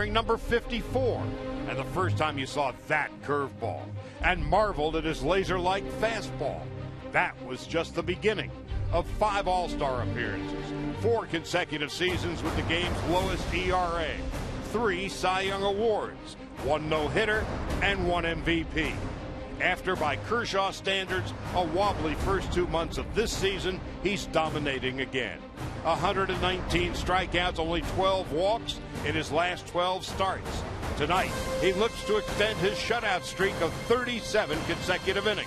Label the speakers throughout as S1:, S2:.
S1: Number 54, and the first time you saw that curveball, and marveled at his laser-like fastball. That was just the beginning of 5 All-Star appearances, 4 consecutive seasons with the game's lowest ERA, 3 Cy Young Awards, 1 no-hitter, and 1 MVP. After, by Kershaw standards, a wobbly first 2 months of this season, he's dominating again. 119 strikeouts, only 12 walks in his last 12 starts. Tonight, he looks to extend his shutout streak of 37 consecutive innings.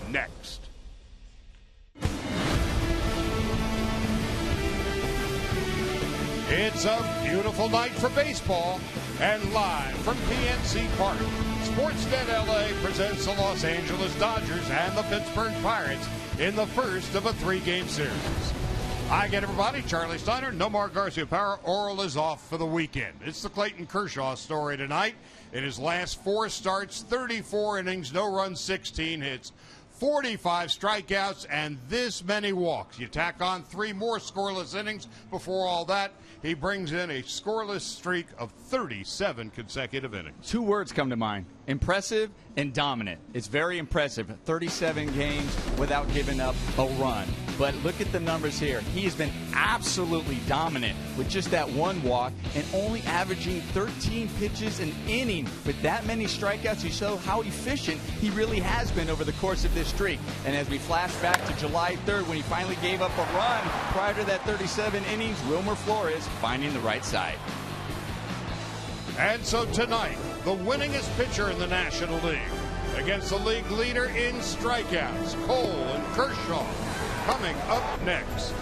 S1: Next. It's a beautiful night for baseball, and live from PNC Park, Sportsnet LA presents the Los Angeles Dodgers and the Pittsburgh Pirates in the first of a 3-game series. Hi again, everybody. Charlie Steiner, Nomar Garcia-Parra. Orioles is off for the weekend. It's the Clayton Kershaw story tonight. In his last 4 starts, 34 innings, no runs, 16 hits, 45 strikeouts, and this many walks. You tack on 3 more scoreless innings before all that, he brings in a scoreless streak of 37 consecutive innings.
S2: 2 words come to mind: impressive and dominant. It's very impressive. 37 games without giving up a run. But look at the numbers here. He has been absolutely dominant with just that 1 walk and only averaging 13 pitches an inning. With that many strikeouts, you show how efficient he really has been over the course of this streak. And as we flash back to July 3rd, when he finally gave up a run prior to that 37 innings, Wilmer Flores finding the right side.
S1: And so tonight, the winningest pitcher in the National League against the league leader in strikeouts, Cole and Kershaw, coming up next.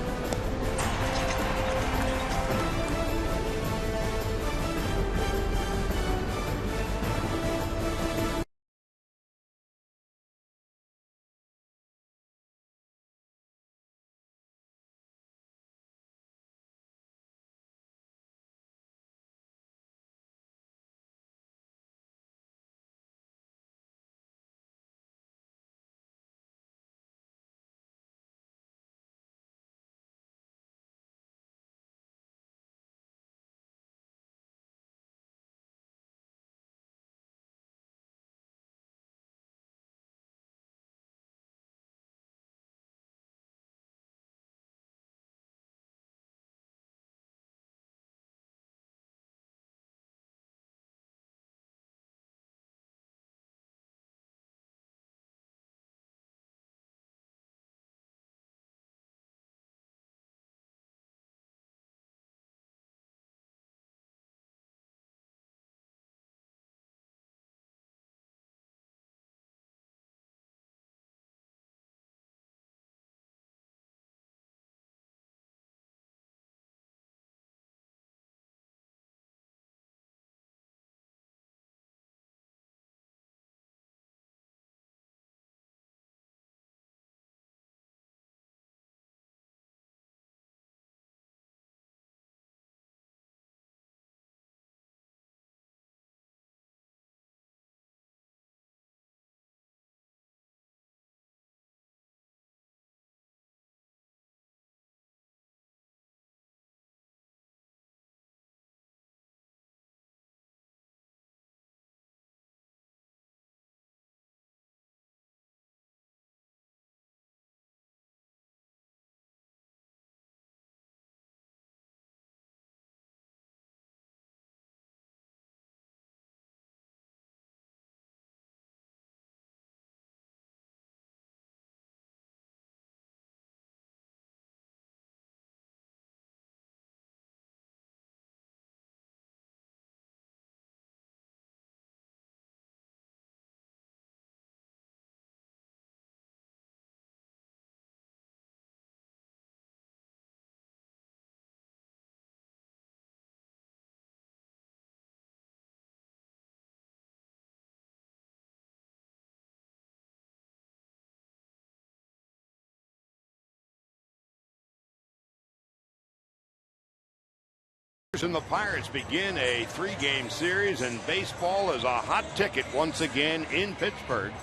S1: And the Pirates begin a 3-game series, and baseball is a hot ticket once again in Pittsburgh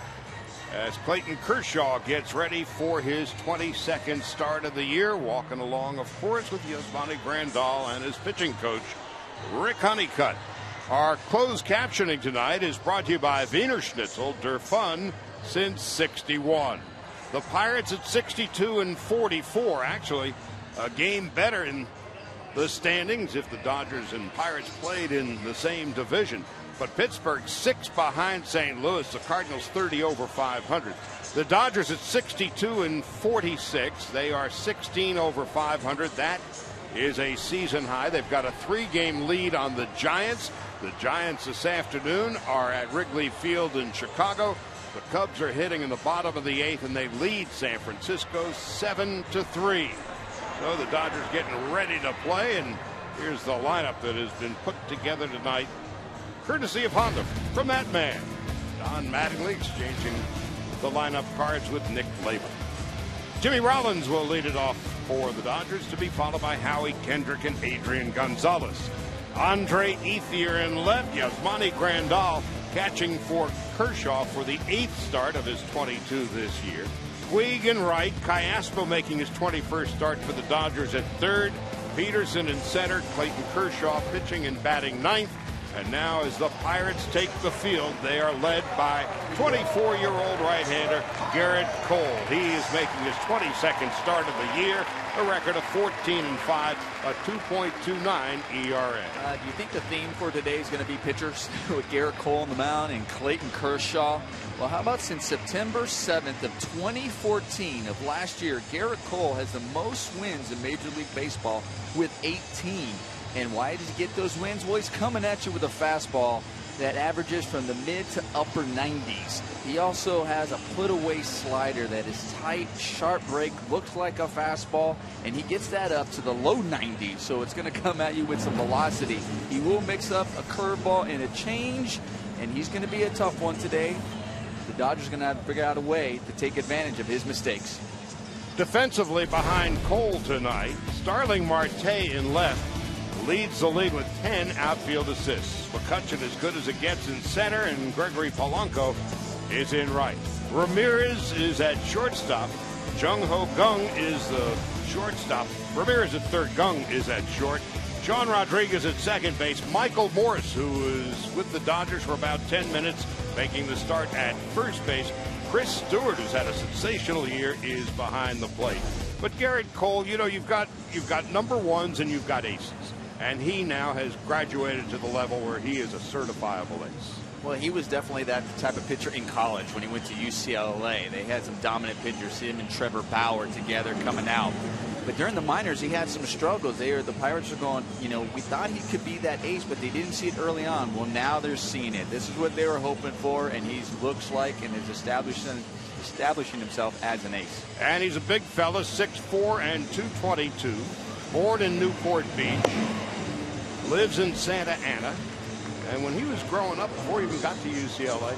S1: as Clayton Kershaw gets ready for his 22nd start of the year, walking along, of course, with Yasmani Grandal and his pitching coach, Rick Honeycutt. Our closed captioning tonight is brought to you by Wiener Schnitzel, der Fun since '61. The Pirates at 62-44, actually a game better in the standings if the Dodgers and Pirates played in the same division. But Pittsburgh 6 behind St. Louis, the Cardinals 30 over 500. The Dodgers at 62-46, they are 16 over 500. That is a season high. They've got a 3-game lead on the Giants. The Giants this afternoon are at Wrigley Field in Chicago. The Cubs are hitting in the bottom of the 8th, and they lead San Francisco 7-3. So the Dodgers getting ready to play, and here's the lineup that has been put together tonight, courtesy of Honda from that man, Don Mattingly, exchanging the lineup cards with Nick Label. Jimmy Rollins will lead it off for the Dodgers, to be followed by Howie Kendrick and Adrian Gonzalez. Andre Ethier in left, Yasmani Grandal catching for Kershaw for the 8th start of his 22 this year. Puig in right, Cayaspo making his 21st start for the Dodgers at third. Peterson in center, Clayton Kershaw pitching and batting 9th. And now as the Pirates take the field, they are led by 24-year-old right-hander Garrett Cole. He is making his 22nd start of the year, a record of 14-5, a 2.29 ERA.
S2: Do you think the theme for today is going to be pitchers with Garrett Cole on the mound and Clayton Kershaw? Well, how about since September 7th of 2014 of last year, Garrett Cole has the most wins in Major League Baseball with 18. And why does he get those wins? Well, he's coming at you with a fastball that averages from the mid to upper 90s. He also has a put-away slider that is tight, sharp break, looks like a fastball, and he gets that up to the low 90s, so it's going to come at you with some velocity. He will mix up a curveball and a change, and he's going to be a tough one today. The Dodgers are going to have to figure out a way to take advantage of his mistakes.
S1: Defensively behind Cole tonight, Starling Marte in left leads the league with 10 outfield assists. McCutchen as good as it gets in center, and Gregory Polanco is in right. Ramirez is at shortstop. Jung Ho Gung is the shortstop. Ramirez at third. Gung is at short. John Rodriguez at second base. Michael Morse, who was with the Dodgers for about 10 minutes, making the start at first base. Chris Stewart, who's had a sensational year, is behind the plate. But Garrett Cole, you know, you've got number ones and you've got aces. And he now has graduated to the level where he is a certifiable ace.
S2: Well, he was definitely that type of pitcher in college when he went to UCLA. They had some dominant pitchers, him and Trevor Bauer together coming out. But during the minors, he had some struggles. The Pirates are going, you know, we thought he could be that ace, but they didn't see it early on. Well, now they're seeing it. This is what they were hoping for, and he looks like and is establishing himself as an ace.
S1: And he's a big fella, 6'4" and 222. Born in Newport Beach, lives in Santa Ana, and when he was growing up, before he even got to UCLA,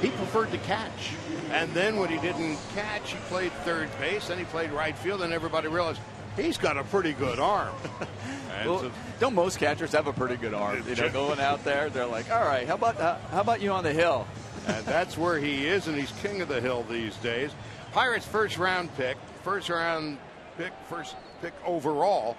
S1: he preferred to catch. And then when he didn't catch, he played third base, then he played right field, and everybody realized he's got a pretty good arm.
S2: Well, don't most catchers have a pretty good arm? You know, going out there, they're like, all right, how about you on the hill?
S1: And that's where he is, and he's king of the hill these days. Pirates first pick overall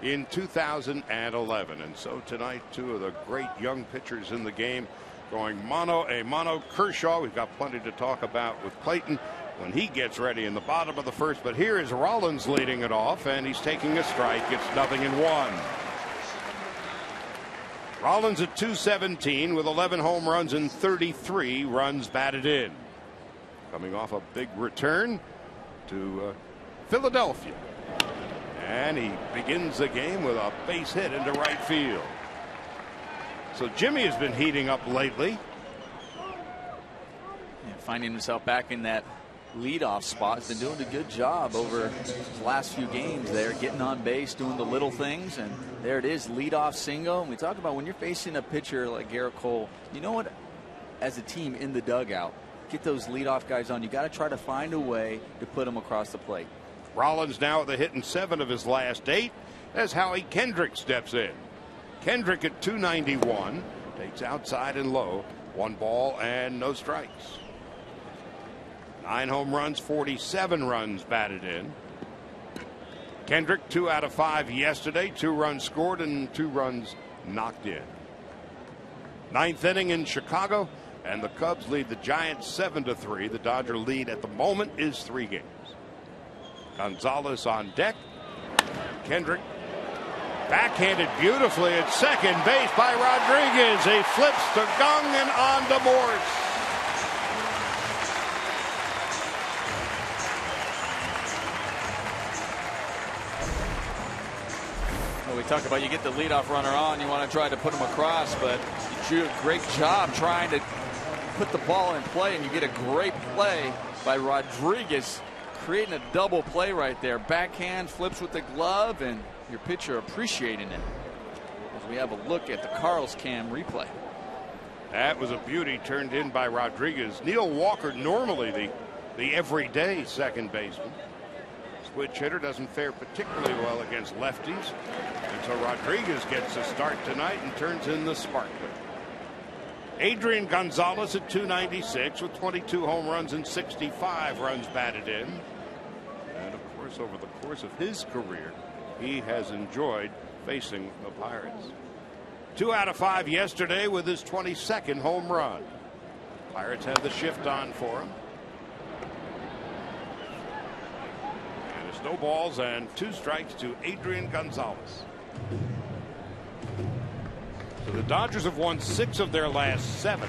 S1: in 2011. And so tonight, two of the great young pitchers in the game going mano a mano. Kershaw, we've got plenty to talk about with Clayton when he gets ready in the bottom of the first. But here is Rollins leading it off, and he's taking a strike. It's 0-1. Rollins at 217 with 11 home runs and 33 runs batted in. Coming off a big return to Philadelphia. And he begins the game with a base hit into right field. So Jimmy has been heating up lately.
S2: Yeah, finding himself back in that leadoff spot. He's been doing a good job over his last few games there, getting on base, doing the little things. And there it is, leadoff single. And we talk about when you're facing a pitcher like Garrett Cole, you know what? As a team in the dugout, get those leadoff guys on. You got to try to find a way to put them across the plate.
S1: Rollins now with a hit in 7 of his last 8 as Howie Kendrick steps in. Kendrick at 291 takes outside and low, 1 ball and no strikes. 9 home runs, 47 runs batted in. Kendrick 2 out of 5 yesterday, 2 runs scored and 2 runs knocked in. Ninth inning in Chicago, and the Cubs lead the Giants 7-3. The Dodger lead at the moment is 3 games. Gonzalez on deck. Kendrick backhanded beautifully at second base by Rodriguez. He flips to Gung and on to Morse.
S3: Well, we talk about you get the leadoff runner on, you want to try to put him across, but you do a great job trying to put the ball in play, and you get a great play by Rodriguez, creating a double play right there. Backhand flips with the glove, and your pitcher appreciating it. As we have a look at the Carl's Cam replay.
S1: That was a beauty turned in by Rodriguez. Neil Walker, normally the everyday second baseman. Switch hitter, doesn't fare particularly well against lefties. And so Rodriguez gets a start tonight and turns in the sparkler. Adrian Gonzalez at .296 with 22 home runs and 65 runs batted in. And of course, over the course of his career, he has enjoyed facing the Pirates. 2 out of 5 yesterday with his 22nd home run. Pirates have the shift on for him. And it's no balls and 2 strikes to Adrian Gonzalez. So the Dodgers have won 6 of their last 7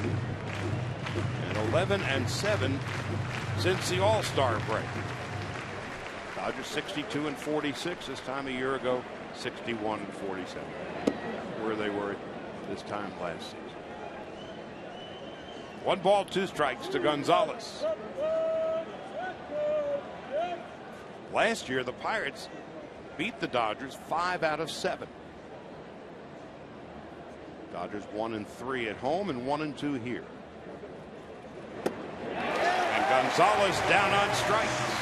S1: and 11-7 since the All-Star break. Dodgers 62-46 this time a year ago, 61-47, where they were this time last season. 1 ball, 2 strikes to Gonzalez. Last year, the Pirates beat the Dodgers 5 out of 7. Dodgers 1-3 at home and 1-2 here. And Gonzalez down on strikes.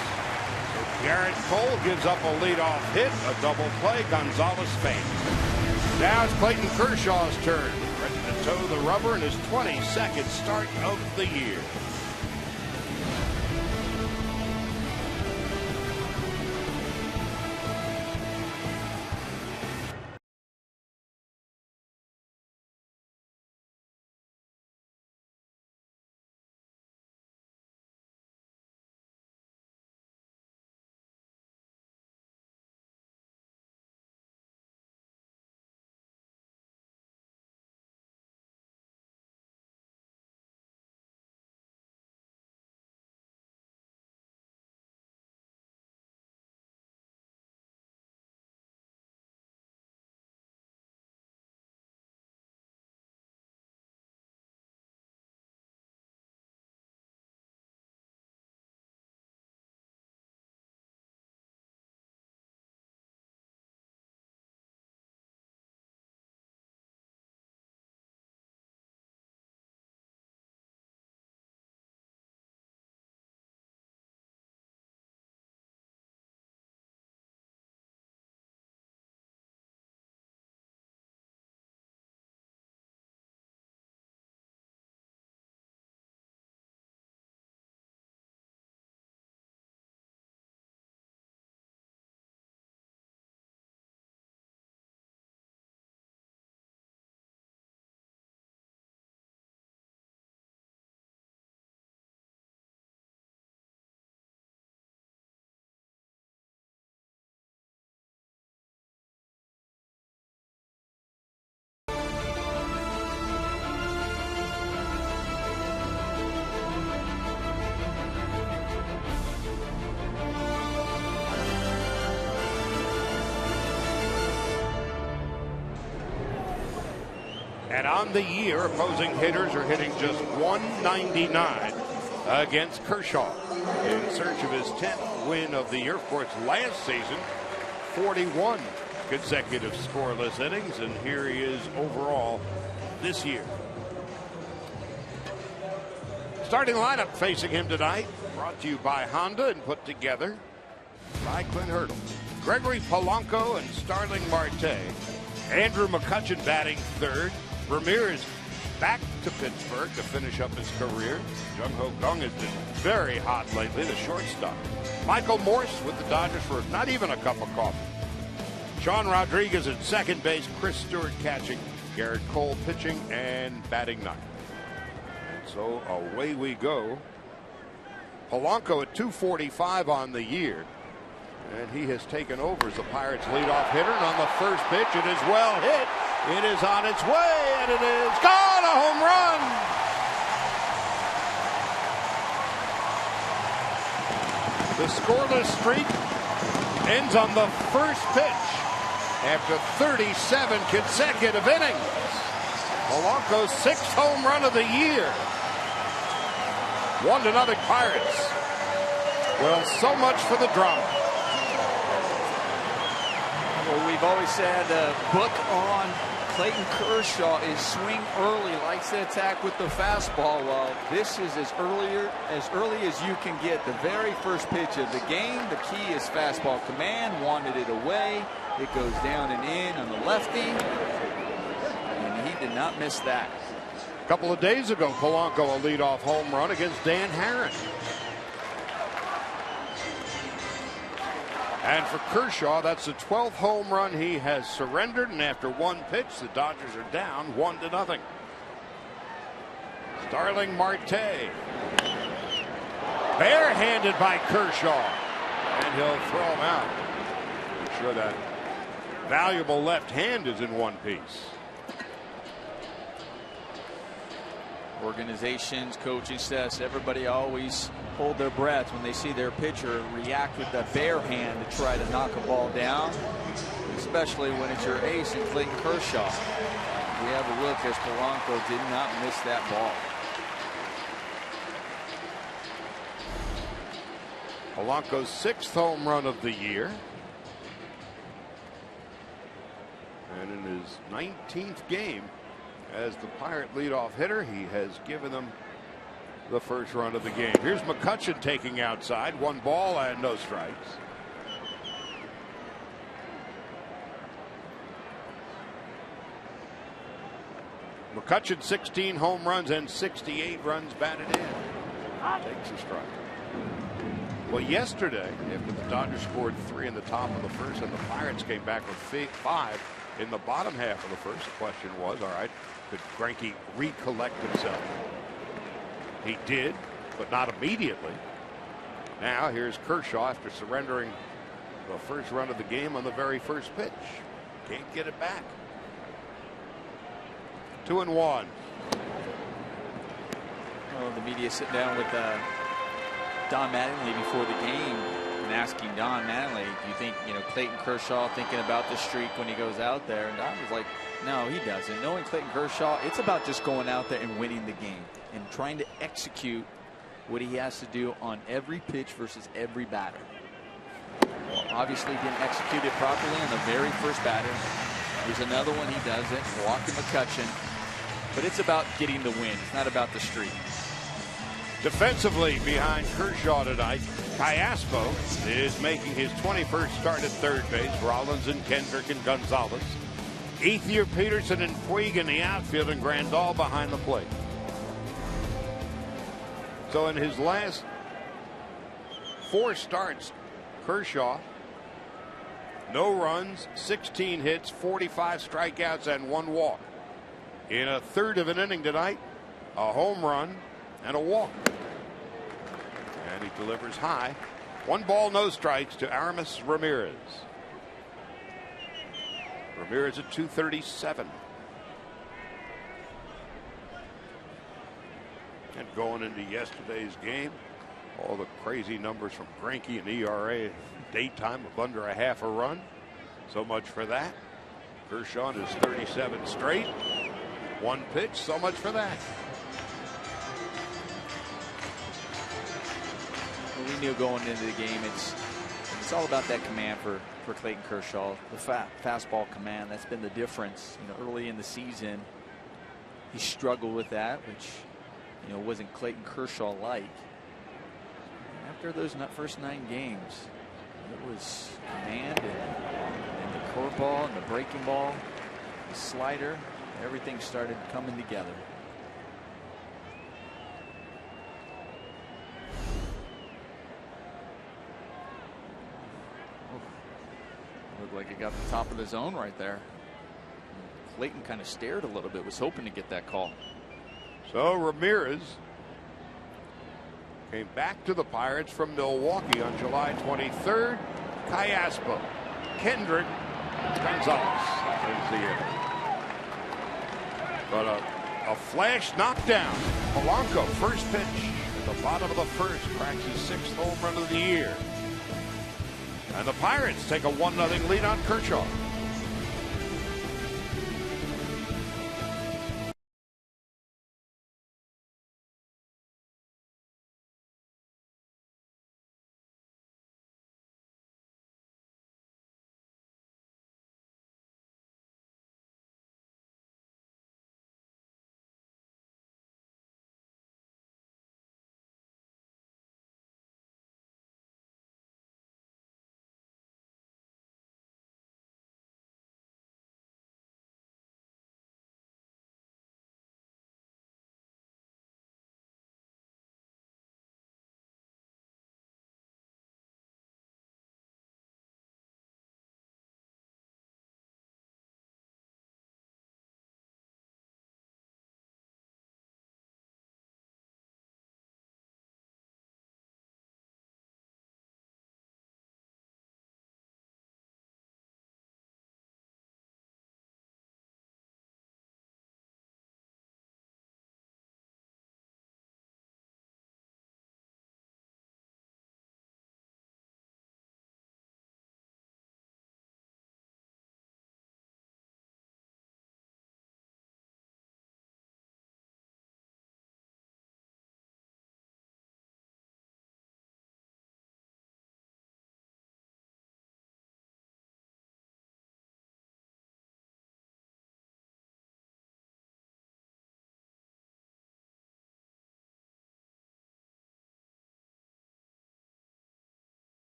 S1: Garrett Cole gives up a leadoff hit, a double play. Gonzalez fades. Now it's Clayton Kershaw's turn, ready to toe the rubber in his 22nd start of the year. And on the year, opposing hitters are hitting just .199 against Kershaw. In search of his 10th win of the year. Of course, last season, 41 consecutive scoreless innings, and here he is overall this year. Starting lineup facing him tonight, brought to you by Honda and put together by Clint Hurdle. Gregory Polanco and Starling Marte. Andrew McCutchen batting third. Ramirez back to Pittsburgh to finish up his career. Jung-Ho Kang has been very hot lately, the shortstop. Michael Morse with the Dodgers for not even a cup of coffee. Sean Rodriguez at second base. Chris Stewart catching Garrett Cole pitching and batting ninth. And so away we go. Polanco at 245 on the year. And he has taken over as the Pirates leadoff hitter. And on the first pitch, it is well hit. It is on its way, and it is gone. A home run. The scoreless streak ends on the first pitch after 37 consecutive innings. Polanco's 6th home run of the year. 1-0 Pirates. Well, so much for the drama.
S3: Well, we've always said the book on Clayton Kershaw is swing early, likes to attack with the fastball. Well, this is as early as you can get. The very first pitch of the game. The key is fastball command. Wanted it away. It goes down and in on the lefty. And he did not miss that.
S1: A couple of days ago, Polanco a leadoff home run against Dan Herron. And for Kershaw, that's the 12th home run he has surrendered. And after one pitch, the Dodgers are down 1-0. Starling Marte. Barehanded by Kershaw. And he'll throw him out. I'm sure that valuable left hand is in one piece.
S3: Organizations, coaching staffs, everybody always hold their breath when they see their pitcher react with the bare hand to try to knock a ball down, especially when it's your ace in Clayton Kershaw. We have a look as Polanco did not miss that ball.
S1: Polanco's 6th home run of the year. And in his 19th game as the Pirate leadoff hitter, he has given them the first run of the game. Here's McCutchen taking outside. 1 ball and no strikes. McCutchen 16 home runs and 68 runs batted in. Takes a strike. Well, yesterday, after the Dodgers scored 3 in the top of the first and the Pirates came back with 5 in the bottom half of the first, the question was, all right, could Greinke recollect himself? He did, but not immediately. Now here's Kershaw after surrendering the first run of the game on the very first pitch. Can't get it back. 2-1.
S3: Well, the media sitting down with Don Mattingly before the game and asking Don Mattingly, do you think, Clayton Kershaw thinking about the streak when he goes out there? And Don was like, no, he doesn't. Knowing Clayton Kershaw, it's about just going out there and winning the game and trying to execute what he has to do on every pitch versus every batter. Well, obviously didn't execute it properly on the very first batter. There's another one he doesn't, Walker McCutchen. But it's about getting the win. It's not about the streak.
S1: Defensively behind Kershaw tonight, Callaspo is making his 21st start at third base. Rollins and Kendrick and Gonzalez. Ethier, Peterson, and Puig in the outfield, and Grandal behind the plate. So in his last 4 starts, Kershaw, no runs, 16 hits, 45 strikeouts, and 1 walk. In a third of an inning tonight, a home run and a walk. And he delivers high. 1 ball, no strikes to Aramis Ramirez. Ramirez at 237. And going into yesterday's game, all the crazy numbers from Greinke and ERA daytime of under a half a run. So much for that. Kershaw is 37 straight. 1 pitch, so much for that.
S3: Well, we knew going into the game it's all about that command for Clayton Kershaw. The fastball command, that's been the difference. Early in the season, he struggled with that, which wasn't Clayton Kershaw like. After those first 9 games, it was command and the curveball and the breaking ball, the slider. Everything started coming together. Looked like it got the top of the zone right there. Clayton kind of stared a little bit, was hoping to get that call.
S1: So Ramirez came back to the Pirates from Milwaukee on July 23rd. Callaspo, Kendrick, Gonzalez is the inning. But a flash knockdown. Polanco, first pitch at the bottom of the first, cracks his 6th home run of the year. And the Pirates take a 1-0 lead on Kershaw.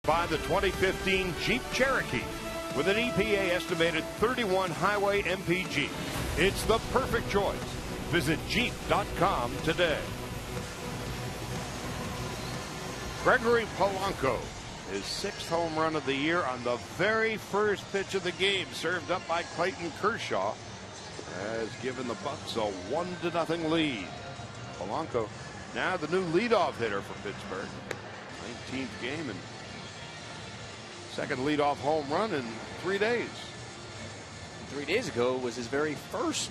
S1: By the 2015 Jeep Cherokee with an EPA estimated 31 highway MPG. It's the perfect choice. Visit Jeep.com today. Gregory Polanco, his 6th home run of the year on the very first pitch of the game, served up by Clayton Kershaw, has given the Bucks a 1-0 lead. Polanco now the new leadoff hitter for Pittsburgh. 19th game and second leadoff home run in 3 days.
S3: 3 days ago was his very first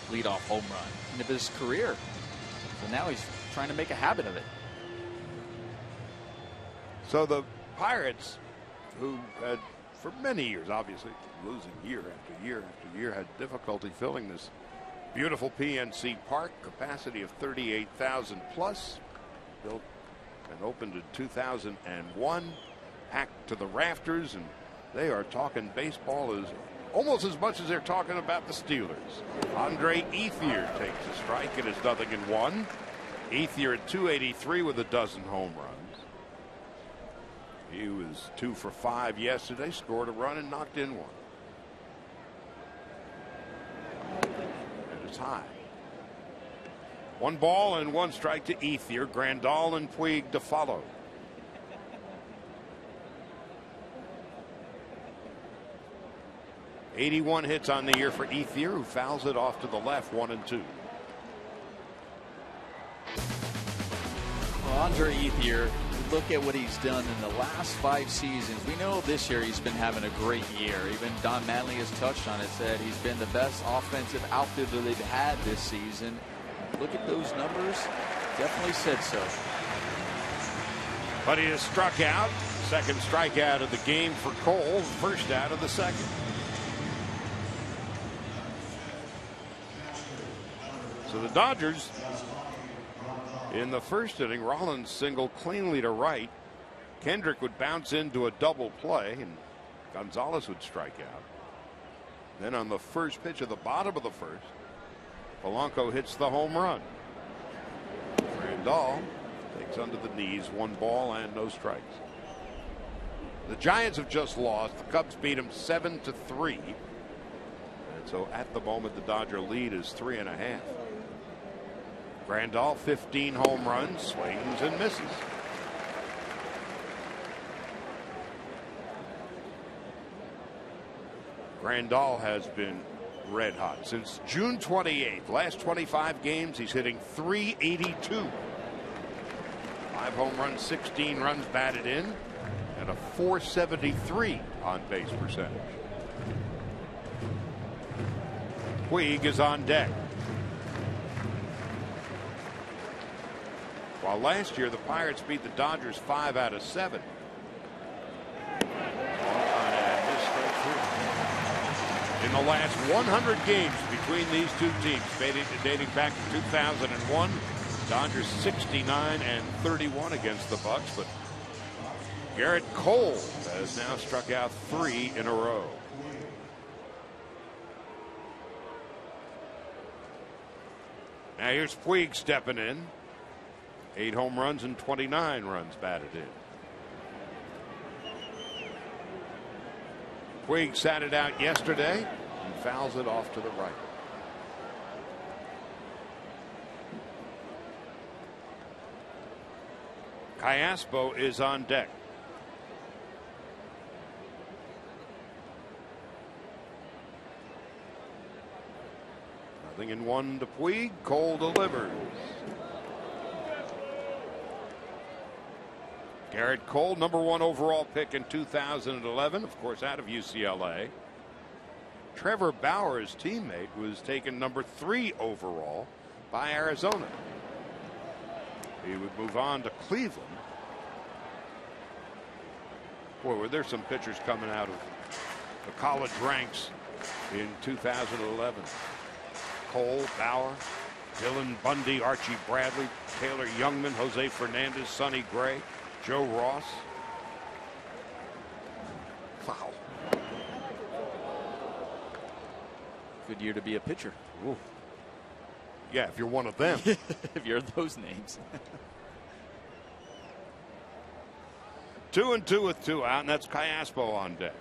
S3: leadoff home run of his career. So now he's trying to make a habit of it.
S1: So the Pirates, who had for many years, obviously losing year after year after year, had difficulty filling this beautiful PNC Park, capacity of 38,000 plus, built and opened in 2001. Packed to the rafters, and they are talking baseball as almost as much as they're talking about the Steelers. Andre Ethier takes a strike. It is 0-1. Ethier at 283 with a dozen home runs. He was 2 for 5 yesterday, scored a run and knocked in one. And it's high. 1 ball and 1 strike to Ethier. Grandal and Puig to follow. '81 hits on the year for Ethier, who fouls it off to the left, 1-2.
S3: Well, Andre Ethier, look at what he's done in the last 5 seasons. We know this year he's been having a great year. Even Don Mattingly has touched on it, said he's been the best offensive outfielder they've had this season. Look at those numbers. Definitely said so.
S1: But he has struck out. Second strikeout of the game for Cole. First out of the second. So the Dodgers, in the first inning, Rollins singled cleanly to right. Kendrick would bounce into a double play, and Gonzalez would strike out. Then on the first pitch of the bottom of the first, Polanco hits the home run. Grandal takes under the knees, 1 ball and no strikes. The Giants have just lost. The Cubs beat them 7-3. And so at the moment, the Dodger lead is 3.5. Grandal, 15 home runs, swings and misses. Grandal has been red hot since June 28th. Last 25 games, he's hitting .382. 5 home runs, 16 runs batted in, and a .473 on base percentage. Puig is on deck. While last year the Pirates beat the Dodgers 5 out of 7. In the last 100 games between these two teams, dating back to 2001, Dodgers 69 and 31 against the Bucks, but Garrett Cole has now struck out 3 in a row. Now here's Puig stepping in. 8 home runs and 29 runs batted in. Puig sat it out yesterday and fouls it off to the right. Callaspo is on deck. Nothing in 1 to Puig. Cole delivers. Garrett Cole, #1 overall pick in 2011, of course, out of UCLA. Trevor Bauer's teammate was taken #3 overall by Arizona. He would move on to Cleveland. Boy, were there some pitchers coming out of the college ranks in 2011. Cole, Bauer, Dylan Bundy, Archie Bradley, Taylor Youngman, Jose Fernandez, Sonny Gray, Joe Ross. Foul.
S3: Good year to be a pitcher.
S1: Ooh. Yeah, if you're one of them.
S3: If you're those names.
S1: 2-2 with 2 out, and that's Callaspo on deck.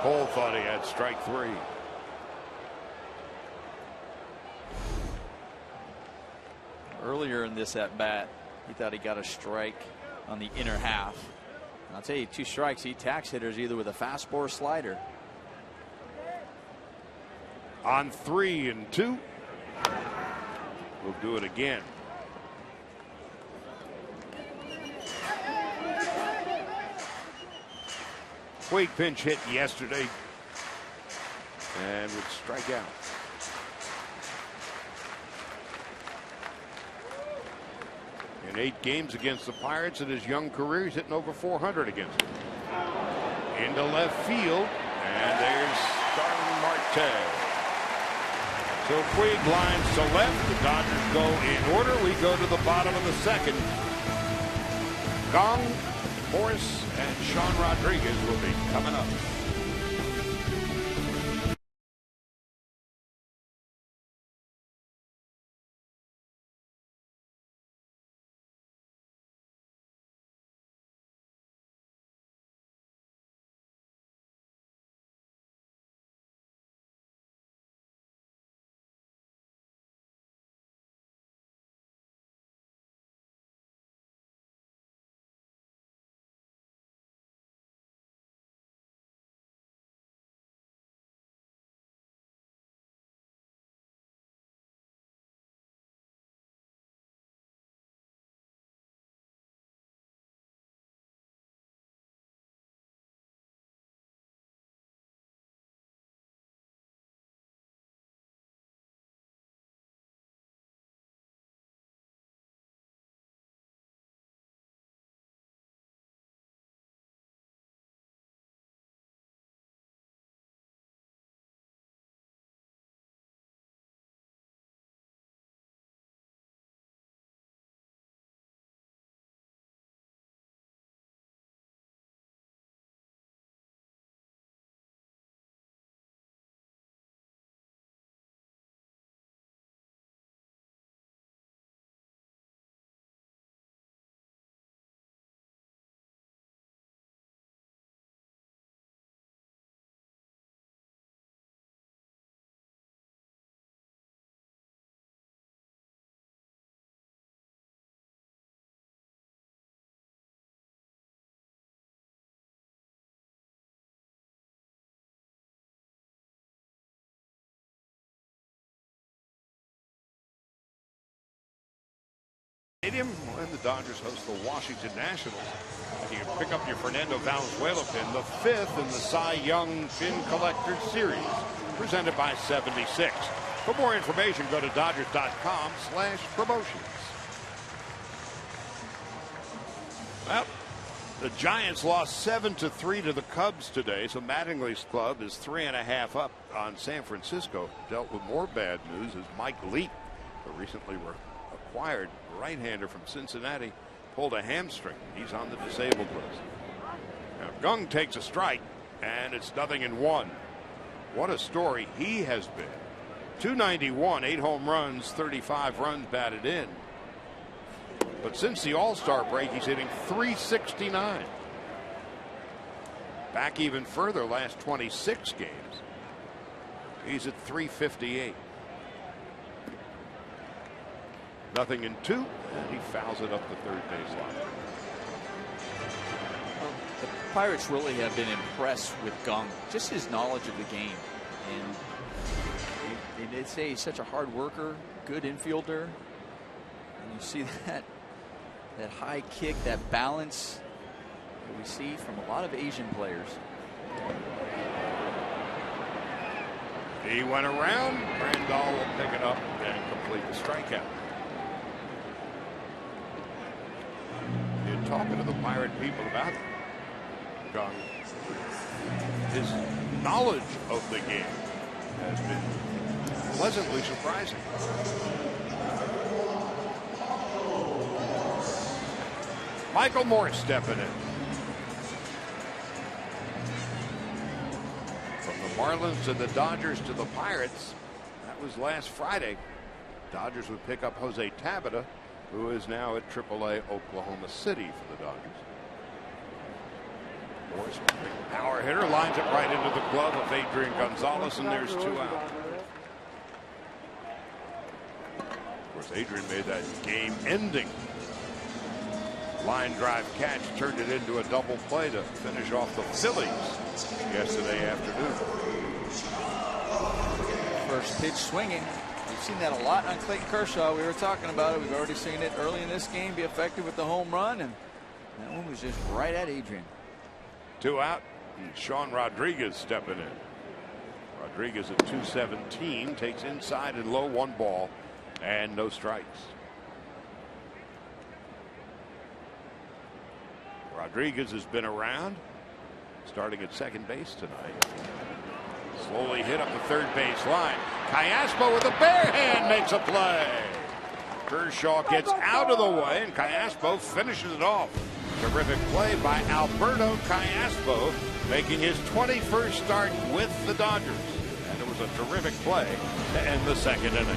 S1: Cole thought he had strike 3.
S3: Earlier in this at bat, he thought he got a strike on the inner half. And I'll tell you, 2 strikes, he attacks hitters either with a fastball or slider.
S1: On 3-2. We'll do it again. Puig pinch hit yesterday and would strike out. In 8 games against the Pirates in his young career, he's hitting over .400 against them. Into left field, and there's Starling Marte. So Puig lines to left. The Dodgers go in order. We go to the bottom of the second. Gong, Morris, and Sean Rodriguez will be coming up. Stadium when the Dodgers host the Washington Nationals. And you can pick up your Fernando Valenzuela pin, the 5th in the Cy Young Pin Collector Series, presented by 76. For more information, go to Dodgers.com/promotions. Well, the Giants lost 7-3 to the Cubs today, so Mattingly's club is 3.5 up on San Francisco. Dealt with more bad news as Mike Leake, the recently acquired right-hander from Cincinnati, pulled a hamstring. He's on the disabled list. Now, Gung takes a strike, and it's 0-1. What a story he has been. 291, 8 home runs, 35 runs batted in. But since the All-Star break, he's hitting .369. Back even further, last 26 games, he's at .358. 0-2, and he fouls it up the third base line.
S3: Well, the Pirates really have been impressed with Gung, just his knowledge of the game. And they say he's such a hard worker, good infielder. And you see that high kick, that balance that we see from a lot of Asian players.
S1: He went around. Randall will pick it up and complete the strikeout. You're talking to the Pirate people about Gung. His knowledge of the game has been pleasantly surprising. Michael Morse stepping in. From the Marlins to the Dodgers to the Pirates, that was last Friday. Dodgers would pick up Jose Tabata, who is now at AAA Oklahoma City for the Dodgers. Morse, big power hitter, lines it right into the glove of Adrian Gonzalez, and there's 2 out. Of course, Adrian made that game-ending line drive catch, turned it into a double play to finish off the Phillies yesterday afternoon.
S3: First pitch swinging. We've seen that a lot on Clayton Kershaw. We were talking about it. We've already seen it early in this game be effective with the home run, and that one was just right at Adrian.
S1: 2 out, and Sean Rodriguez stepping in. Rodriguez at 217 takes inside and low, 1 ball and no strikes. Rodriguez has been around, starting at second base tonight. Slowly hit up the third base line. Callaspo with a bare hand makes a play. Kershaw gets out of the way, and Callaspo finishes it off. Terrific play by Alberto Callaspo, making his 21st start with the Dodgers. And it was a terrific play to end the second inning.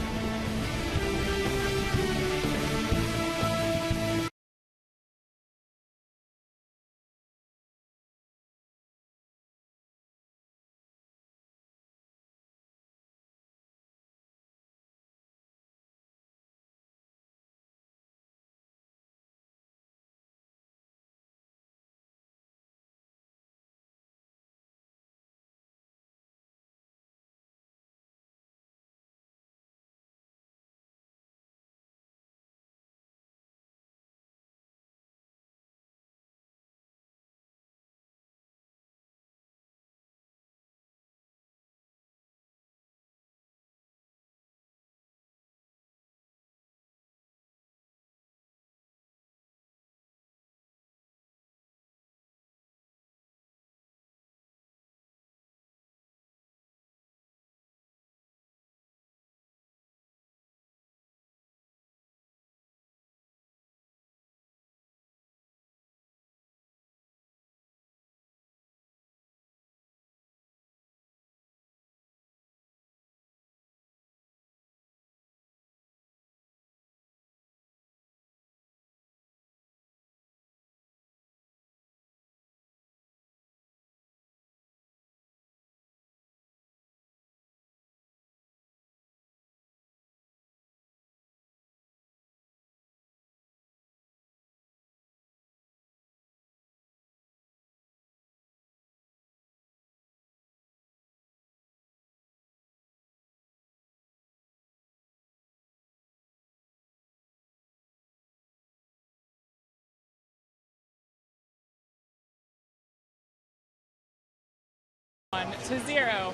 S4: 1-0.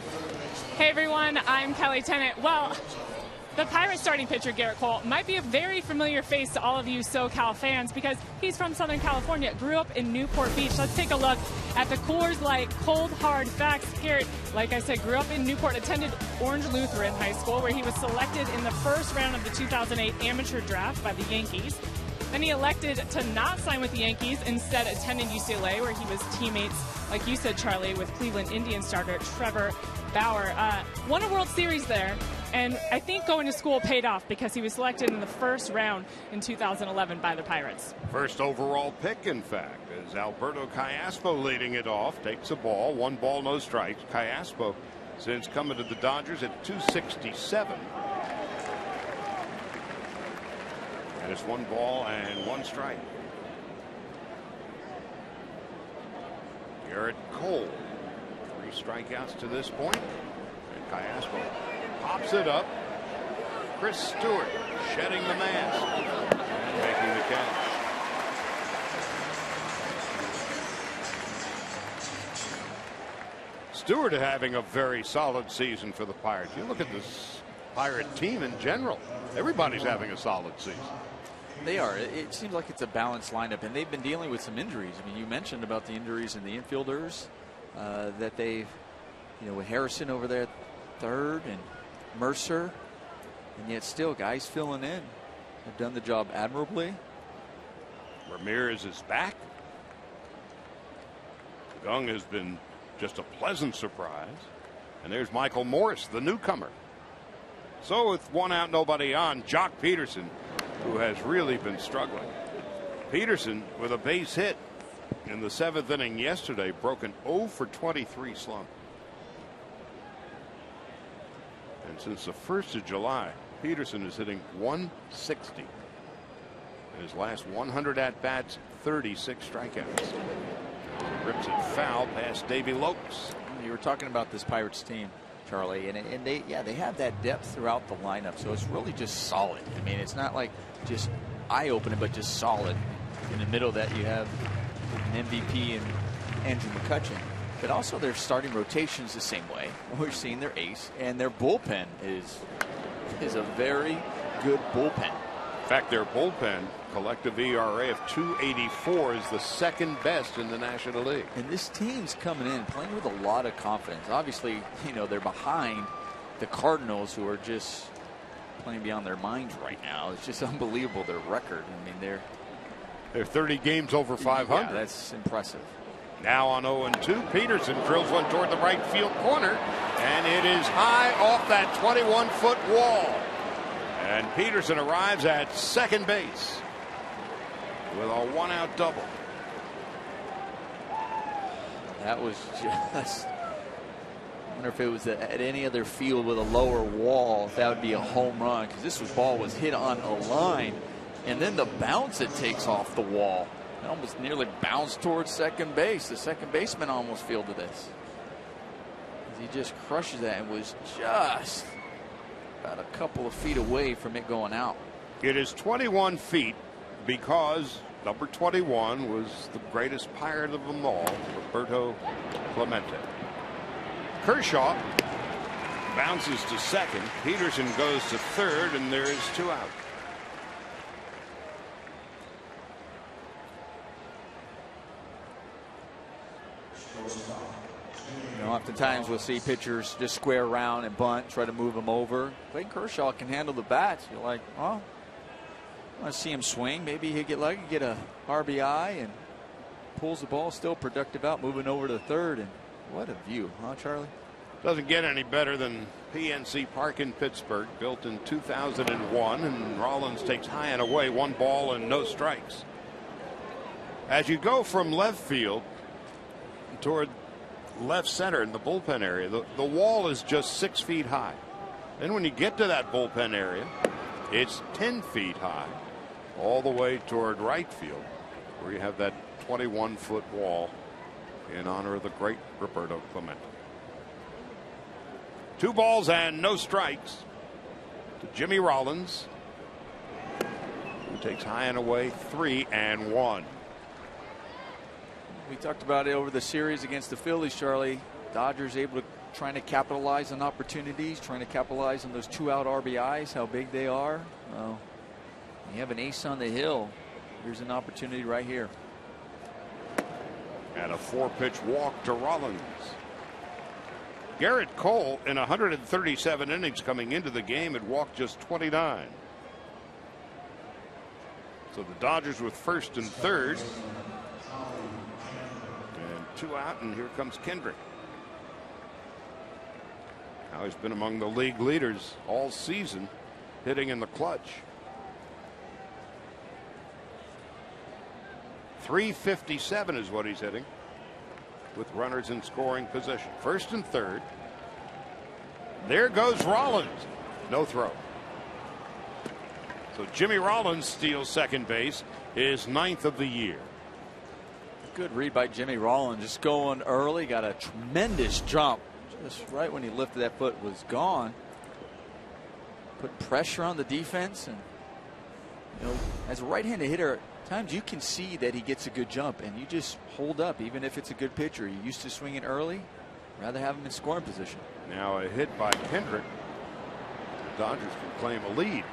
S4: Hey everyone, I'm Kelly Tennant. Well, the Pirates starting pitcher Garrett Cole might be a very familiar face to all of you SoCal fans because he's from Southern California, grew up in Newport Beach. Let's take a look at the Coors Light cold hard facts. Garrett, like I said, grew up in Newport, attended Orange Lutheran High School where he was selected in the first round of the 2008 amateur draft by the Yankees. Then he elected to not sign with the Yankees, instead attended UCLA where he was teammates, like you said, Charlie, with Cleveland Indians starter Trevor Bauer. Won a World Series there, and I think going to school paid off because he was selected in the first round in 2011 by the Pirates.
S1: First overall pick, in fact, is Alberto Callaspo leading it off. Takes a ball, 1 ball, no strikes. Callaspo, since coming to the Dodgers, at 267. And it's 1 ball and 1 strike. Garrett Cole, 3 strikeouts to this point. And Callaspo pops it up. Chris Stewart shedding the mask and making the catch. Stewart having a very solid season for the Pirates. You look at this Pirate team in general. Everybody's having a solid season.
S3: They are. It seems like it's a balanced lineup, and they've been dealing with some injuries. I mean, you mentioned about the injuries in the infielders that they've, with Harrison over there at third and Mercer, and yet still guys filling in have done the job admirably.
S1: Ramirez is back. Young has been just a pleasant surprise. And there's Michael Morris, the newcomer. So with 1 out, nobody on, Jock Peterson, who has really been struggling. Peterson with a base hit in the 7th inning yesterday, broke an 0 for 23 slump. And since the 1st of July, Peterson is hitting 160. In his last 100 at-bats, 36 strikeouts. Rips it foul past Davey Lopes.
S3: You were talking about this Pirates team, Charlie, and they have that depth throughout the lineup, so it's really just solid. I mean, it's not like just eye-opening, but just solid. In the middle of that, you have an MVP and Andrew McCutchen, but also their starting rotations the same way. We're seeing their ace, and their bullpen is a very good bullpen.
S1: In fact, their bullpen collective ERA of 2.84 is the 2nd best in the National League.
S3: And this team's coming in playing with a lot of confidence. Obviously, they're behind the Cardinals, who are just playing beyond their minds right now. It's just unbelievable, their record. I mean,
S1: they're 30 games over 500.
S3: Yeah, that's impressive.
S1: Now on 0-2, Peterson drills one toward the right field corner, and it is high off that 21-foot wall. And Peterson arrives at second base with a 1-out double.
S3: That was just, I wonder if it was at any other field with a lower wall, if that would be a home run, because ball was hit on a line, and then the bounce it takes off the wall. It almost nearly bounced towards second base. The second baseman almost fielded this. He just crushes that and was just about a couple of feet away from it going out.
S1: It is 21 feet because number 21 was the greatest Pirate of them all, Roberto Clemente. Kershaw bounces to second. Peterson goes to third, and there is 2 out.
S3: Oftentimes we'll see pitchers just square around and bunt, try to move them over. Clayton Kershaw can handle the bats. You're like, well, I want to see him swing. Maybe he'll get lucky, get a RBI, and pulls the ball, still productive out, moving over to the third. And what a view, huh, Charlie?
S1: Doesn't get any better than PNC Park in Pittsburgh, built in 2001, and Rollins takes high and away, 1 ball and no strikes. As you go from left field toward left center in the bullpen area, the wall is just 6 feet high. Then when you get to that bullpen area, it's 10 feet high all the way toward right field, where you have that 21-foot wall in honor of the great Roberto Clemente. 2 balls and no strikes to Jimmy Rollins, who takes high and away, 3-1.
S3: We talked about it over the series against the Phillies, Charlie. Dodgers able to trying to capitalize on opportunities, trying to capitalize on those 2-out RBIs, how big they are. Well, you have an ace on the hill. Here's an opportunity right here.
S1: And a 4-pitch walk to Rollins. Garrett Cole, in 137 innings coming into the game, had walked just 29. So the Dodgers with first and third. And 2 out, and here comes Kendrick. Now he's been among the league leaders all season, hitting in the clutch. .357 is what he's hitting, with runners in scoring position. First and third. There goes Rollins. No throw. So Jimmy Rollins steals second base, his 9th of the year.
S3: Good read by Jimmy Rollins, just going early, got a tremendous jump. Just right when he lifted that foot, was gone. Put pressure on the defense, and as a right-handed hitter, at times you can see that he gets a good jump, and you just hold up, even if it's a good pitcher. You used to swing it early, rather have him in scoring position.
S1: Now a hit by Kendrick. The Dodgers can claim a lead.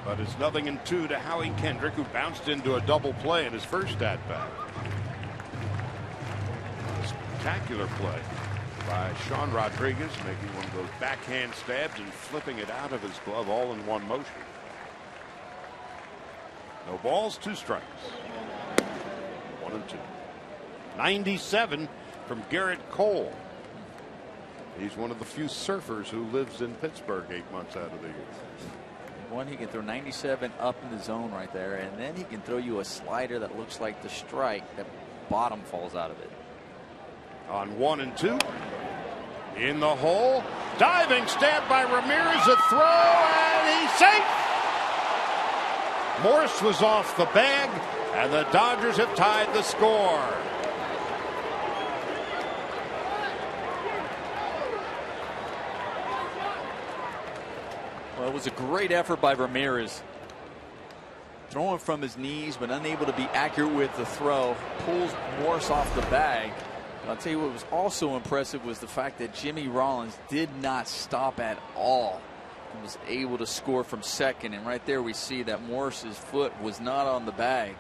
S1: But it's 0-2 to Howie Kendrick, who bounced into a double play in his first at-bat. Spectacular play by Sean Rodriguez, making one of those backhand stabs and flipping it out of his glove all in one motion. No balls, 2 strikes. 1-2. 97 from Garrett Cole. He's one of the few surfers who lives in Pittsburgh 8 months out of the year.
S3: One, he can throw 97 up in the zone right there, and then he can throw you a slider that looks like the strike. That bottom falls out of it.
S1: On 1 and 2. In the hole. Diving stab by Ramirez. A throw, and he's safe. Morse was off the bag, and the Dodgers have tied the score.
S3: Well, it was a great effort by Ramirez. Throwing from his knees, but unable to be accurate with the throw. Pulls Morse off the bag. I'll tell you what was also impressive was the fact that Jimmy Rollins did not stop at all. He was able to score from second, and right there we see that Morse's foot was not on the bag.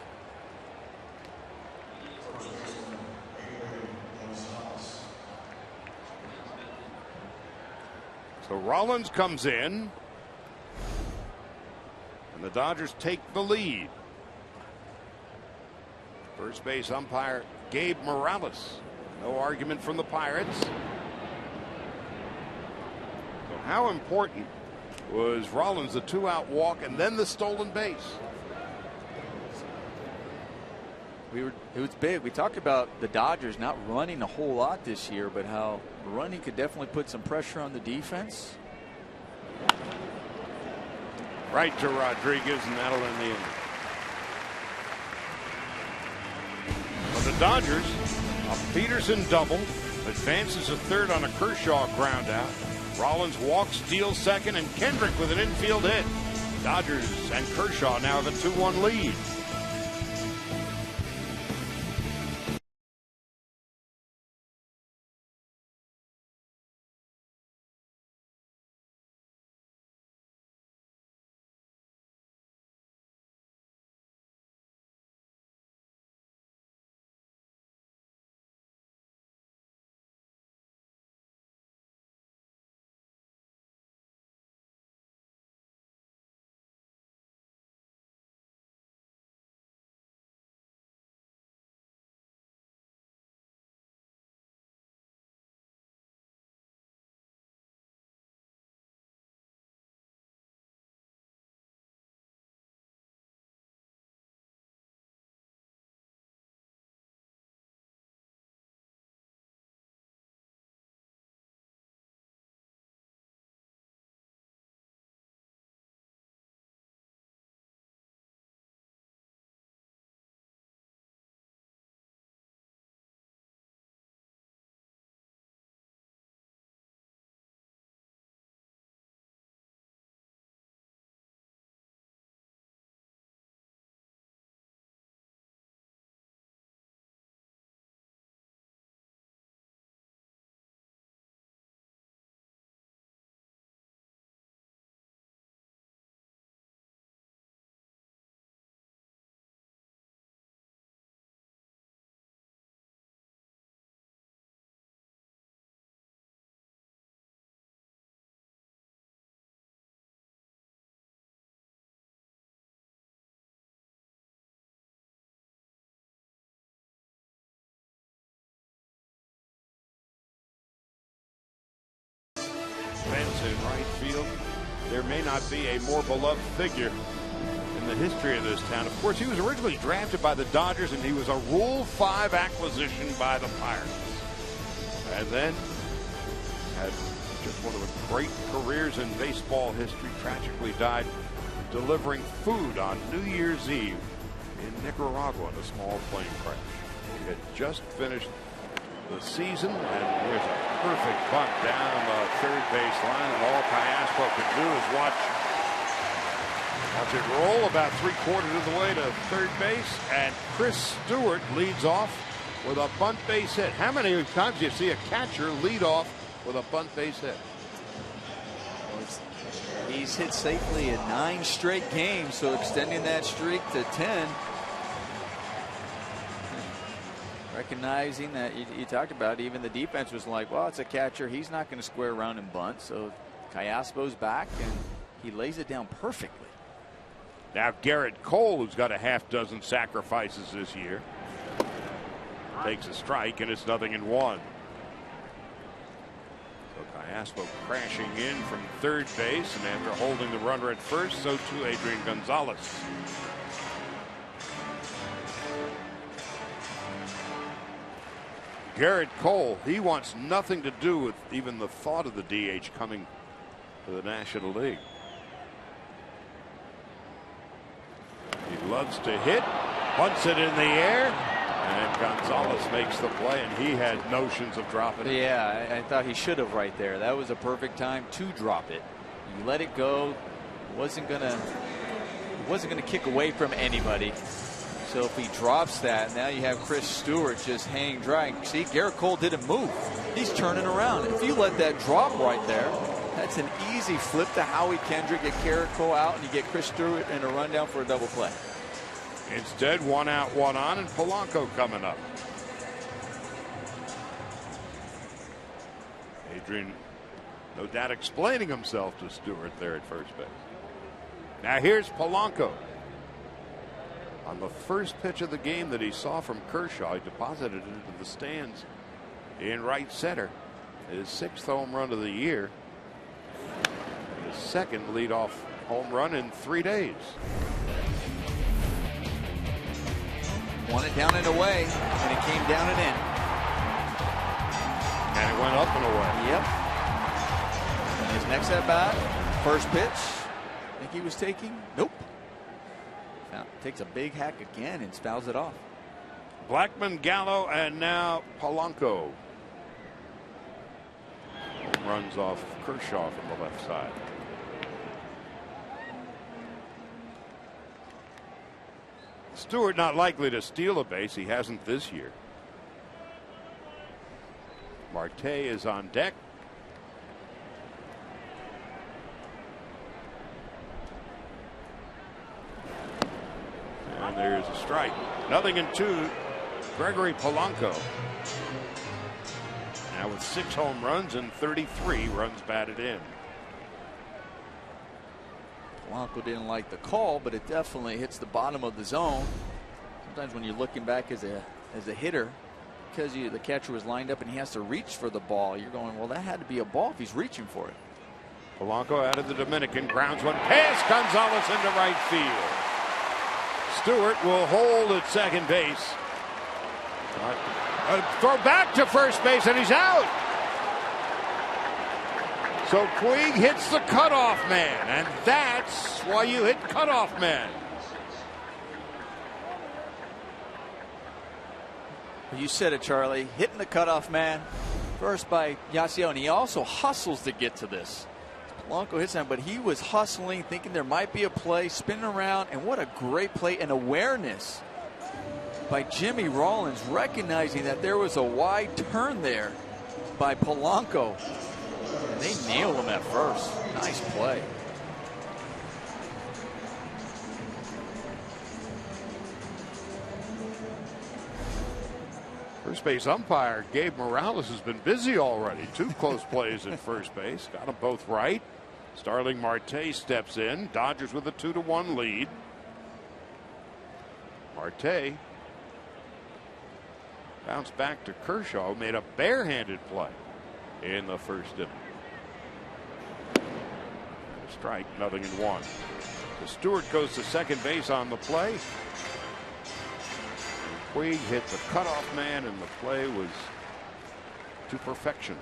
S1: So Rollins comes in, and the Dodgers take the lead. First base umpire Gabe Morales. No argument from the Pirates. So how important was Rollins, the 2-out walk and then the stolen base?
S3: It was big. We talked about the Dodgers not running a whole lot this year, but how running could definitely put some pressure on the defense.
S1: Right to Rodriguez, and that'll end the inning. But the Dodgers, a Peterson double, advances to third on a Kershaw ground out. Rollins walks, steals second, and Kendrick with an infield hit. Dodgers and Kershaw now have a 2-1 lead. field, there may not be a more beloved figure in the history of this town. Of course, he was originally drafted by the Dodgers, and he was a Rule 5 acquisition by the Pirates. And then had just one of the great careers in baseball history. Tragically died delivering food on New Year's Eve in Nicaragua in a small plane crash. He had just finished the season, and there's a perfect bunt down the third base line, and all Cayaspo can do is watch it roll about 3/4 of the way to third base, and Chris Stewart leads off with a bunt base hit. How many times do you see a catcher lead off with a bunt base hit?
S3: He's hit safely in 9 straight games, so extending that streak to 10. Recognizing that you talked about, even the defense was like, well, it's a catcher. He's not going to square around and bunt. So Cayaspo's back, and he lays it down perfectly.
S1: Now Garrett Cole, who's got a half dozen sacrifices this year, takes a strike, and it's 0-1. So Cayaspo crashing in from third base, and after holding the runner at first, so too Adrian Gonzalez. Garrett Cole, he wants nothing to do with even the thought of the DH coming to the National League. He loves to hit, punts it in the air, and Gonzalez makes the play, and he had notions of dropping it.
S3: Yeah, I thought he should have right there. That was a perfect time to drop it. You let it go. Wasn't gonna kick away from anybody. So if he drops that, now you have Chris Stewart just hanging dry. See, Garrett Cole didn't move. He's turning around. If you let that drop right there, that's an easy flip to Howie Kendrick, get Garrett Cole out, and you get Chris Stewart in a rundown for a double play.
S1: Instead, 1 out, 1 on, and Polanco coming up. Adrian, no doubt, explaining himself to Stewart there at first base. Now here's Polanco. On the first pitch of the game that he saw from Kershaw, he deposited it into the stands in right center. His 6th home run of the year. And his 2nd leadoff home run in 3 days.
S3: Won it down and away, and it came down and in.
S1: And it went up and away.
S3: Yep. And his next at bat, first pitch, I think he was taking. Nope. Now, takes a big hack again and fouls it off.
S1: Blackman, Gallo, and now Polanco. Runs off Kershaw from the left side. Stewart not likely to steal a base. He hasn't this year. Marte is on deck. And there's a strike. 0-2. Gregory Polanco. Now with 6 home runs and 33 runs batted in.
S3: Polanco didn't like the call, but it definitely hits the bottom of the zone. Sometimes when you're looking back as a hitter, because the catcher was lined up and he has to reach for the ball, you're going, well, that had to be a ball if he's reaching for it.
S1: Polanco out of the Dominican, grounds one past Gonzalez into right field. Stewart will hold at second base. Throw back to first base, and he's out. So Puig hits the cutoff man, and that's why you hit cutoff man.
S3: You said it, Charlie. Hitting the cutoff man. First by Yasiel, and he also hustles to get to this. Polanco hits him, but he was hustling, thinking there might be a play, spinning around, and what a great play and awareness by Jimmy Rollins, recognizing that there was a wide turn there by Polanco. And they nailed him at first. Nice play.
S1: First base umpire Gabe Morales has been busy already. 2 close plays at first base. Got them both right. Starling Marte steps in. Dodgers with a 2-1 lead. Marte bounced back to Kershaw, made a barehanded play in the first inning. strike, 0-1. So Stewart goes to second base on the play. Puig hit the cutoff man, and the play was to perfection.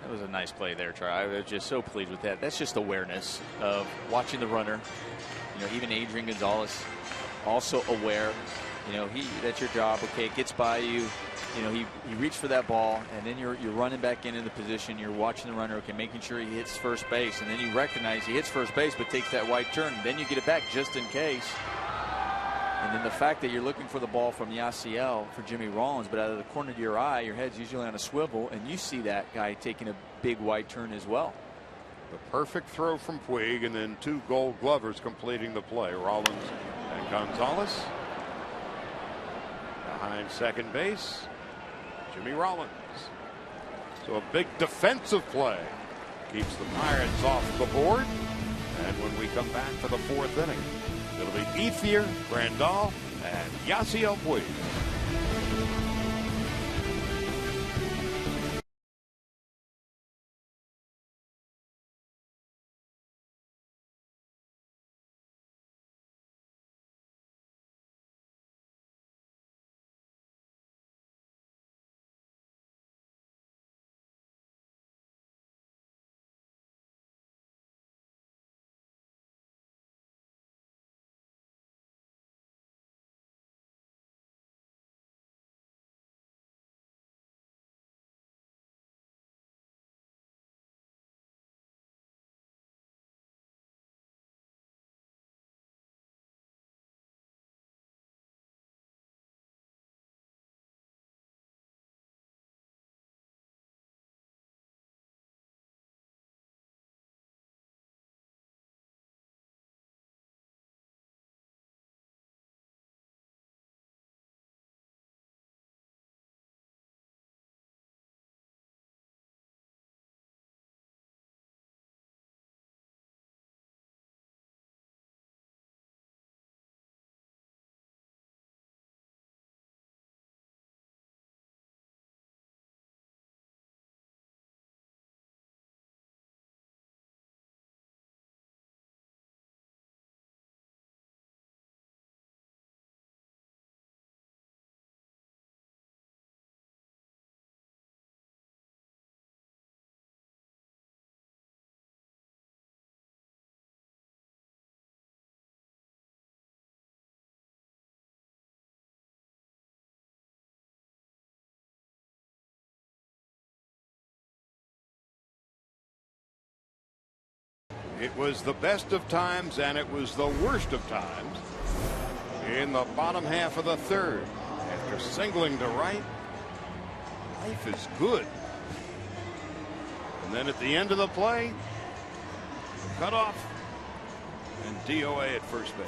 S3: That was a nice play there, Charlie. I was just so pleased with that. That's just awareness of watching the runner. You know, even Adrian Gonzalez also aware. You know, that's your job. Okay, it gets by you. You know, he reached for that ball, and then you're running back into the position. You're watching the runner. Okay, making sure he hits first base, and then you recognize he hits first base, but takes that wide turn. Then you get it back just in case. And then the fact that you're looking for the ball from Yasiel for Jimmy Rollins, but out of the corner of your eye, your head's usually on a swivel, and you see that guy taking a big wide turn as well.
S1: The perfect throw from Puig, and then two Gold Glovers completing the play. Rollins and Gonzalez. Behind second base, Jimmy Rollins. So a big defensive play keeps the Pirates off the board. And when we come back for the fourth inning, it'll be Ethier, Grandal, and Yasiel Puig. It was the best of times, and it was the worst of times in the bottom half of the third. After singling to right, life is good. And then at the end of the play, cutoff and DOA at first base.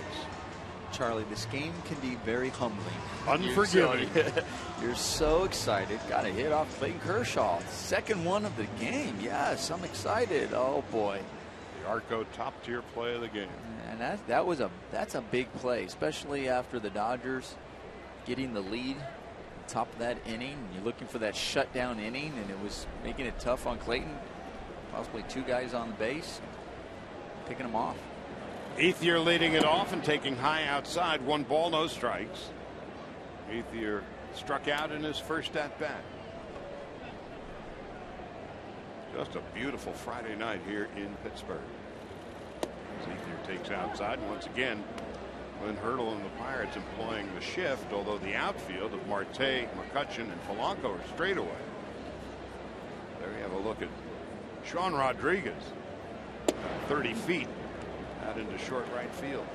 S2: Charlie, this game can be very humbling.
S1: Unforgiving.
S3: You're so excited. Got a hit off Clayton Kershaw. Second one of the game. Yes, I'm excited. Oh, boy.
S1: The Arco top tier play of the game.
S3: And that's a big play, especially after the Dodgers getting the lead top of that inning. You're looking for that shutdown inning, and it was making it tough on Clayton. Possibly two guys on the base, picking them off.
S1: Ethier leading it off and taking high outside. 1 ball, no strikes. Ethier struck out in his first at bat. Just a beautiful Friday night here in Pittsburgh. Ethier takes outside, and once again, Lynn Hurdle and the Pirates employing the shift, although the outfield of Marte, McCutchen, and Polanco are straight away. There you have a look at Sean Rodriguez, 30 feet out into short right field.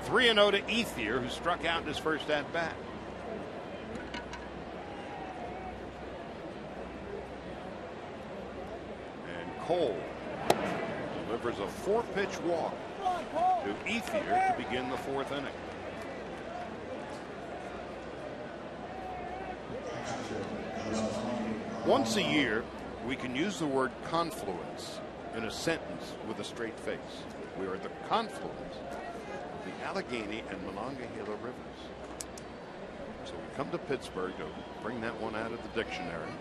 S1: 3-0 to Ethier, who struck out in his first at bat. Cole delivers a 4-pitch walk to Ethier to begin the fourth inning. Once a year, we can use the word confluence in a sentence with a straight face. We are the confluence of the Allegheny and Monongahela rivers. So we come to Pittsburgh to bring that one out of the dictionary.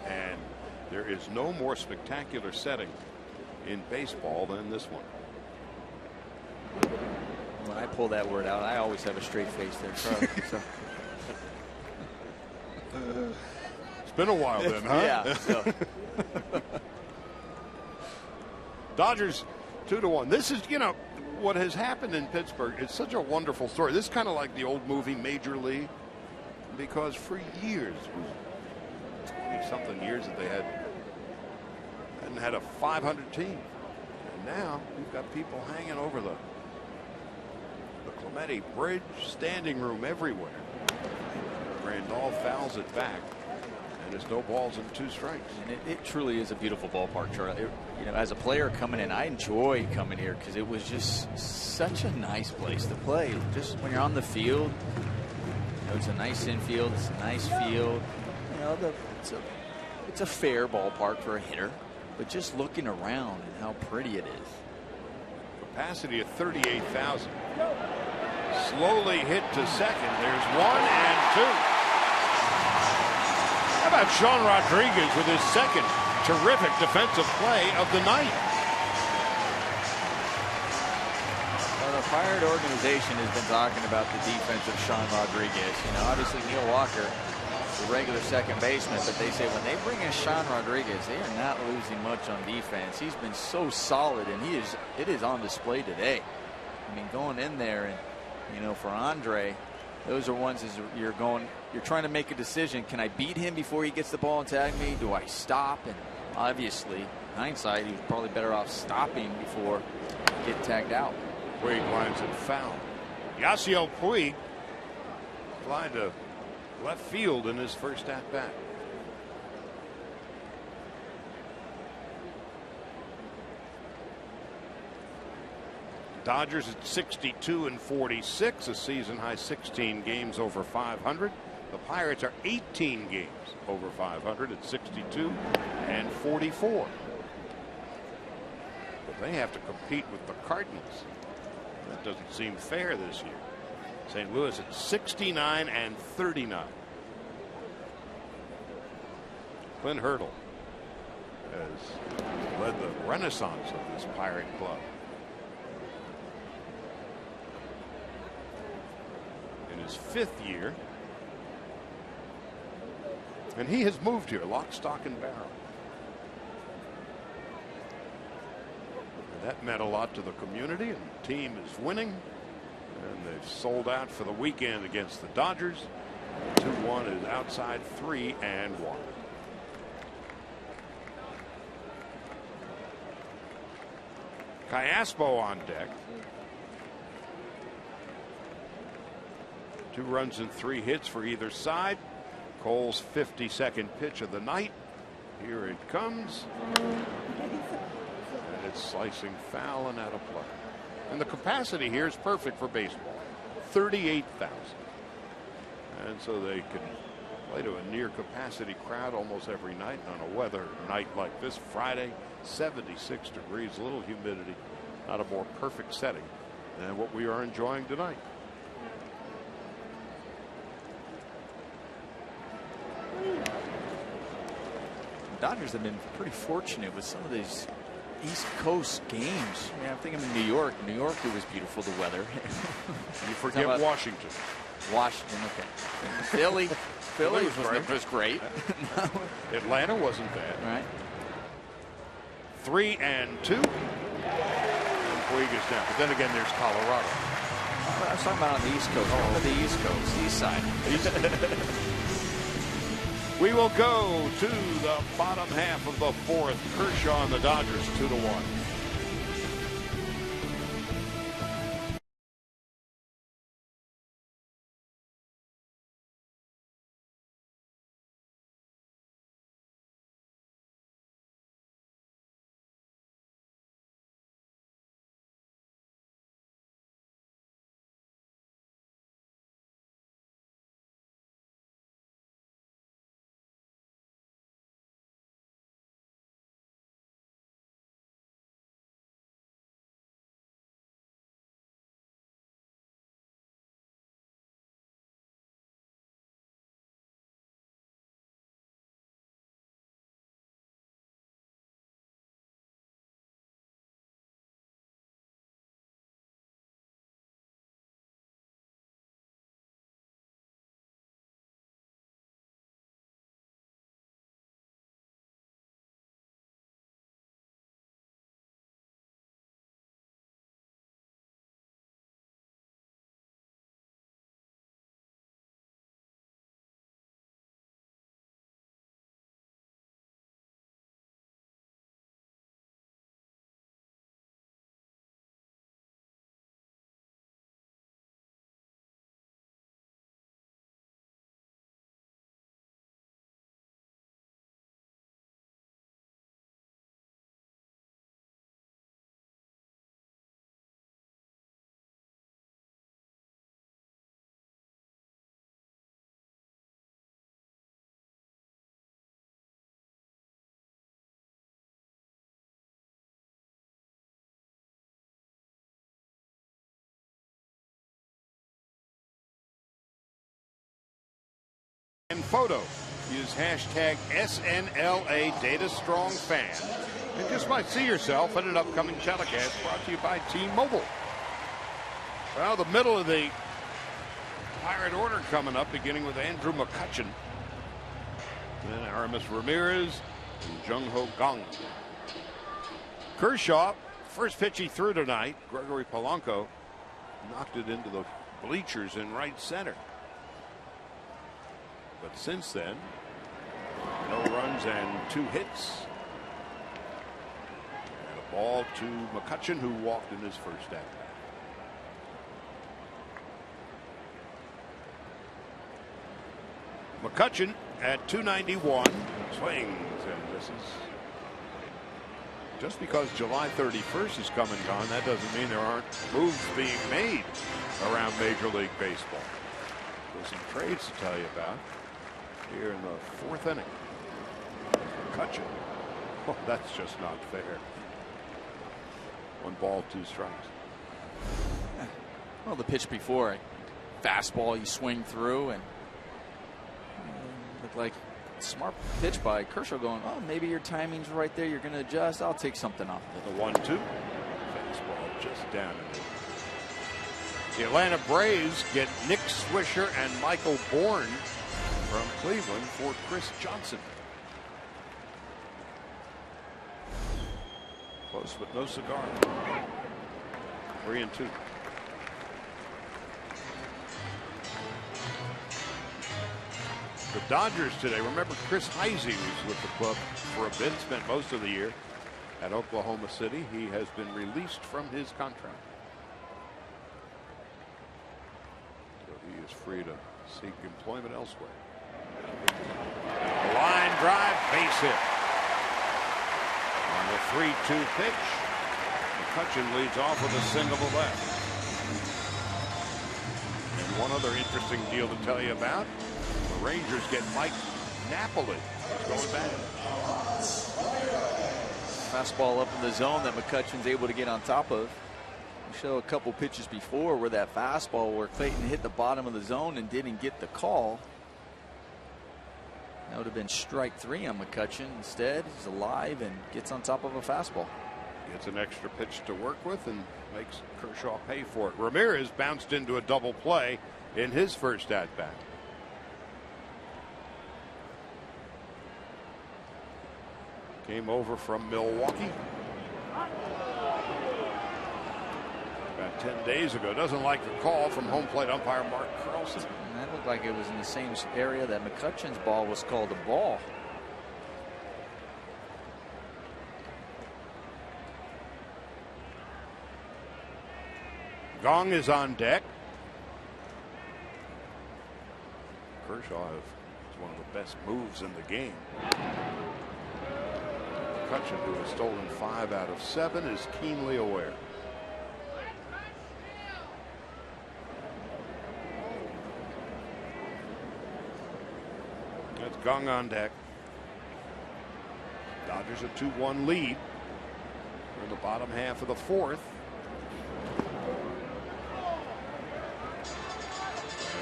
S1: And there is no more spectacular setting in baseball than this one.
S3: When I pull that word out, I always have a straight face there, Charlie. So.
S1: It's been a while then, huh?
S3: Yeah. So.
S1: Dodgers 2-1. This is, what has happened in Pittsburgh. It's such a wonderful story. This is kind of like the old movie Major League, because for years, 20-something years that they hadn't had a 500 team. And now you've got people hanging over the Clemente Bridge, standing room everywhere. Randolph fouls it back, and it's no balls and 2 strikes.
S3: And it truly is a beautiful ballpark, Charlie. As a player coming in, I enjoyed coming here because it was just such a nice place to play. Just when you're on the field, it's a nice infield, it's a nice field. It's a fair ballpark for a hitter, but just looking around and how pretty it is.
S1: Capacity of 38,000. Slowly hit to second. There's 1 and 2. How about Sean Rodriguez with his second terrific defensive play of the night?
S3: Well, the Pirate organization has been talking about the defense of Sean Rodriguez. Obviously Neil Walker, the regular second baseman, but they say when they bring in Sean Rodriguez, they are not losing much on defense. He's been so solid, and it is on display today. I mean, going in there and, for Andre, those are ones as you're trying to make a decision. Can I beat him before he gets the ball and tag me? Do I stop? And obviously, hindsight, he was probably better off stopping before getting tagged out.
S1: Puig lines it foul. Yasiel Puig flying to left field in his first at bat. Dodgers at 62 and 46, a season high 16 games over 500. The Pirates are 18 games over 500 at 62 and 44. But they have to compete with the Cardinals. That doesn't seem fair this year. St. Louis at 69 and 39. Clint Hurdle has led the renaissance of this Pirate club. In his 5th year. And he has moved here, lock, stock, and barrel. And that meant a lot to the community, and the team is winning. And they've sold out for the weekend against the Dodgers. 2-1 is outside 3-1. Callaspo on deck. 2 runs and 3 hits for either side. Cole's 52nd pitch of the night. Here it comes. And it's slicing foul and out of play. And the capacity here is perfect for baseball. 38,000. And so they can play to a near capacity crowd almost every night. On a weather night like this Friday, 76 degrees, a little humidity. Not a more perfect setting than what we are enjoying tonight.
S3: Dodgers have been pretty fortunate with some of these East Coast games. I mean, I'm thinking of New York. New York, it was beautiful, the weather.
S1: You forget Washington.
S3: Washington, okay. Philly was great.
S1: Atlanta wasn't bad.
S3: Right.
S1: 3-2. And Puig is down. But then again, there's Colorado.
S3: I was talking about on the East Coast. Oh, the East Coast, East side.
S1: We will go to the bottom half of the 4th. Kershaw and the Dodgers 2-1. And photo. Use hashtag SNLA Data Strong Fan. And just might see yourself in an upcoming telecast brought to you by T-Mobile. Well, the middle of the Pirate order coming up, beginning with Andrew McCutchen. Then Aramis Ramirez and Jung-Ho Kang. Kershaw, first pitch he threw tonight, Gregory Polanco knocked it into the bleachers in right center. But since then, no runs and 2 hits. And a ball to McCutchen, who walked in his first at-bat. McCutchen at 291, swings and misses. Just because July 31st is come and gone, that doesn't mean there aren't moves being made around Major League Baseball. There's some trades to tell you about here in the 4th inning. McCutchen. Oh, that's just not fair. 1 ball, 2 strikes.
S3: Well, the pitch before, a fastball you swing through, and looked like a smart pitch by Kershaw going, oh, maybe your timing's right there. You're going to adjust. I'll take something off.
S1: The 1-2. Fastball just down in it. The Atlanta Braves get Nick Swisher and Michael Bourne from Cleveland for Chris Johnson. Close but no cigar. 3-2. The Dodgers today. Remember, Chris Heisey was with the club for a bit, spent most of the year at Oklahoma City. He has been released from his contract. So he is free to seek employment elsewhere. Line drive, base hit. On the 3-2 pitch, McCutchen leads off with a single to left. And one other interesting deal to tell you about. The Rangers get Mike Napoli. He's going back.
S3: Fastball up in the zone that McCutchen's able to get on top of. We show a couple pitches before where that fastball where Clayton hit the bottom of the zone and didn't get the call. That would have been strike 3 on McCutchen. Instead, he's alive and gets on top of a fastball.
S1: Gets an extra pitch to work with and makes Kershaw pay for it. Ramirez bounced into a double play in his first at-bat. Came over from Milwaukee about 10 days ago. Doesn't like the call from home plate umpire Mark Carlson.
S3: And that looked like it was in the same area that McCutchen's ball was called a ball.
S1: Gong is on deck. Kershaw has one of the best moves in the game. McCutchen, who has stolen 5 out of 7, is keenly aware. That's Gong on deck. Dodgers a 2-1 lead. We're in the bottom half of the 4th.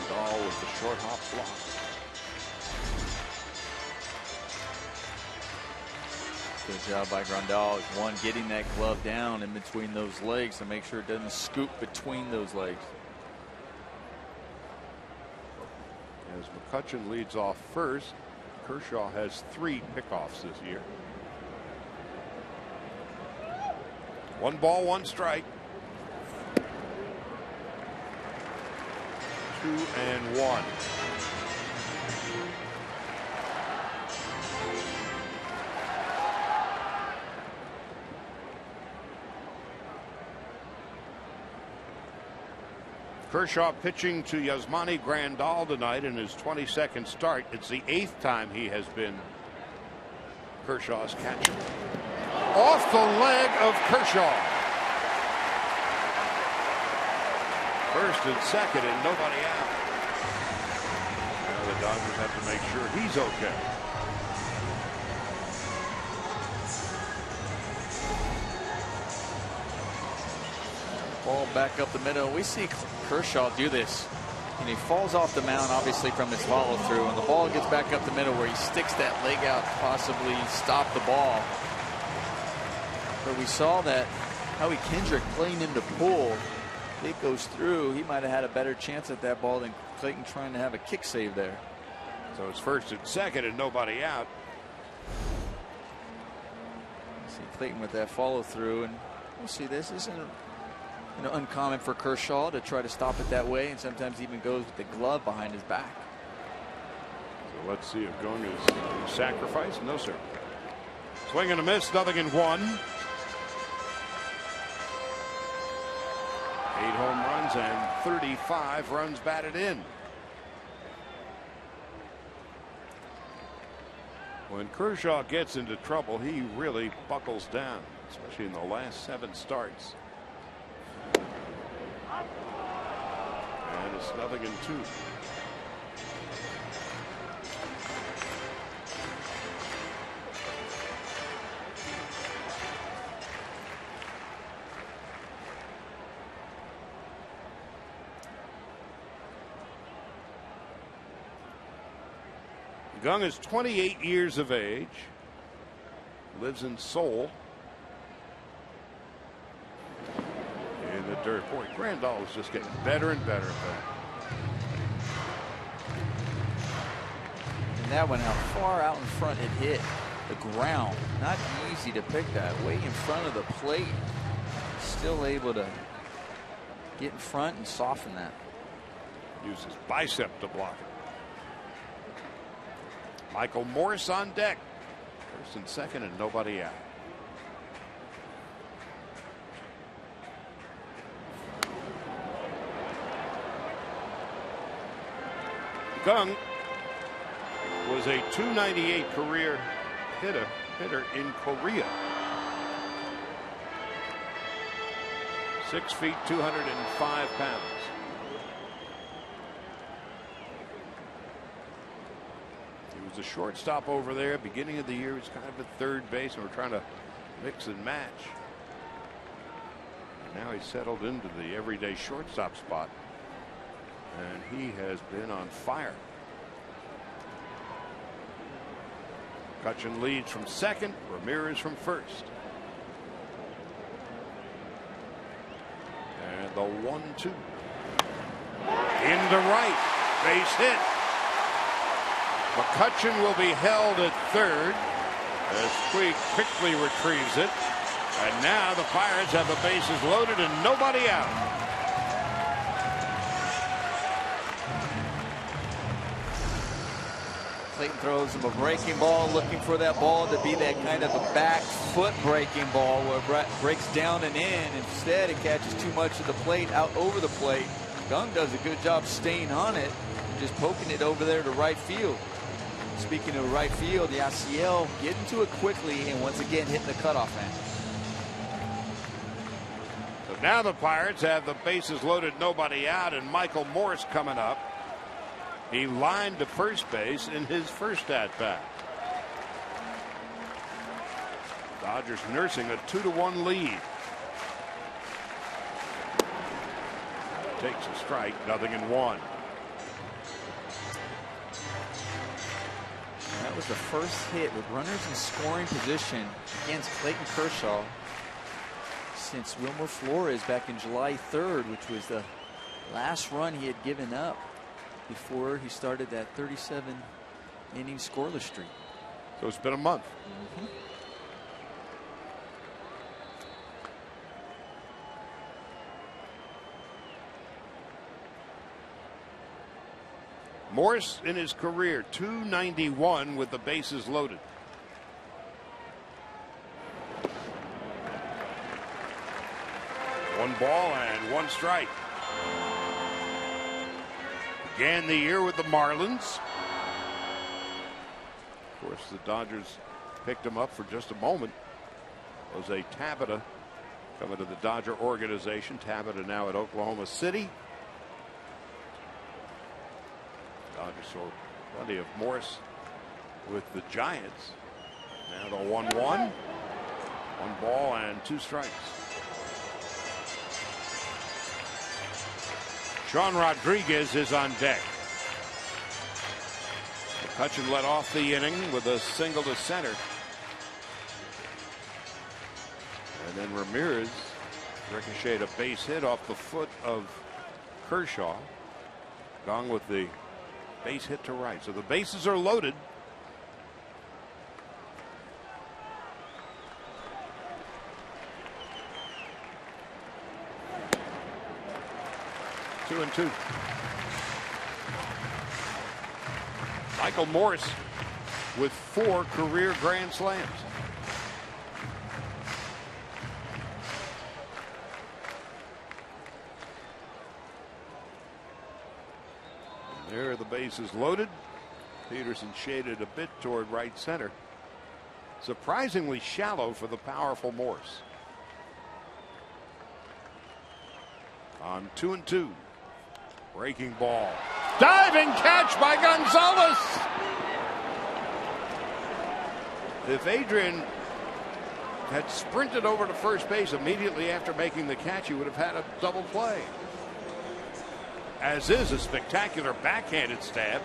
S1: Grandal with the short hop block.
S3: Good job by Grandal. One, getting that glove down in between those legs to make sure it doesn't scoop between those legs.
S1: As McCutchen leads off first, Kershaw has 3 pickoffs this year. 1 ball, 1 strike. 2-1. Kershaw pitching to Yasmani Grandal tonight in his 22nd start. It's the 8th time he has been Kershaw's catcher. Off the leg of Kershaw. First and second and nobody out. Now the Dodgers have to make sure he's okay.
S3: Ball back up the middle. We see Kershaw do this And he falls off the mound, obviously, from his follow through, and the ball gets back up the middle where he sticks that leg out to possibly stop the ball. But we saw that Howie Kendrick playing into pull. If it goes through, he might have had a better chance at that ball than Clayton trying to have a kick save there.
S1: So it's first and second and nobody out.
S3: See Clayton with that follow through, and we'll see, this isn't uncommon for Kershaw to try to stop it that way, and sometimes he even goes with the glove behind his back.
S1: So let's see if Gung is sacrificed. No, sir. Swing and a miss, 0-1. 8 home runs and 35 runs batted in. When Kershaw gets into trouble, he really buckles down, especially in the last 7 starts. And it's 0-2. Gung is 28 years of age, lives in Seoul. In the dirt. Boy, Grandal is just getting better and better at that.
S3: And that one, how far out in front it hit the ground. Not easy to pick that. Way in front of the plate. Still able to get in front and soften that.
S1: Use his bicep to block it. Michael Morse on deck. First and second and nobody out. Gung was a .298 career hitter in Korea. 6 feet 205 pounds. He was a shortstop over there. Beginning of the year, he's kind of a third base, and we're trying to mix and match. Now he's settled into the everyday shortstop spot, and he has been on fire. McCutchen leads from second, Ramirez from first. And the 1-2. Into right, base hit. McCutchen will be held at third as Puig quickly retrieves it. And now the Pirates have the bases loaded and nobody out.
S3: Clayton throws him a breaking ball, looking for that ball to be that kind of a back foot breaking ball where it breaks down and in. Instead, it catches too much of the plate out over the plate. Gung does a good job staying on it and just poking it over there to right field. Speaking of right field, the ICL getting to it quickly and once again hitting the cutoff man.
S1: So now the Pirates have the bases loaded, nobody out, and Michael Morse coming up. He lined to first base in his first at-bat. Dodgers nursing a 2-1 lead. Takes a strike, 0-1.
S3: That was the first hit with runners in scoring position against Clayton Kershaw since Wilmer Flores back in July 3rd, which was the last run he had given up before he started that 37-inning scoreless streak.
S1: So it's been a month. Morse in his career .291 with the bases loaded. One ball and one strike. Began the year with the Marlins. Of course, the Dodgers picked him up for just a moment. Jose Tabata coming to the Dodger organization. Tabata now at Oklahoma City. Dodgers saw plenty of Morse with the Giants. Now the 1-1. One ball and two strikes. Sean Rodriguez is on deck. McCutchen led off the inning with a single to center. And then Ramirez ricocheted a base hit off the foot of Kershaw. Gong with the base hit to right. So the bases are loaded. Two and two. Michael Morse with 4 career grand slams. And there are the bases loaded. Peterson shaded a bit toward right center. Surprisingly shallow for the powerful Morse. On 2 and 2. Breaking ball. Diving catch by Gonzalez. If Adrian had sprinted over to first base immediately after making the catch, he would have had a double play. As is a spectacular backhanded stab.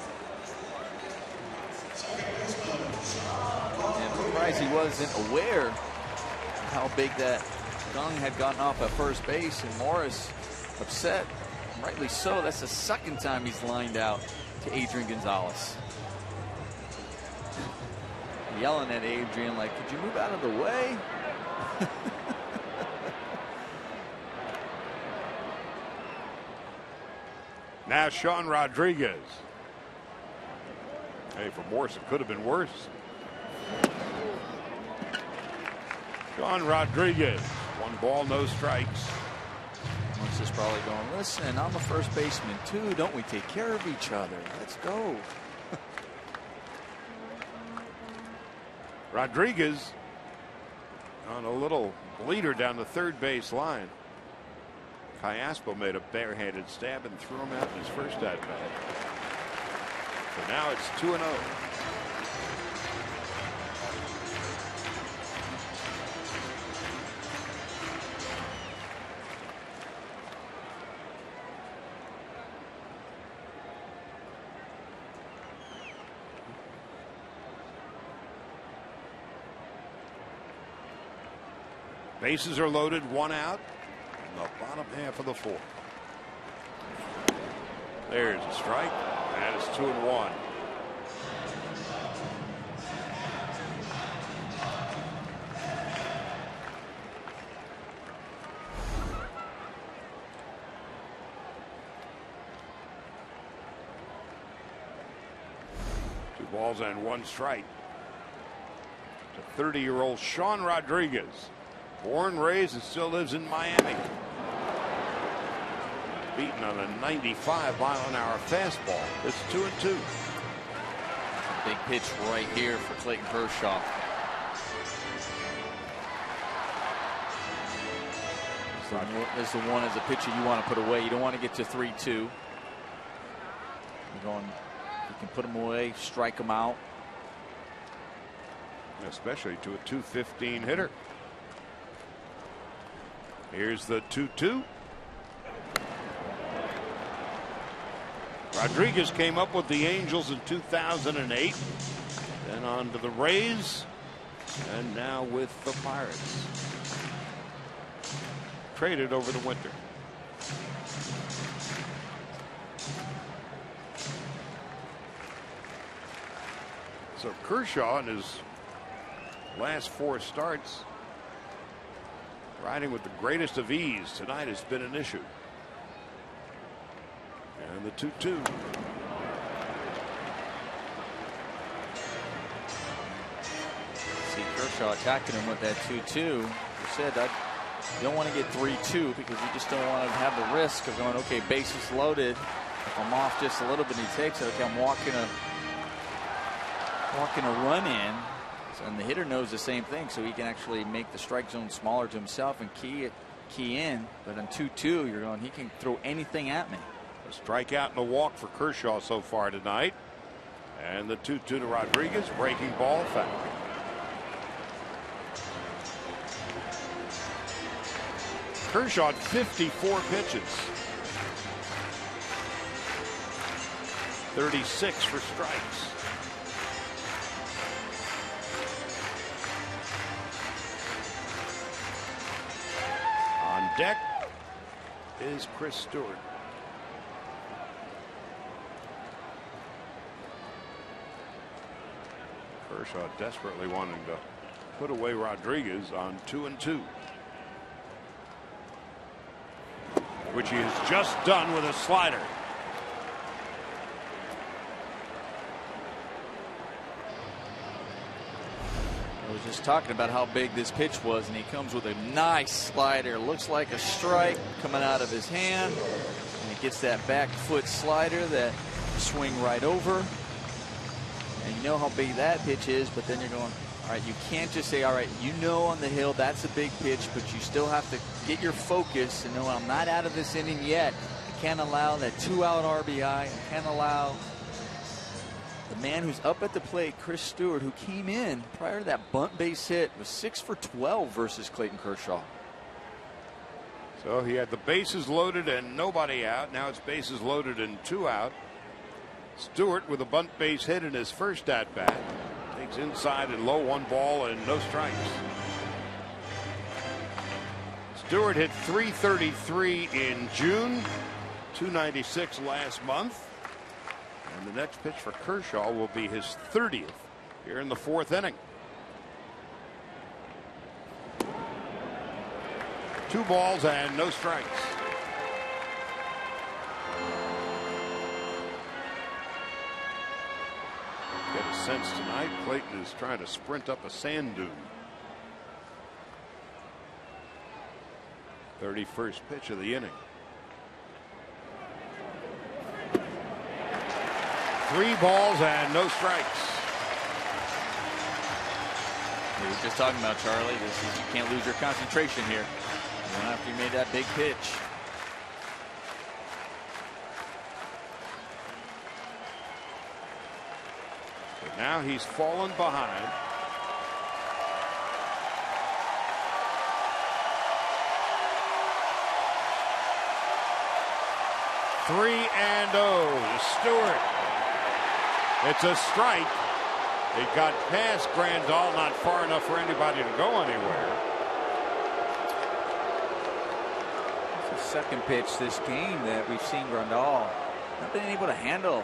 S3: I'm surprised he wasn't aware how big that Gong had gotten off at first base, and Morris upset. Rightly so. That's the second time he's lined out to Adrian Gonzalez. Yelling at Adrian like, could you move out of the way?
S1: Now Sean Rodriguez. Hey, for Morse, it could have been worse. Sean Rodriguez. 1 ball, no strikes.
S3: Morse is probably going, listen, I'm a first baseman too. Don't we take care of each other? Let's go.
S1: Rodriguez on a little bleeder down the third base line. Callaspo made a barehanded stab and threw him out in his first at bat. So now it's 2-0. Bases are loaded, 1 out in the bottom half of the 4th. There's a strike. That is 2-1. Two balls and 1 strike. To 30-year-old Sean Rodriguez. Born, raised, and still lives in Miami. Beaten on a 95-mile-an-hour fastball. It's 2-2.
S3: Big pitch right here for Clayton Kershaw. This is the one as a pitcher you want to put away. You don't want to get to 3-2. You're going, you can put them away, strike them out.
S1: Especially to a 215 hitter. Here's the 2-2. Rodriguez came up with the Angels in 2008. Then on to the Rays. And now with the Pirates. Traded over the winter. So Kershaw in his last 4 starts, riding with the greatest of ease. Tonight has been an issue. And the 2-2.
S3: See Kershaw attacking him with that 2-2. You said that you don't want to get 3-2 because you just don't want to have the risk of going, okay, bases loaded. If I'm off just a little bit, he takes it. Okay, I'm walking a run in. And the hitter knows the same thing, so he can actually make the strike zone smaller to himself and key in. But on 2-2, you're going, he can throw anything at me.
S1: A strikeout and a walk for Kershaw so far tonight. And the 2-2 to Rodriguez. Breaking ball, foul. Kershaw 54 pitches. 36 for strikes. On deck is Chris Stewart. Kershaw desperately wanting to put away Rodriguez on 2-2. Which he has just done with a slider.
S3: I was just talking about how big this pitch was, and he comes with a nice slider. Looks like a strike coming out of his hand, and he gets that back foot slider that swing right over. And you know how big that pitch is, but then you're going, all right, you can't just say, all right, you know on the hill that's a big pitch, but you still have to get your focus and know I'm not out of this inning yet. I can't allow that 2-out RBI. I can't allow the man who's up at the plate, Chris Stewart, who came in prior to that bunt base hit, was 6 for 12 versus Clayton Kershaw.
S1: So he had the bases loaded and nobody out. Now it's bases loaded and 2 out. Stewart with a bunt base hit in his first at bat. Takes inside and low, 1 ball and no strikes. Stewart hit .333 in June, .296 last month. And the next pitch for Kershaw will be his 30th here in the 4th inning. 2 balls and no strikes. Get a sense tonight, Clayton is trying to sprint up a sand dune. 31st pitch of the inning. 3 balls and no strikes.
S3: We were just talking about, Charlie, this is, you can't lose your concentration here. Even after you made that big pitch.
S1: But now he's fallen behind. Three and 0 to Stewart. It's a strike. It got past Grandal, not far enough for anybody to go anywhere.
S3: It's the second pitch this game that we've seen Grandal not been able to handle.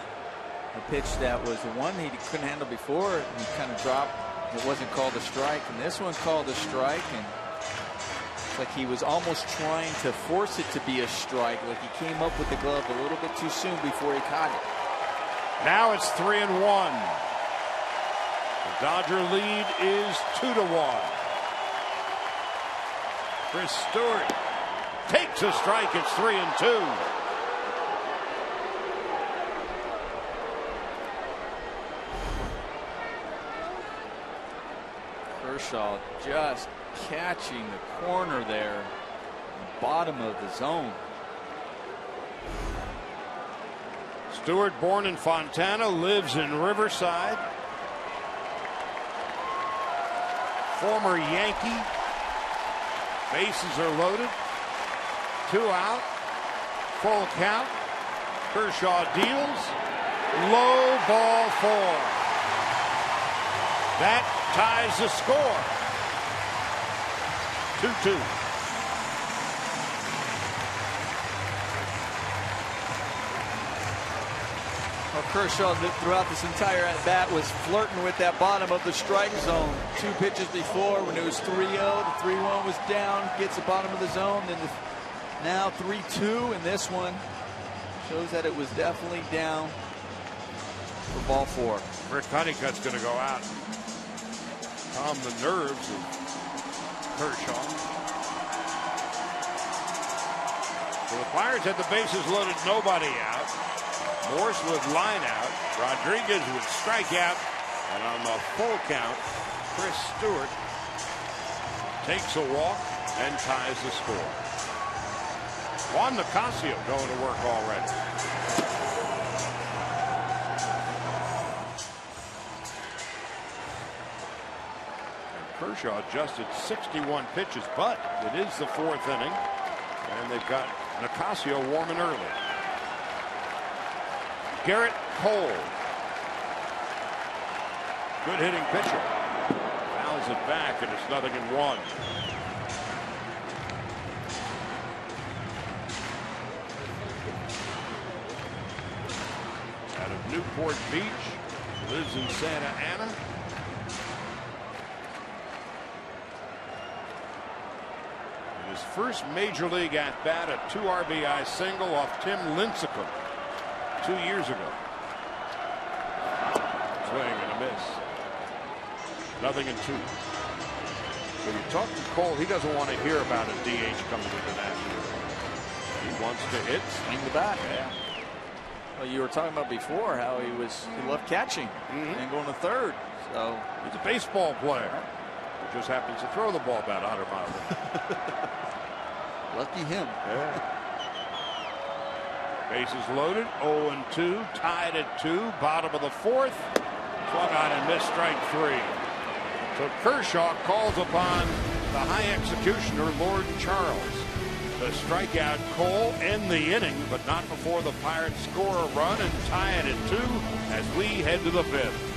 S3: A pitch that was the one he couldn't handle before, and he kind of dropped. It wasn't called a strike, and this one called a strike, and it's like he was almost trying to force it to be a strike, like he came up with the glove a little bit too soon before he caught it.
S1: Now it's 3-1. The Dodger lead is 2-1. Chris Stewart takes a strike. It's 3-2.
S3: Kershaw just catching the corner there, the bottom of the zone.
S1: Stewart, born in Fontana, lives in Riverside. Former Yankee. Bases are loaded. 2 out. Full count. Kershaw deals. Low ball 4. That ties the score. 2-2.
S3: Well, Kershaw throughout this entire at bat was flirting with that bottom of the strike zone. 2 pitches before when it was 3-0, the 3-1 was down, gets the bottom of the zone, then now 3-2, and this one shows that it was definitely down for ball 4.
S1: Rick Honeycutt's going to go out. Calm the nerves of Kershaw. So the Pirates had the bases loaded, nobody out. Morse would line out. Rodriguez would strike out. And on the full count, Chris Stewart takes a walk and ties the score. Juan Nicasio going to work already. Kershaw adjusted 61 pitches, but it is the 4th inning, and they've got Nicasio warming early. Garrett Cole. Good hitting pitcher. Fouls it back, and it's 0-1. Out of Newport Beach, lives in Santa Ana. His first major league at bat, a 2 RBI single off Tim Lincecum 2 years ago. Swing and a miss. 0-2. So you talk to Cole, he doesn't want to hear about a DH coming into that. He wants to hit,
S3: swing the bat. Yeah. Well, you were talking about before how he loved catching and going to third. So
S1: he's a baseball player. He just happens to throw the ball about 100 miles.
S3: Lucky him.
S1: Yeah. Bases loaded, 0-2, tied at 2, bottom of the 4th. Swung on and missed, strike 3. So Kershaw calls upon the high executioner, Lord Charles, to strike out Cole, end the inning, but not before the Pirates score a run and tie it at 2 as we head to the 5th.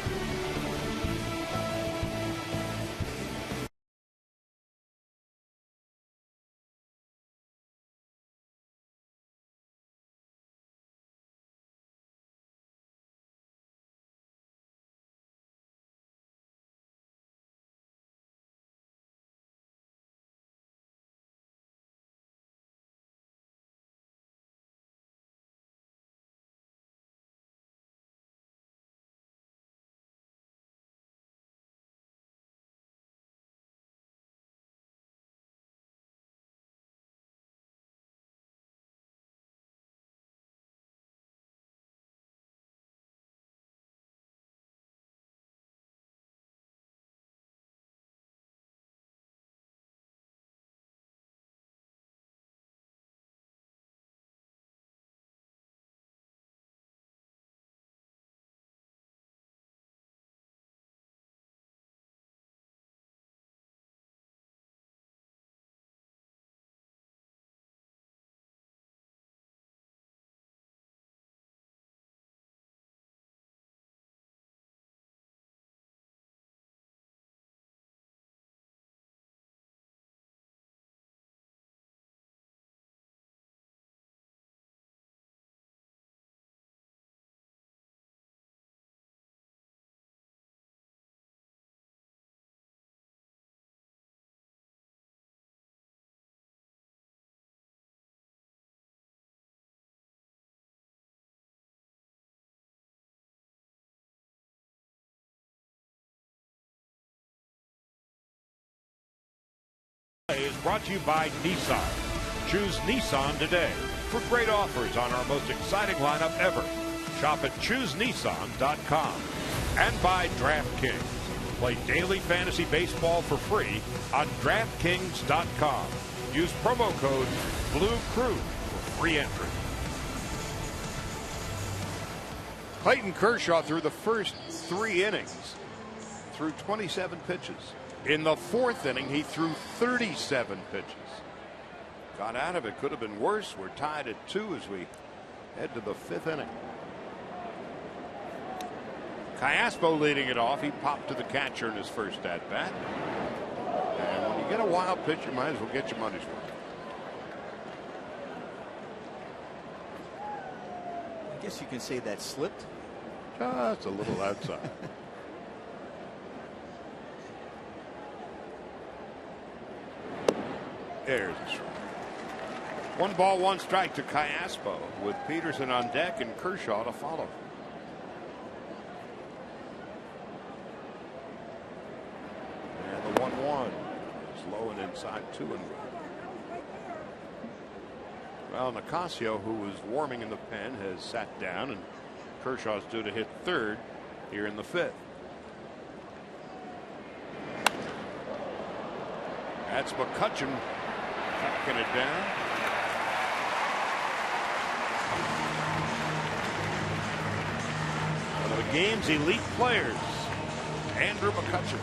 S1: Is brought to you by Nissan. Choose Nissan today for great offers on our most exciting lineup ever. Shop at ChooseNissan.com. And by DraftKings. Play daily fantasy baseball for free on DraftKings.com. Use promo code BLUECREW for free entry. Clayton Kershaw threw the first 3 innings, threw 27 pitches. In the 4th inning, he threw 37 pitches. Got out of it. Could have been worse. We're tied at 2 as we head to the 5th inning. Callaspo leading it off. He popped to the catcher in his first at bat. And when you get a wild pitch, you might as well get your money's worth.
S3: I guess you can say that slipped.
S1: Just a little outside. There's a strike. 1 ball, 1 strike to Callaspo with Peterson on deck and Kershaw to follow. And the 1-1 is low and inside 2-1. Well, Nicasio, who was warming in the pen, has sat down, and Kershaw's due to hit 3rd here in the 5th. That's McCutchen. Tracking it down. One of the game's elite players, Andrew McCutchen.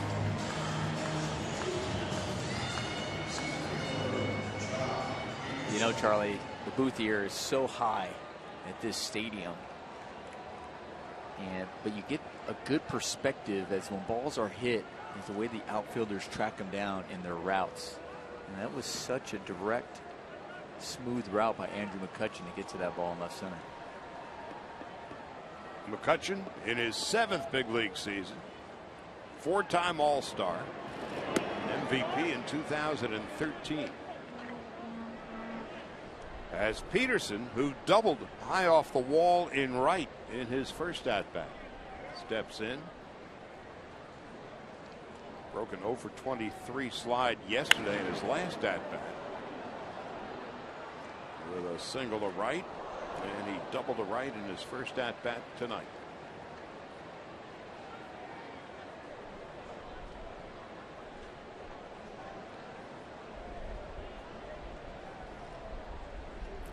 S3: You know, Charlie, the booth here is so high at this stadium.
S5: But you get a good perspective as when balls are hit, is the way the outfielders track them down in their routes. And that was such a direct, smooth route by Andrew McCutchen to get to that ball in left center.
S1: McCutchen in his 7th big league season, 4-time All-Star, MVP in 2013. As Peterson, who doubled high off the wall in right in his first at-bat, steps in. Broken 0 for 23 slide yesterday in his last at-bat. With a single to right, and he doubled to right in his first at-bat tonight.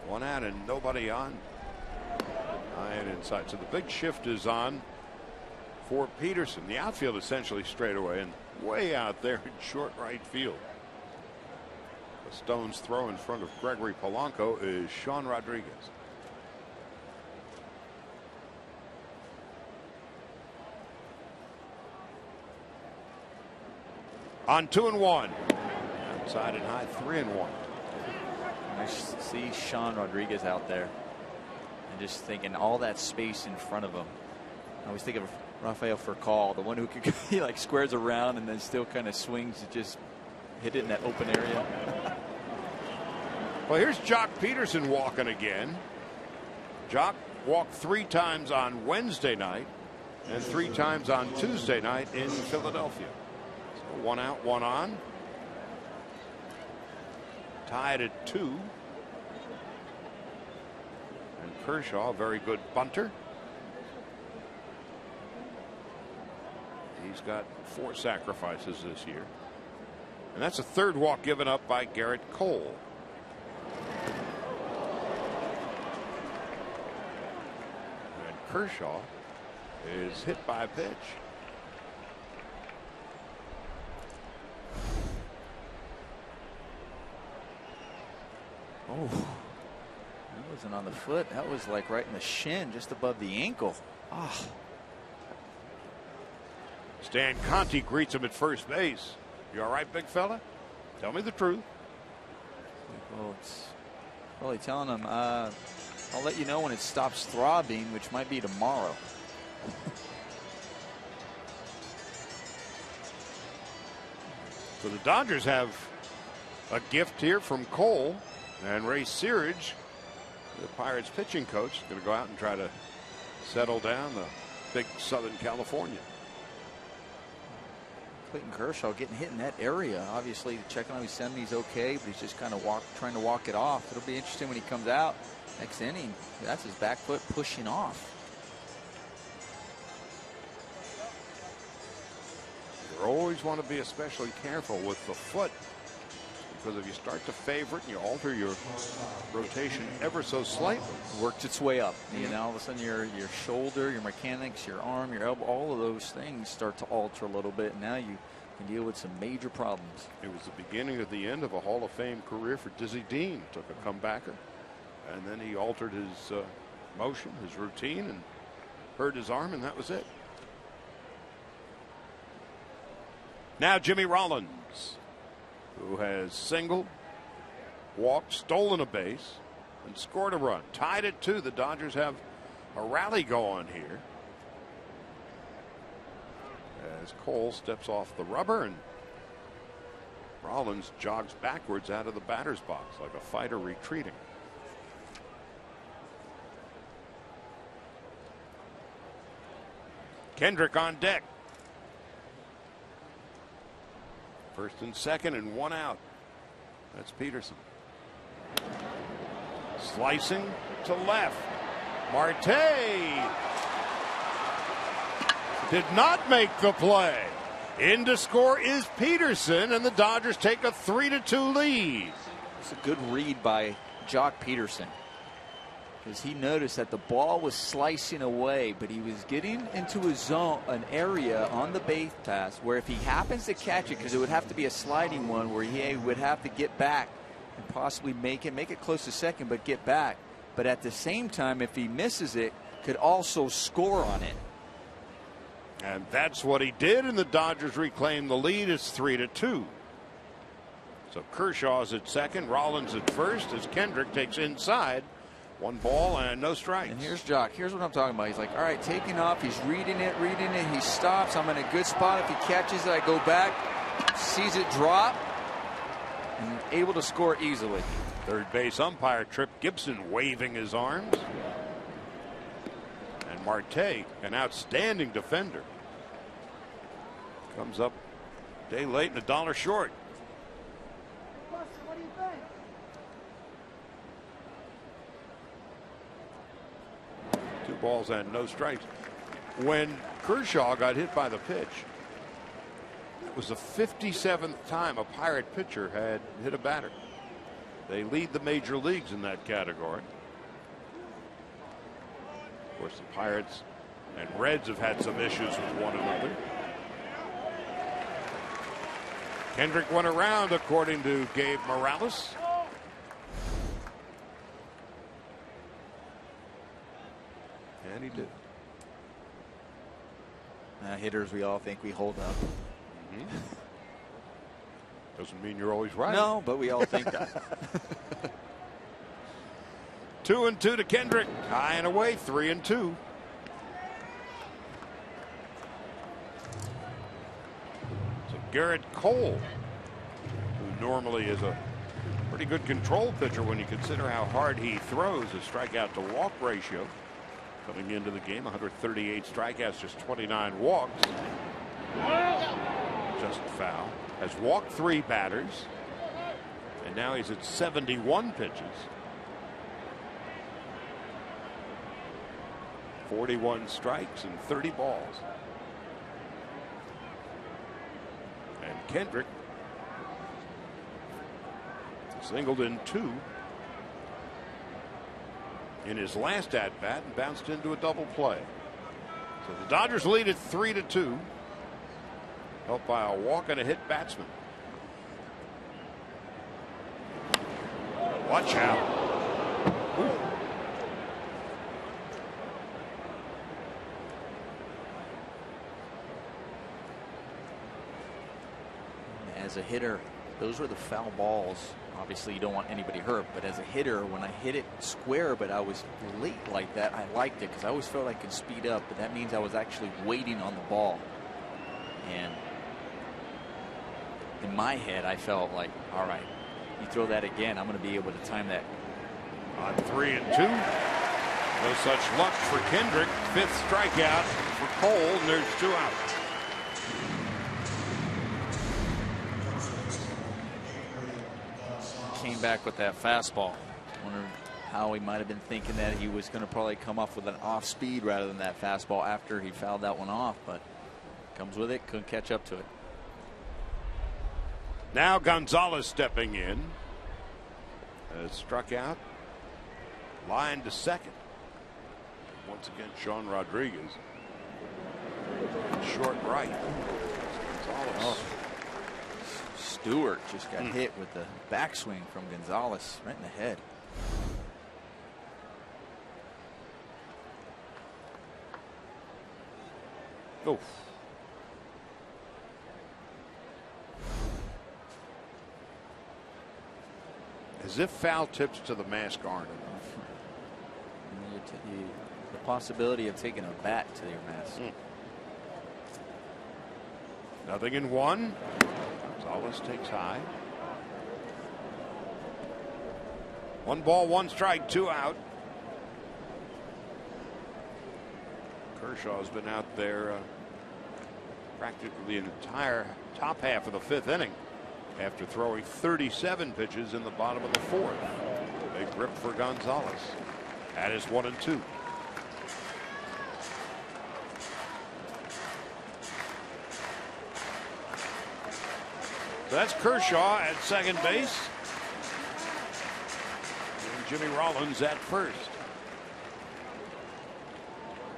S1: One out and nobody on. High and inside. So the big shift is on for Peterson. The outfield essentially straight away and way out there in short right field. A stone's throw in front of Gregory Polanco is Sean Rodriguez. On 2-1. Outside and high, 3-1.
S5: I see Sean Rodriguez out there and just thinking all that space in front of him. I always think of Rafael Furcal, the one who could he like squares around and then still kind of swings to just hit it in that open area.
S1: Well, here's Jock Peterson walking again. Jock walked 3 times on Wednesday night and 3 times on Tuesday night in Philadelphia. So 1 out, 1 on. Tied at 2. And Kershaw, very good bunter. He's got 4 sacrifices this year. And that's a 3rd walk given up by Garrett Cole. And Kershaw is hit by a pitch.
S5: Oh, that wasn't on the foot. That was like right in the shin, just above the ankle. Ah.
S1: Stan Conti greets him at first base. You all right, big fella? Tell me the truth.
S5: Well, it's probably telling him, I'll let you know when it stops throbbing, which might be tomorrow.
S1: So the Dodgers have a gift here from Cole. And Ray Searage, the Pirates pitching coach, is going to go out and try to settle down the big Southern California.
S5: Clayton Kershaw getting hit in that area. Obviously, checking on Yosemite's okay, but he's just kind of trying to walk it off. It'll be interesting when he comes out next inning. That's his back foot pushing off.
S1: You always want to be especially careful with the foot, because if you start to favor it and you alter your rotation ever so slightly,
S5: works its way up. You know, all of a sudden your shoulder, your mechanics, your arm, your elbow, all of those things start to alter a little bit. And now you can deal with some major problems.
S1: It was the beginning of the end of a Hall of Fame career for Dizzy Dean. Took a comebacker, and then he altered his motion, his routine, and hurt his arm, and that was it. Now Jimmy Rollins, who has singled, walked, stolen a base, and scored a run. Tied at 2. The Dodgers have a rally going here as Cole steps off the rubber and Rollins jogs backwards out of the batter's box like a fighter retreating. Kendrick on deck. First and second and 1 out. That's Peterson. Slicing to left. Marte did not make the play. In to score is Peterson, and the Dodgers take a 3-2 lead.
S5: It's a good read by Jock Peterson, because he noticed that the ball was slicing away, but he was getting into a zone, an area on the base pass where if he happens to catch it, because it would have to be a sliding one where he would have to get back and possibly make it close to second, but get back. But at the same time, if he misses it, could also score on it.
S1: And that's what he did, and the Dodgers reclaim the lead. It's 3-2. So Kershaw's at second, Rollins at first as Kendrick takes inside. 1 ball and no strikes.
S5: And here's Jock. Here's what I'm talking about. He's like, all right, taking off. He's reading it. He stops. I'm in a good spot. If he catches it, I go back, sees it drop, and able to score easily.
S1: Third base umpire Trip Gibson waving his arms. And Marte, an outstanding defender, comes up a day late and $1 short.
S6: What do you think?
S1: 2 balls and no strikes. When Kershaw got hit by the pitch, it was the 57th time a Pirate pitcher had hit a batter. They lead the major leagues in that category. Of course, the Pirates and Reds have had some issues with one another. Kendrick went around, according to Gabe Morales. And he did.
S5: Hitters, we all think we hold up.
S1: Doesn't mean you're always right.
S5: No, but we all think that.
S1: 2-2 to Kendrick. High and away, 3-2. So Garrett Cole, who normally is a pretty good control pitcher when you consider how hard he throws, his strikeout to walk ratio coming into the game, 138 strikeouts, just 29 walks. Just foul. Has walked 3 batters, and now he's at 71 pitches. 41 strikes and 30 balls. And Kendrick singled in 2 in his last at bat and bounced into a double play. So the Dodgers lead at 3-2, helped by a walk and a hit batsman. Watch out. Ooh.
S5: As a hitter, those were the foul balls. Obviously, you don't want anybody hurt, but as a hitter, when I hit it square, but I was late like that, I liked it because I always felt I could speed up, but that means I was actually waiting on the ball. And in my head, I felt like, all right, you throw that again, I'm going to be able to time that.
S1: On 3-2. No such luck for Kendrick. 5th strikeout for Cole, and there's 2 outs.
S5: Came back with that fastball. Wonder how he might have been thinking that he was going to probably come off with an off speed rather than that fastball after he fouled that one off, but comes with it, couldn't catch up to it.
S1: Now Gonzalez stepping in. Struck out. Line to second. Once again, Sean Rodriguez. Short right. Gonzalez.
S5: Oh. Stewart just got hit with the backswing from Gonzalez right in the head.
S1: Oof. As if foul tips to the mask aren't enough.
S5: The possibility of taking a bat to your mask.
S1: Nothing in 1. Gonzalez takes high. 1 ball, 1 strike, 2 out. Kershaw's been out there practically the entire top half of the 5th inning after throwing 37 pitches in the bottom of the 4th. Big rip for Gonzalez. That is 1-2. So that's Kershaw at second base. And Jimmy Rollins at first.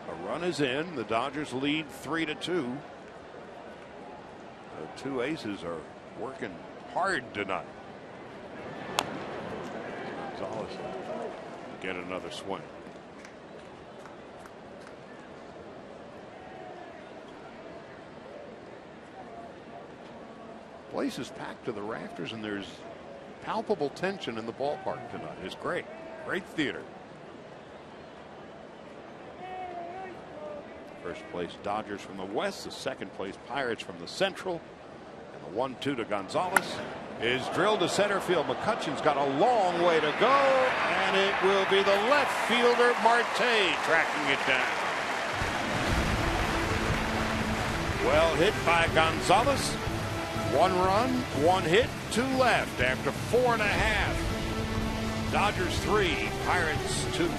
S1: A run is in. The Dodgers lead 3-2. The 2 aces are working hard tonight. Gonzalez get another swing. place is packed to the rafters, and there's palpable tension in the ballpark tonight. It's great. Great theater. First place Dodgers from the west, the second place Pirates from the central. And the 1-2 to Gonzalez is drilled to center field. McCutcheon's got a long way to go, and it will be the left fielder Marte tracking it down. Well hit by Gonzalez. 1 run, 1 hit, 2 left after 4.5. Dodgers 3, Pirates 2.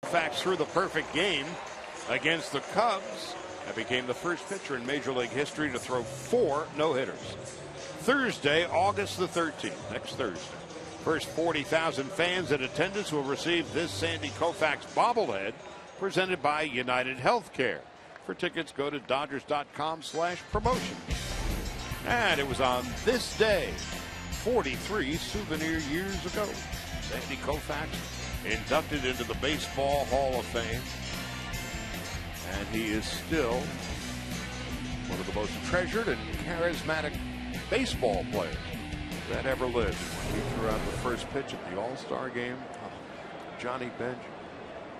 S1: Koufax threw the perfect game against the Cubs. That became the first pitcher in Major League history to throw 4 no-hitters. Thursday, August the 13th, next Thursday. First 40,000 fans in attendance will receive this Sandy Koufax bobblehead presented by United Healthcare. For tickets, go to Dodgers.com/promotion. And it was on this day, 43 souvenir years ago, Sandy Koufax inducted into the Baseball Hall of Fame. And he is still one of the most treasured and charismatic baseball players that ever lived. When he threw out the first pitch at the All-Star game, Johnny Bench,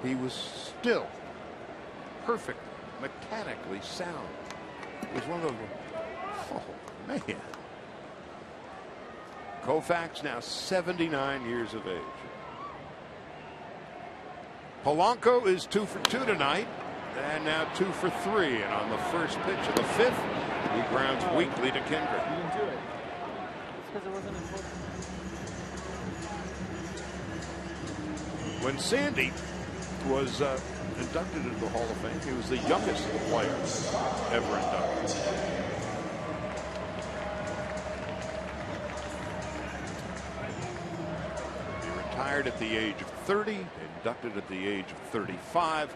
S1: he was still perfect, mechanically sound. It was one of those, oh man. Koufax now 79 years of age. Polanco is 2 for 2 tonight, and now 2 for 3. And on the first pitch of the 5th, he grounds weakly to Kendrick.
S6: You didn't do it. It's because it wasn't important.
S1: When Sandy was inducted into the Hall of Fame, he was the youngest player ever inducted. Retired at the age of 30, inducted at the age of 35,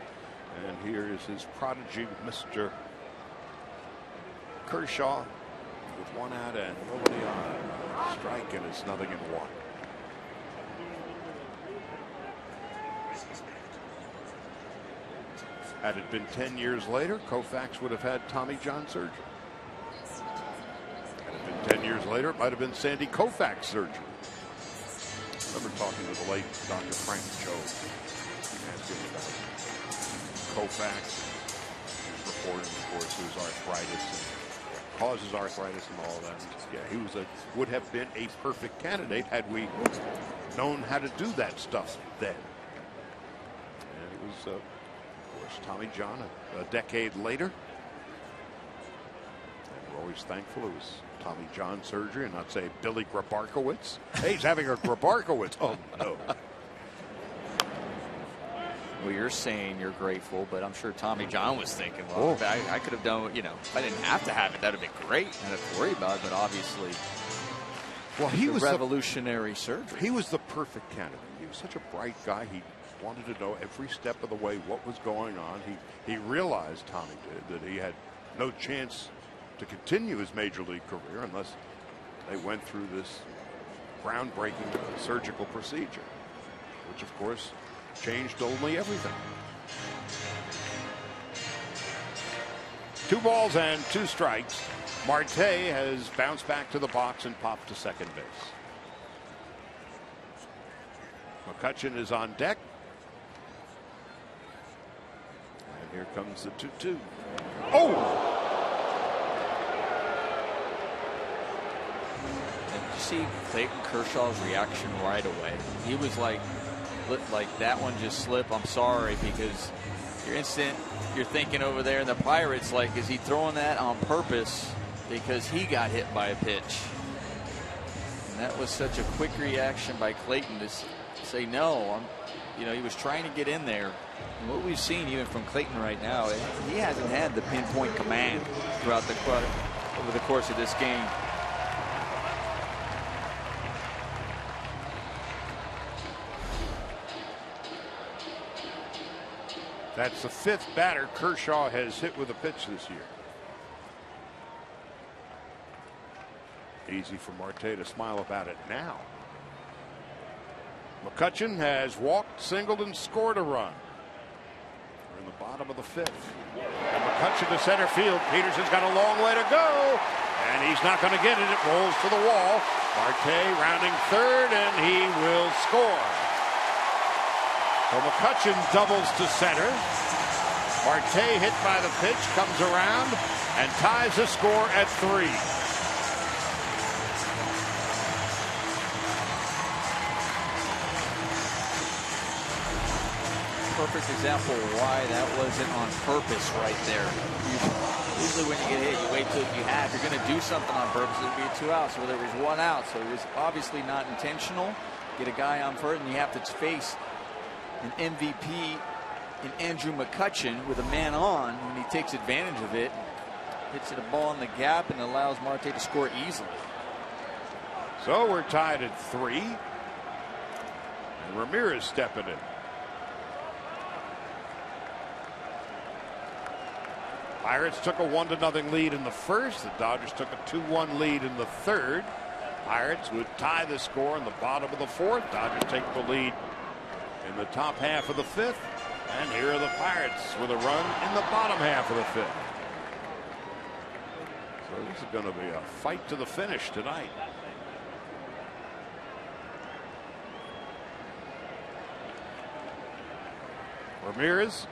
S1: and here is his prodigy, Mr. Kershaw, with 1 out and nobody on. Strike, and it's 0-1. Had it been 10 years later, Koufax would have had Tommy John surgery. Had it been 10 years later, it might have been Sandy Koufax surgery. I remember talking to the late Dr. Frank Jones, asking about Koufax. He was reporting, of course, his arthritis and causes arthritis and all that. Yeah, he was would have been a perfect candidate had we known how to do that stuff then. And it was, of course, Tommy John a decade later. And we're always thankful it was Tommy John surgery and not say Billy Grabarkowitz. Hey, he's having a Grabarkowitz. Oh, no.
S5: Well, you're saying you're grateful, but I'm sure Tommy John was thinking, well, I could have done, if I didn't have to have it, that would have been great. I don't have to worry about it, but obviously,
S1: well, he was
S5: revolutionary surgery.
S1: He was the perfect candidate. He was such a bright guy. He wanted to know every step of the way what was going on. He realized, Tommy did, that he had no chance to continue his major league career unless they went through this groundbreaking surgical procedure, which of course changed only everything. 2 balls and 2 strikes. Marte has bounced back to the box and popped to second base. McCutchen is on deck. And here comes the 2-2. Oh!
S5: See Clayton Kershaw's reaction right away. He was like that one just slipped. I'm sorry, because you're thinking over there in the Pirates, like, is he throwing that on purpose because he got hit by a pitch? And that was such a quick reaction by Clayton to say no. He was trying to get in there. And what we've seen even from Clayton right now, he hasn't had the pinpoint command throughout over the course of this game.
S1: That's the 5th batter Kershaw has hit with a pitch this year. Easy for Marte to smile about it now. McCutchen has walked, singled, and scored a run. We're in the bottom of the 5th. And McCutchen to center field. Peterson's got a long way to go. And he's not going to get it. It rolls to the wall. Marte rounding third, and he will score. So McCutchen doubles to center. Marte hit by the pitch, comes around and ties the score at 3.
S5: Perfect example of why that wasn't on purpose right there. Usually when you get hit, you wait till if you're going to do something on purpose, it would be a 2 outs. So there was 1 out, so it was obviously not intentional. Get a guy on first, and you have to face an MVP in Andrew McCutchen with a man on, and he takes advantage of it, hits it a ball in the gap, and allows Marte to score easily.
S1: So we're tied at 3. And Ramirez stepping in. Pirates took a 1-0 lead in the first. The Dodgers took a 2-1 lead in the third. Pirates would tie the score in the bottom of the 4th. Dodgers take the lead in the top half of the 5th. And here are the Pirates with a run in the bottom half of the 5th. So this is going to be a fight to the finish tonight. Ramirez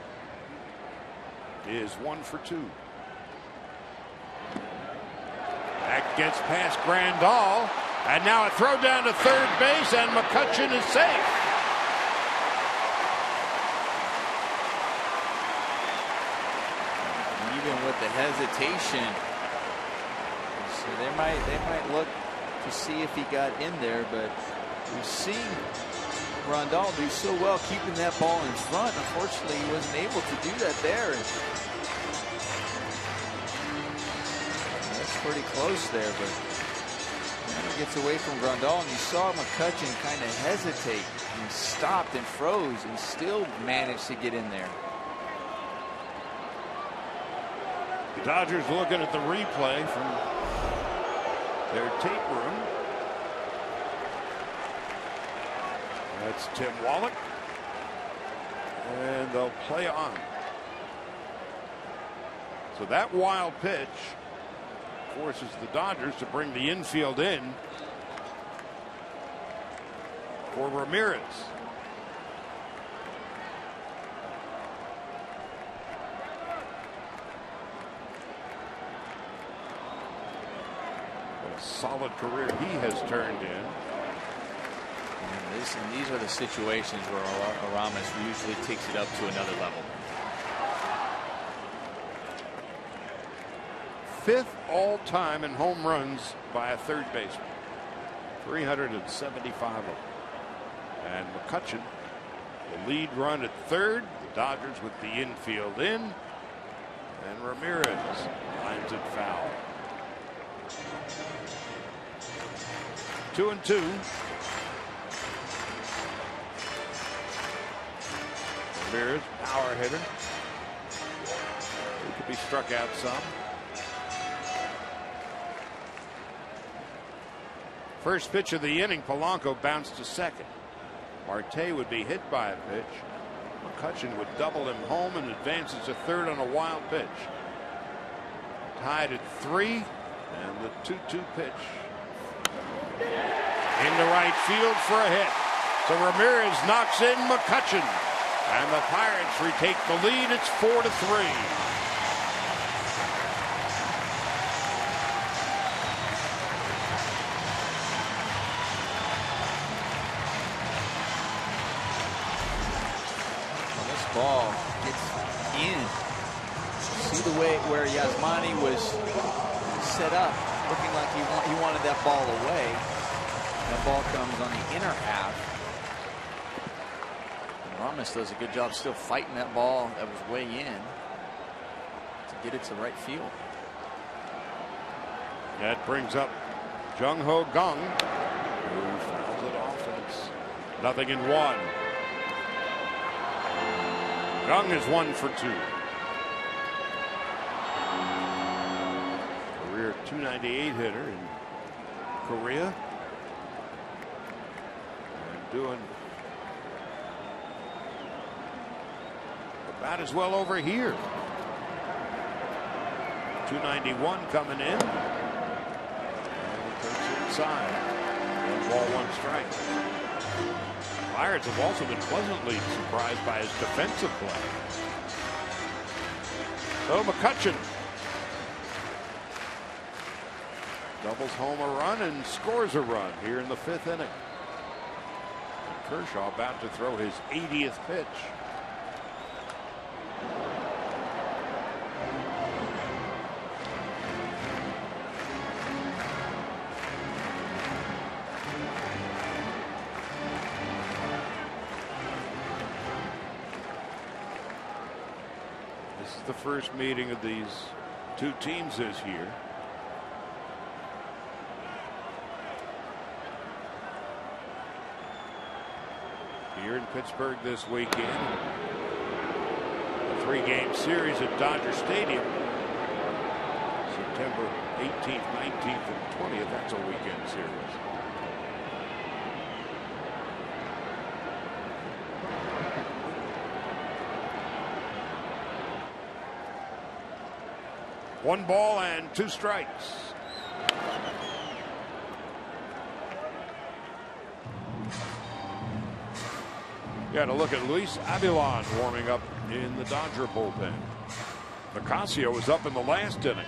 S1: is 1 for 2. That gets past Grandal. And now a throw down to third base, and McCutchen is safe.
S5: Even with the hesitation, so they might look to see if he got in there, but we've seen Grandal do so well keeping that ball in front. Unfortunately, he wasn't able to do that there. And that's pretty close there, but he gets away from Grandal, and you saw McCutchen kind of hesitate. He stopped and froze and still managed to get in there.
S1: The Dodgers looking at the replay from their tape room. That's Tim Wallach. And they'll play on. So that wild pitch forces the Dodgers to bring the infield in for Ramirez. What a solid career he has turned in.
S5: And these are the situations where Aramis usually takes it up to another level.
S1: 5th all-time in home runs by a third baseman. 375 of them. And McCutchen, the lead run at third. The Dodgers with the infield in. And Ramirez lines it foul. 2-2. Ramirez, power hitter. He could be struck out some. First pitch of the inning, Polanco bounced to second. Marte would be hit by a pitch. McCutchen would double him home and advances to third on a wild pitch. Tied at 3, and the 2-2 pitch. Into right field for a hit. So Ramirez knocks in McCutchen. And the Pirates retake the lead. It's 4-3.
S5: Ball gets in. See the way where Yasmani was set up, looking like he wanted that ball away. That ball comes on the inner half. And Ramos does a good job still fighting that ball that was way in to get it to right field.
S1: That brings up Jung Ho Kang, who fouls it off, and it's 0-1. Young is 1 for 2. Career .298 hitter in Korea. And doing about as well over here. .291 coming in. And he takes it inside. 1-1 strike. Pirates have also been pleasantly surprised by his defensive play. So McCutchen doubles home a run and scores a run here in the 5th inning. And Kershaw about to throw his 80th pitch. The first meeting of these two teams this year. Here in Pittsburgh this weekend. A 3-game series at Dodger Stadium. September 18th, 19th, and 20th. That's a weekend series. One ball and 2 strikes. Got to look at Luis Avilan warming up in the Dodger bullpen. Nicasio was up in the last inning.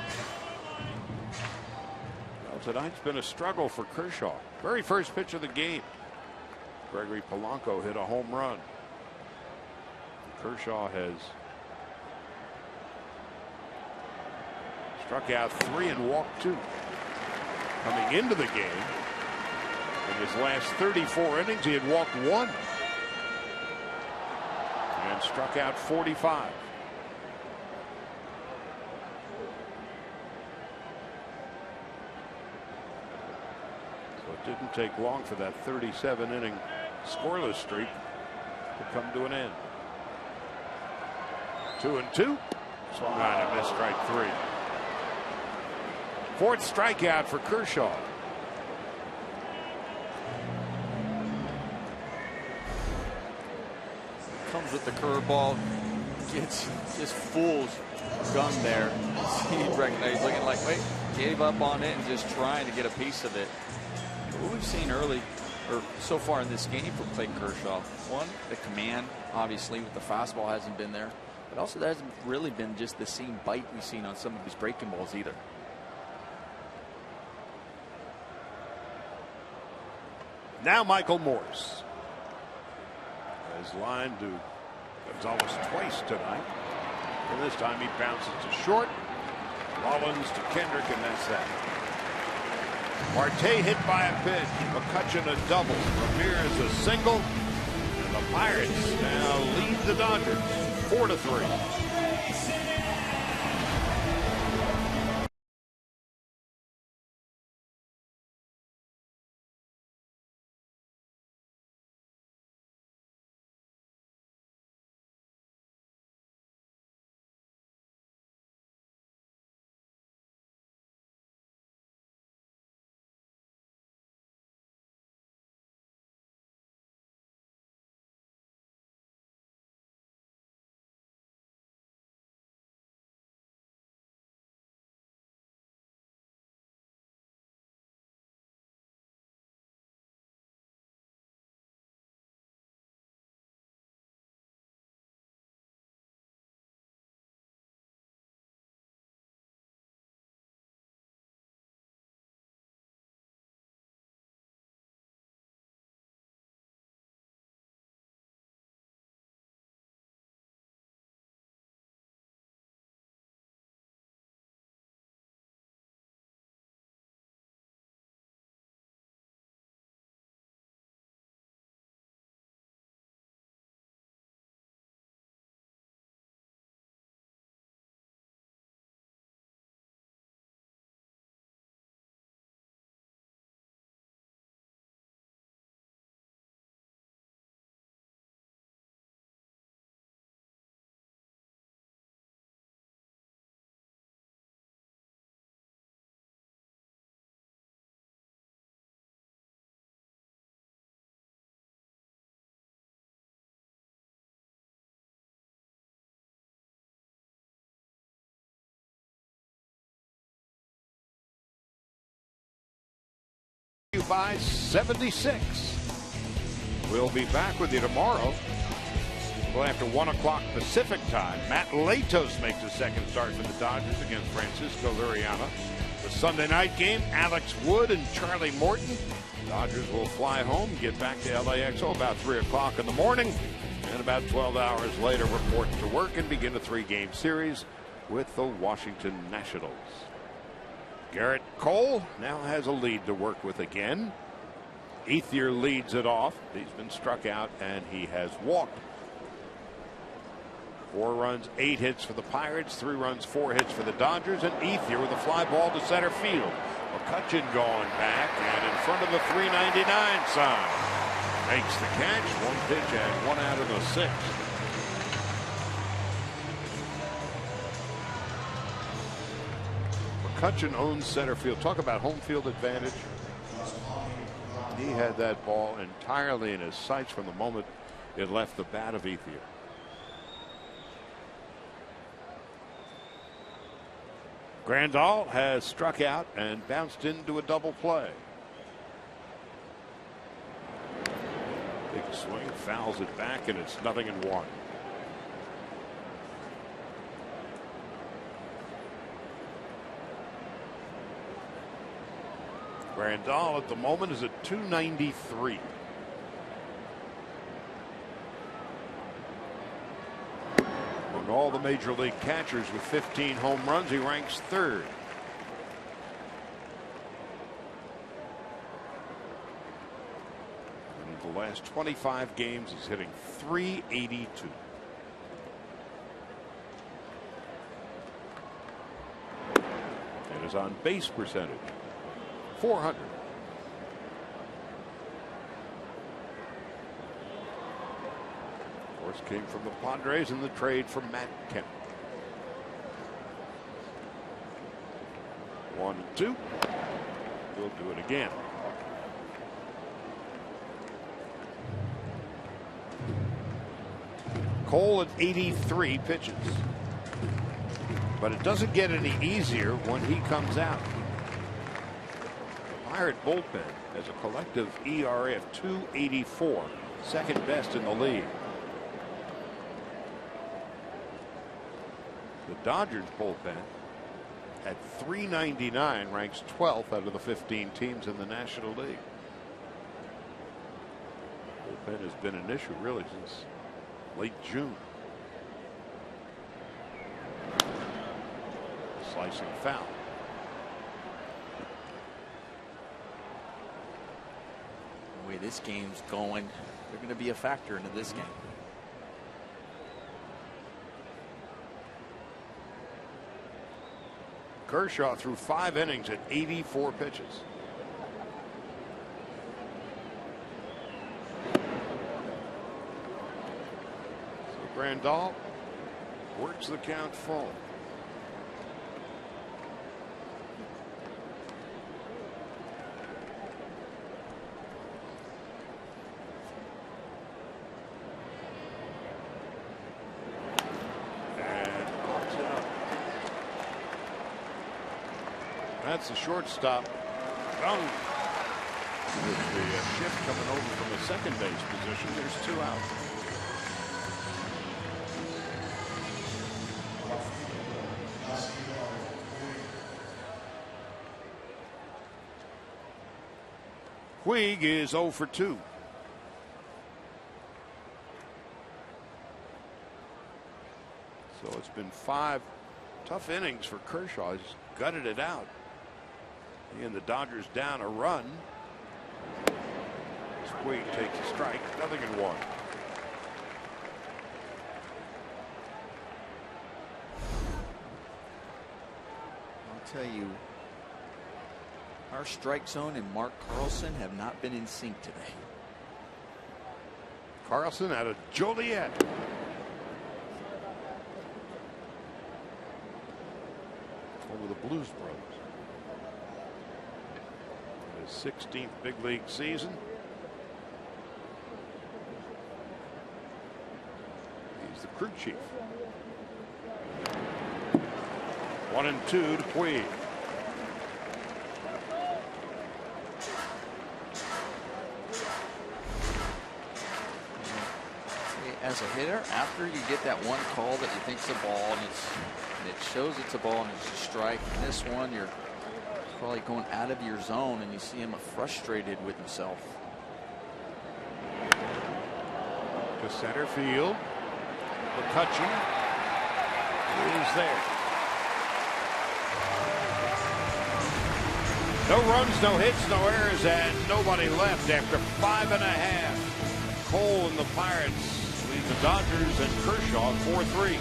S1: Well, tonight's been a struggle for Kershaw. Very first pitch of the game. Gregory Polanco hit a home run. Kershaw has struck out 3 and walked 2. Coming into the game, in his last 34 innings, he had walked 1 and struck out 45. So it didn't take long for that 37-inning scoreless streak to come to an end. 2-2. Swung on and missed strike 3. 4th strikeout for Kershaw.
S5: Comes with the curveball, gets just fools Gunn there. He's recognized, looking like, wait, gave up on it and just trying to get a piece of it. What we've seen early, or so far in this game for Clayton Kershaw, one, the command, obviously, with the fastball hasn't been there, but also there hasn't really been just the same bite we've seen on some of his breaking balls either.
S1: Now Michael Morse has lined to Gonzalez twice tonight. And this time he bounces to short. Mullins to Kendrick, and that's that. Marte hit by a pitch. McCutchen a double. Ramirez a single. And the Pirates now lead the Dodgers 4-3. By 76. We'll be back with you tomorrow. Well, after 1 o'clock Pacific time, Matt Latos makes a second start for the Dodgers against Francisco Liriano. The Sunday night game, Alex Wood and Charlie Morton. Dodgers will fly home, get back to LAXO about 3 o'clock in the morning, and about 12 hours later report to work and begin a 3-game series with the Washington Nationals. Garrett Cole now has a lead to work with again. Ethier leads it off. He's been struck out and he has walked. 4 runs, 8 hits for the Pirates, 3 runs, 4 hits for the Dodgers, and Ethier with a fly ball to center field. McCutchen going back and in front of the 399 sign. Makes the catch. 1 pitch and 1 out of the 6th. McCutchen owns center field. Talk about home field advantage. He had that ball entirely in his sights from the moment it left the bat of Ethier. Grandal has struck out and bounced into a double play. Big swing, fouls it back, and it's 0-1. Grandal at the moment is at 293. Among all the major league catchers with 15 home runs, he ranks 3rd. And in the last 25 games, he's hitting .382. And his on base percentage, .400. Of course, came from the Padres in the trade for Matt Kemp. 1-2. We'll do it again. Cole at 83 pitches. But it doesn't get any easier when he comes out. Pirate bullpen has a collective ERA of 2.84, second best in the league. The Dodgers bullpen at 399 ranks 12th out of the 15 teams in the National League. Bullpen has been an issue really since late June. Slicing foul.
S5: The way this game's going, they're going to be a factor into this game.
S1: Kershaw threw 5 innings at 84 pitches. So Grandal works the count full. That's the shortstop. Young. With the shift coming over from the second base position, there's 2 out. Puig is 0 for 2. So it's been 5 tough innings for Kershaw. He's gutted it out. And the Dodgers down a run. Puig takes a strike, 0-1.
S5: I'll tell you, our strike zone and Mark Carlson have not been in sync today.
S1: Carlson out of Joliet. Over the Blues Brothers. His 16th big league season. He's the crew chief. 1-2 to Puig.
S5: As a hitter, after you get that one call that you think's a ball and it shows it's a ball and it's a strike, and this one you're probably going out of your zone and you see him frustrated with himself.
S1: To center field. McCutchen is there. No runs, no hits, no errors, and nobody left after 5.5. Cole and the Pirates lead the Dodgers and Kershaw 4-3.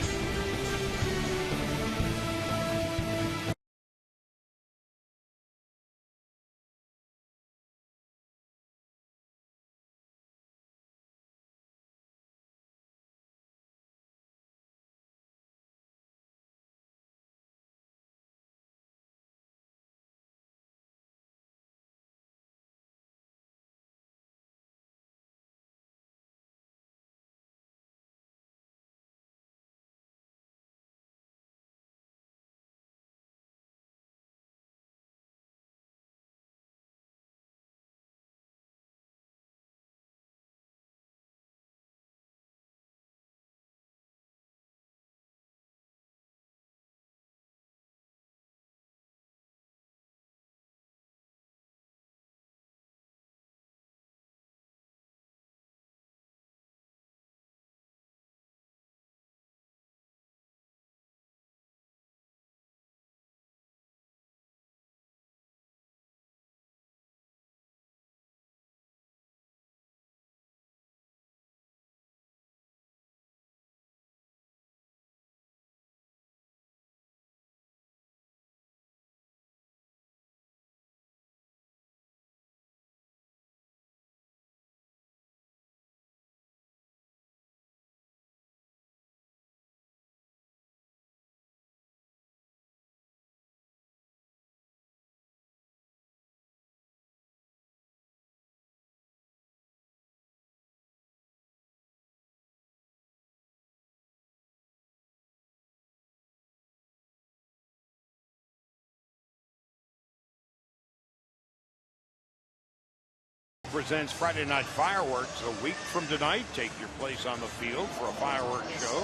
S1: Presents Friday Night Fireworks. A week from tonight, take your place on the field for a fireworks show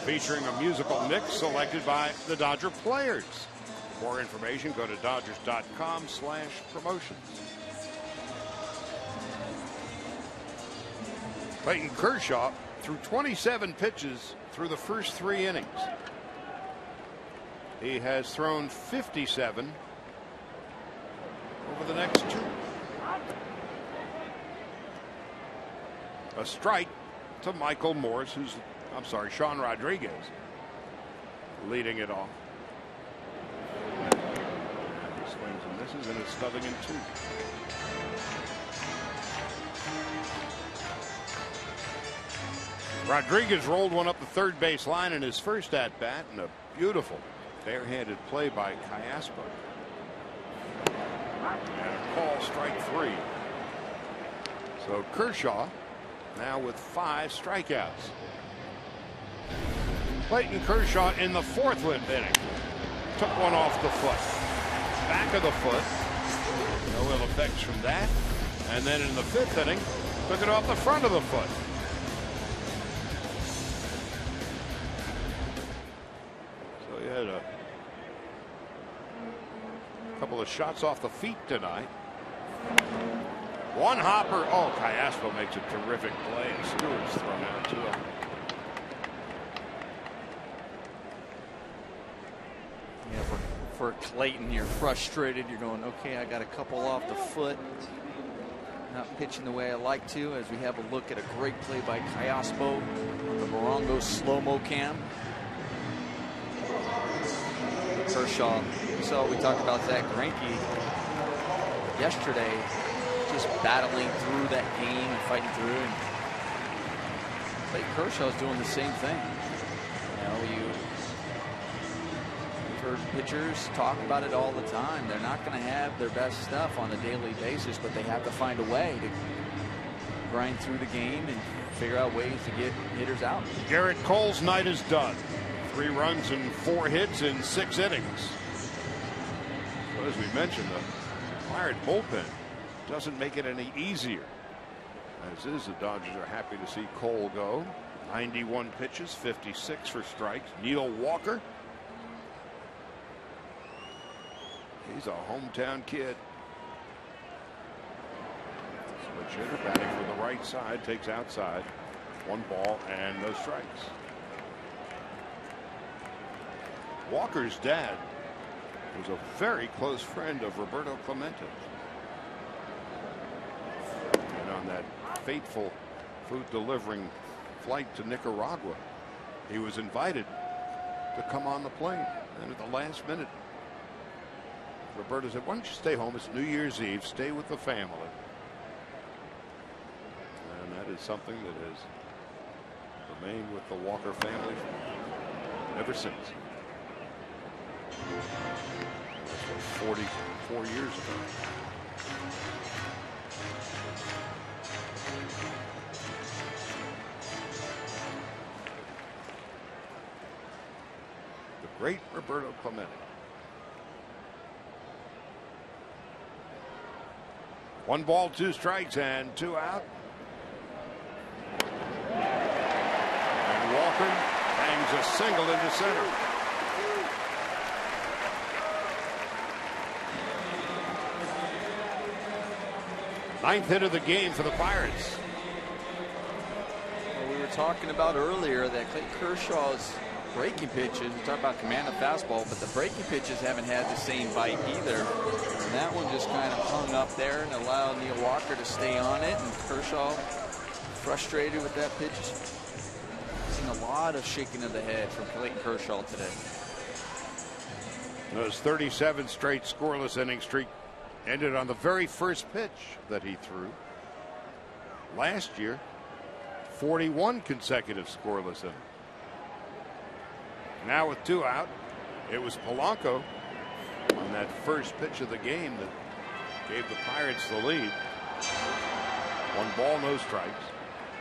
S1: featuring a musical mix selected by the Dodger players. For more information, go to Dodgers.com/promotions. Clayton Kershaw threw 27 pitches through the first 3 innings. He has thrown 57 over the next 2. A strike to Michael Morse, Sean Rodriguez, leading it off. He swings and misses, and it's nothing in 2. Rodriguez rolled one up the third base line in his first at bat, and a beautiful barehanded play by Cayaspo. And a call, strike 3. So Kershaw now with 5 strikeouts. Clayton Kershaw in the 4th inning took one off the foot, back of the foot. No ill effects from that. And then in the 5th inning, took it off the front of the foot. So he had a couple of shots off the feet tonight. One hopper. Oh, Cayaspo makes a terrific play, and Stewart's thrown out to him.
S5: Yeah, for Clayton, you're frustrated. You're going, okay, I got a couple off the foot. Not pitching the way I like to, as we have a look at a great play by Cayaspo on the Morongo slow-mo cam. Kershaw, we talked about Zach Greinke yesterday, just battling through that game and fighting through. And Clayton Kershaw's doing the same thing. You know, you've heard pitchers talk about it all the time. They're not going to have their best stuff on a daily basis, but they have to find a way to grind through the game and figure out ways to get hitters out.
S1: Garrett Cole's night is done. 3 runs and 4 hits in 6 innings. So as we mentioned, the Pirate bullpen doesn't make it any easier. As is, the Dodgers are happy to see Cole go. 91 pitches, 56 for strikes. Neil Walker, he's a hometown kid. Switch hitter, batting for the right side, takes outside. 1 ball and no strikes. Walker's dad was a very close friend of Roberto Clemente. And on that fateful food delivering flight to Nicaragua, he was invited to come on the plane. And at the last minute, Roberto said, why don't you stay home? It's New Year's Eve. Stay with the family. And that is something that has remained with the Walker family ever since. That's what, 44 years ago. The great Roberto Clemente. 1 ball, 2 strikes, and 2 out. And Walker hangs a single into center. Ninth hit of the game for the Pirates.
S5: Well, we were talking about earlier that Clayton Kershaw's breaking pitches, we talked about command of fastball, but the breaking pitches haven't had the same bite either. And that one just kind of hung up there and allowed Neil Walker to stay on it, and Kershaw frustrated with that pitch. Seen a lot of shaking of the head from Clayton Kershaw today.
S1: Those 37 straight scoreless inning streak ended on the very first pitch that he threw. Last year, 41 consecutive scoreless innings. Now with 2 out, it was Polanco on that first pitch of the game that gave the Pirates the lead. 1 ball, no strikes.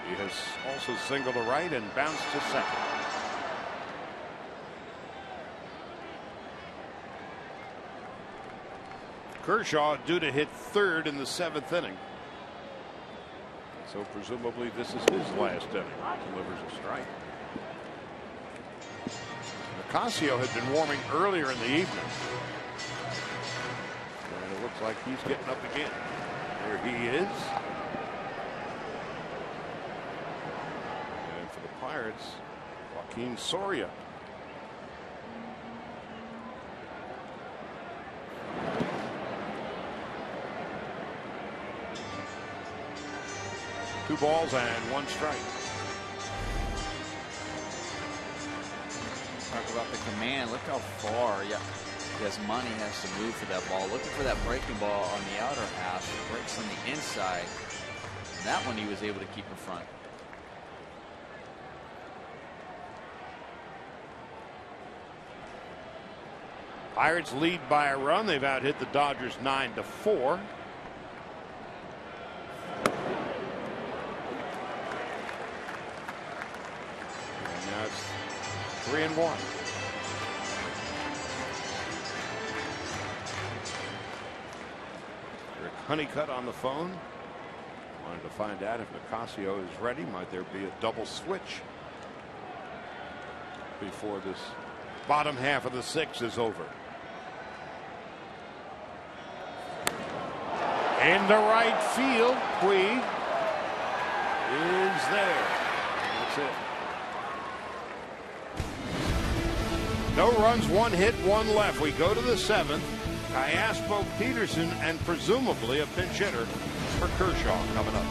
S1: He has also singled to right and bounced to second. Kershaw due to hit 3rd in the 7th inning. So presumably this is his last inning. Delivers a strike. Ocasio had been warming earlier in the evening. And it looks like he's getting up again. There he is. And for the Pirates, Joaquin Soria. balls and 1 strike.
S5: Talk about the command. Look how far. Yeah. Money has to move for that ball. Looking for that breaking ball on the outer half. It breaks on the inside. And that one he was able to keep in front.
S1: Pirates lead by a run. They've out hit the Dodgers 9-4. And now it's 3-1. Rick Honeycutt on the phone. Wanted to find out if Nicasio is ready. Might there be a double switch before this bottom half of the 6th is over. In the right field, Puig is there. That's it. No runs, 1 hit, 1 left. We go to the 7th. Callaspo, Peterson, and presumably a pinch hitter for Kershaw coming up.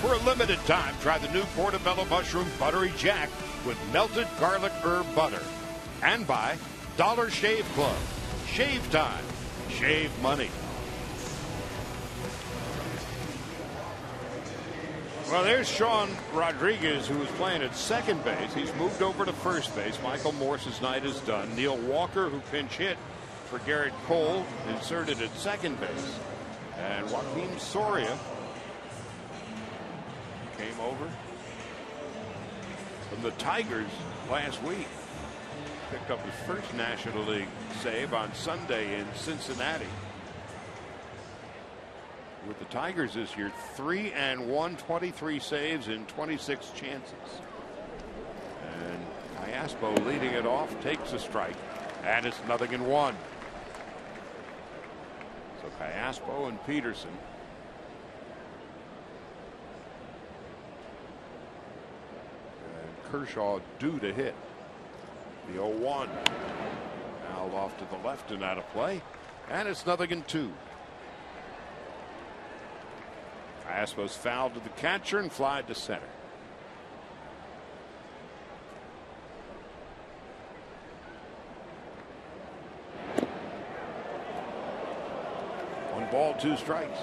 S1: For a limited time, try the new Portobello Mushroom Buttery Jack with melted garlic herb butter. And by Dollar Shave Club. Shave time. Shave money. Well, there's Sean Rodriguez, who was playing at second base. He's moved over to first base. Michael Morse's night is done. Neil Walker, who pinch hit for Garrett Cole, inserted at second base. And Joaquin Soria came over from the Tigers last week. Picked up his first National League save on Sunday in Cincinnati. With the Tigers this year, 3-1, 23 saves in 26 chances. And Callaspo leading it off, takes a strike, and it's 0-1. So Callaspo and Peterson. Kershaw due to hit. The 0-1. Fouled off to the left and out of play. And it's 0-2. Callaspo's fouled to the catcher and flied to center. One ball, 2 strikes.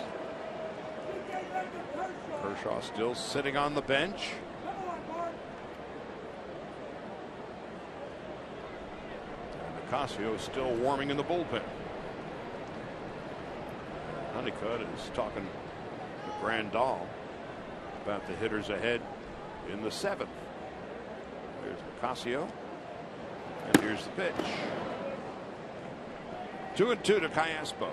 S1: Kershaw still sitting on the bench. Nicasio is still warming in the bullpen. Honeycutt is talking to Grandal about the hitters ahead in the 7th. There's Nicasio, and here's the pitch. 2-2 to Callaspo.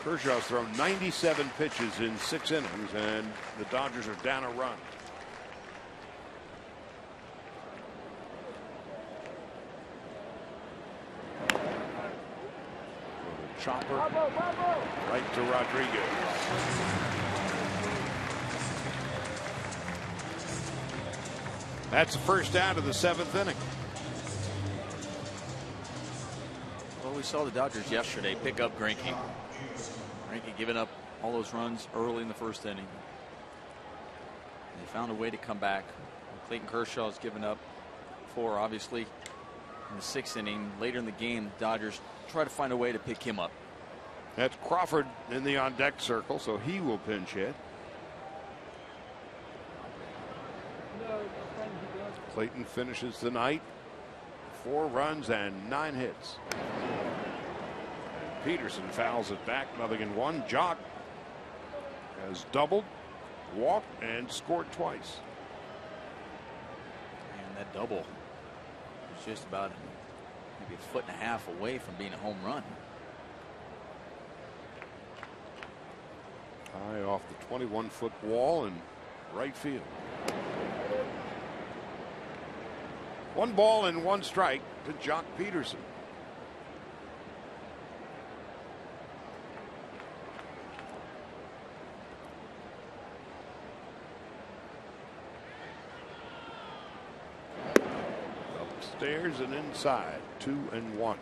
S1: Kershaw's thrown 97 pitches in 6 innings, and the Dodgers are down a run. Chopper right to Rodriguez. That's the first out of the 7th inning.
S3: Well, we saw the Dodgers yesterday pick up Greinke. Greinke giving up all those runs early in the first inning. They found a way to come back. Clayton Kershaw has given up 4, obviously, in the 6th inning. Later in the game, the Dodgers try to find a way to pick him up.
S1: That's Crawford in the on deck circle, so he will pinch hit. Clayton finishes the night, 4 runs and 9 hits. Peterson fouls it back, 0-1. Jock has doubled, walked, and scored twice.
S3: And that double was just about maybe 1.5 feet away from being a home run.
S1: High off the 21-foot wall in right field. 1 ball and 1 strike to Jock Peterson. Upstairs and inside, 2-1.
S3: You know,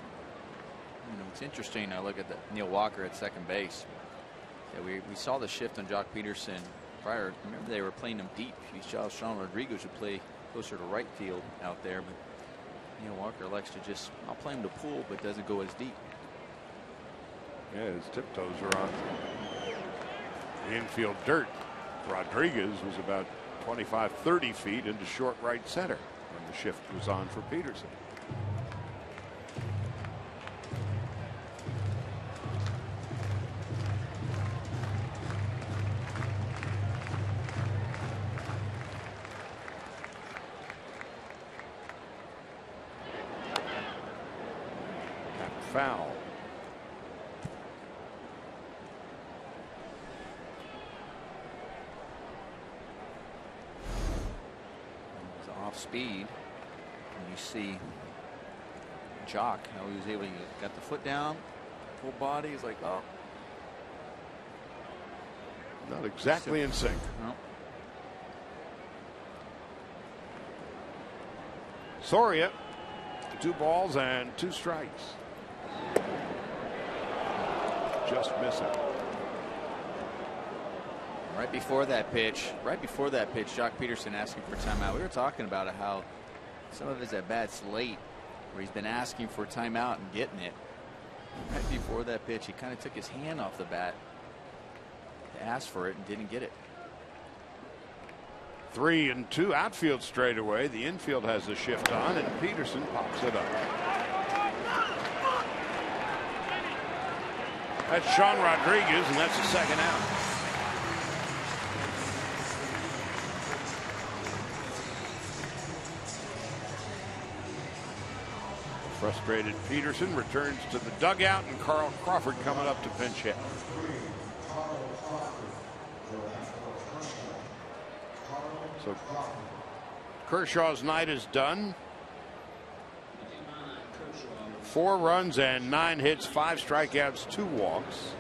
S3: it's interesting. I look at Neil Walker at second base. Yeah, we saw the shift on Jock Peterson prior. Remember, they were playing him deep. You saw Sean Rodriguez would play closer to right field out there, but Neil Walker likes to just not play him to pull, but doesn't go as deep.
S1: Yeah, his tiptoes are on the infield dirt. Rodriguez was about 25-30 feet into short right center when the shift was on for Peterson. Foul.
S3: It's off speed. And you see Jock, how he was able to get the foot down, full body. He's like, oh.
S1: Not exactly in sync.
S3: No.
S1: Soria, 2 balls and 2 strikes. Just missing.
S3: Right before that pitch, Jock Peterson asking for timeout. We were talking about it, how some of his at bats late, where he's been asking for timeout and getting it. Right before that pitch, he kind of took his hand off the bat to ask for it and didn't get it.
S1: 3-2 outfield straightaway. The infield has the shift on, and Peterson pops it up. That's Sean Rodriguez, and that's the 2nd out. Frustrated Peterson returns to the dugout, and Carl Crawford coming up to pinch hit. So Kershaw's night is done. 4 runs and 9 hits, 5 strikeouts, 2 walks.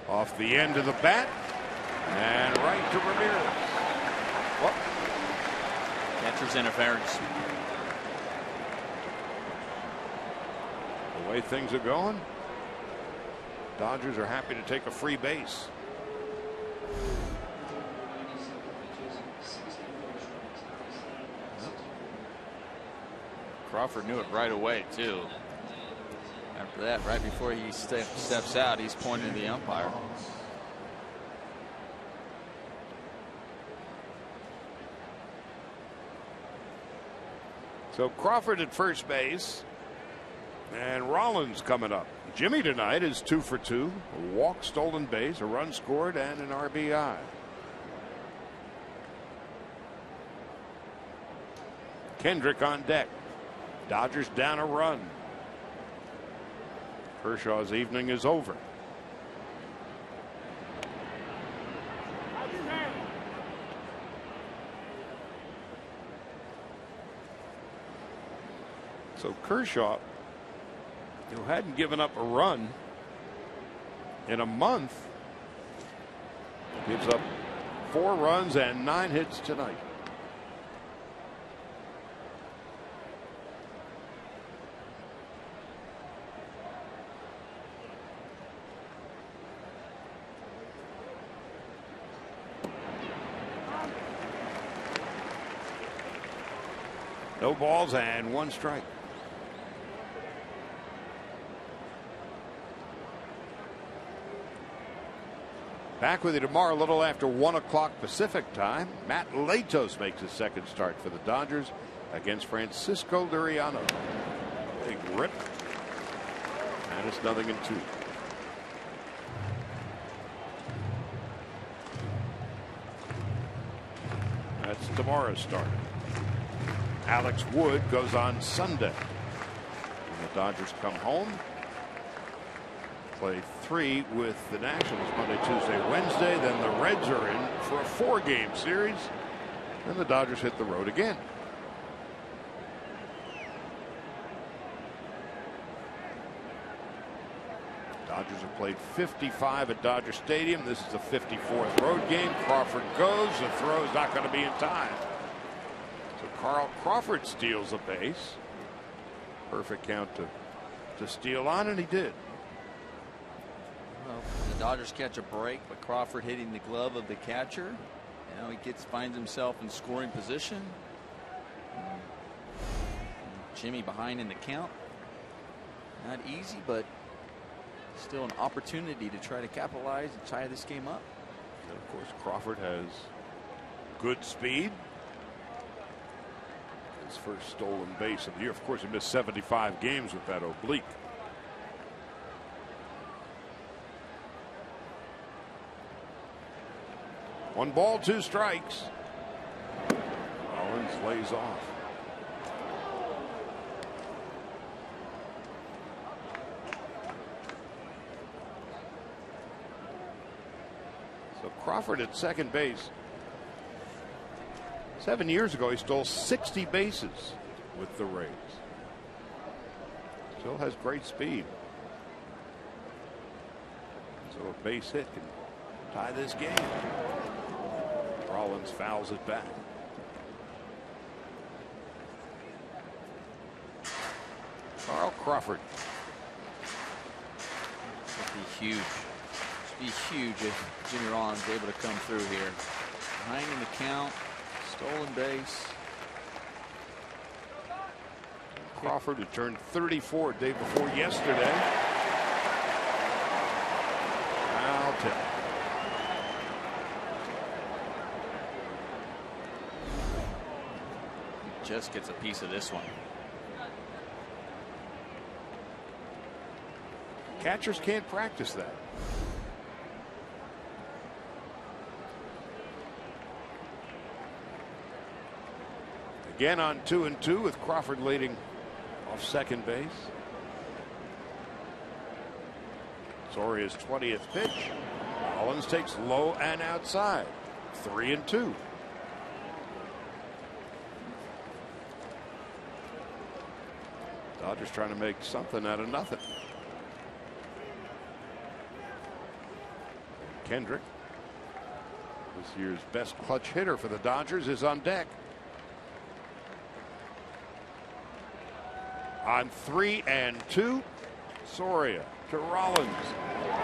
S1: Off the end of the bat and right to Ramirez. Whoop.
S3: Catcher's interference.
S1: The way things are going, Dodgers are happy to take a free base.
S3: Crawford knew it right away, too. After that, right before he steps out, he's pointing to the umpire.
S1: So Crawford at first base, and Rollins coming up. Jimmy tonight is 2 for 2, a walk, stolen base, a run scored, and an RBI. Kendrick on deck. Dodgers down a run. Kershaw's evening is over. So Kershaw, who hadn't given up a run in a month, gives up 4 runs and 9 hits tonight. No balls and 1 strike. Back with you tomorrow, a little after 1 o'clock Pacific time. Matt Latos makes his second start for the Dodgers against Francisco Liriano. Big rip. And it's 0-2. That's tomorrow's start. Alex Wood goes on Sunday. And the Dodgers come home. Play 3 with the Nationals Monday, Tuesday, Wednesday. Then the Reds are in for a 4-game series. Then the Dodgers hit the road again. Dodgers have played 55 at Dodger Stadium. This is the 54th road game. Crawford goes. The throw is not going to be in time. So Carl Crawford steals a base. Perfect count to steal on, and he did.
S5: Well, the Dodgers catch a break, but Crawford hitting the glove of the catcher. Now he finds himself in scoring position. Jimmy behind in the count. Not easy, but still an opportunity to try to capitalize and tie this game up.
S1: And of course, Crawford has good speed. His first stolen base of the year. Of course, he missed 75 games with that oblique. One ball, 2 strikes. Rollins lays off. So Crawford at second base. 7 years ago, he stole 60 bases with the Rays. Still has great speed. So a base hit can tie this game. Rollins fouls it back. Carl Crawford.
S5: It'd be huge. It'd be huge if Jimmy Rollins is able to come through here. Behind in the count. Stolen base.
S1: Crawford, who turned 34 day before yesterday. Foul tip.
S5: Just gets a piece of this one.
S1: Catchers can't practice that. Again on 2-2 with Crawford leading off second base. Soria's 20th pitch. Rollins takes low and outside. 3-2. Dodgers trying to make something out of nothing. Kendrick, this year's best clutch hitter for the Dodgers, is on deck. On 3-2, Soria to Rollins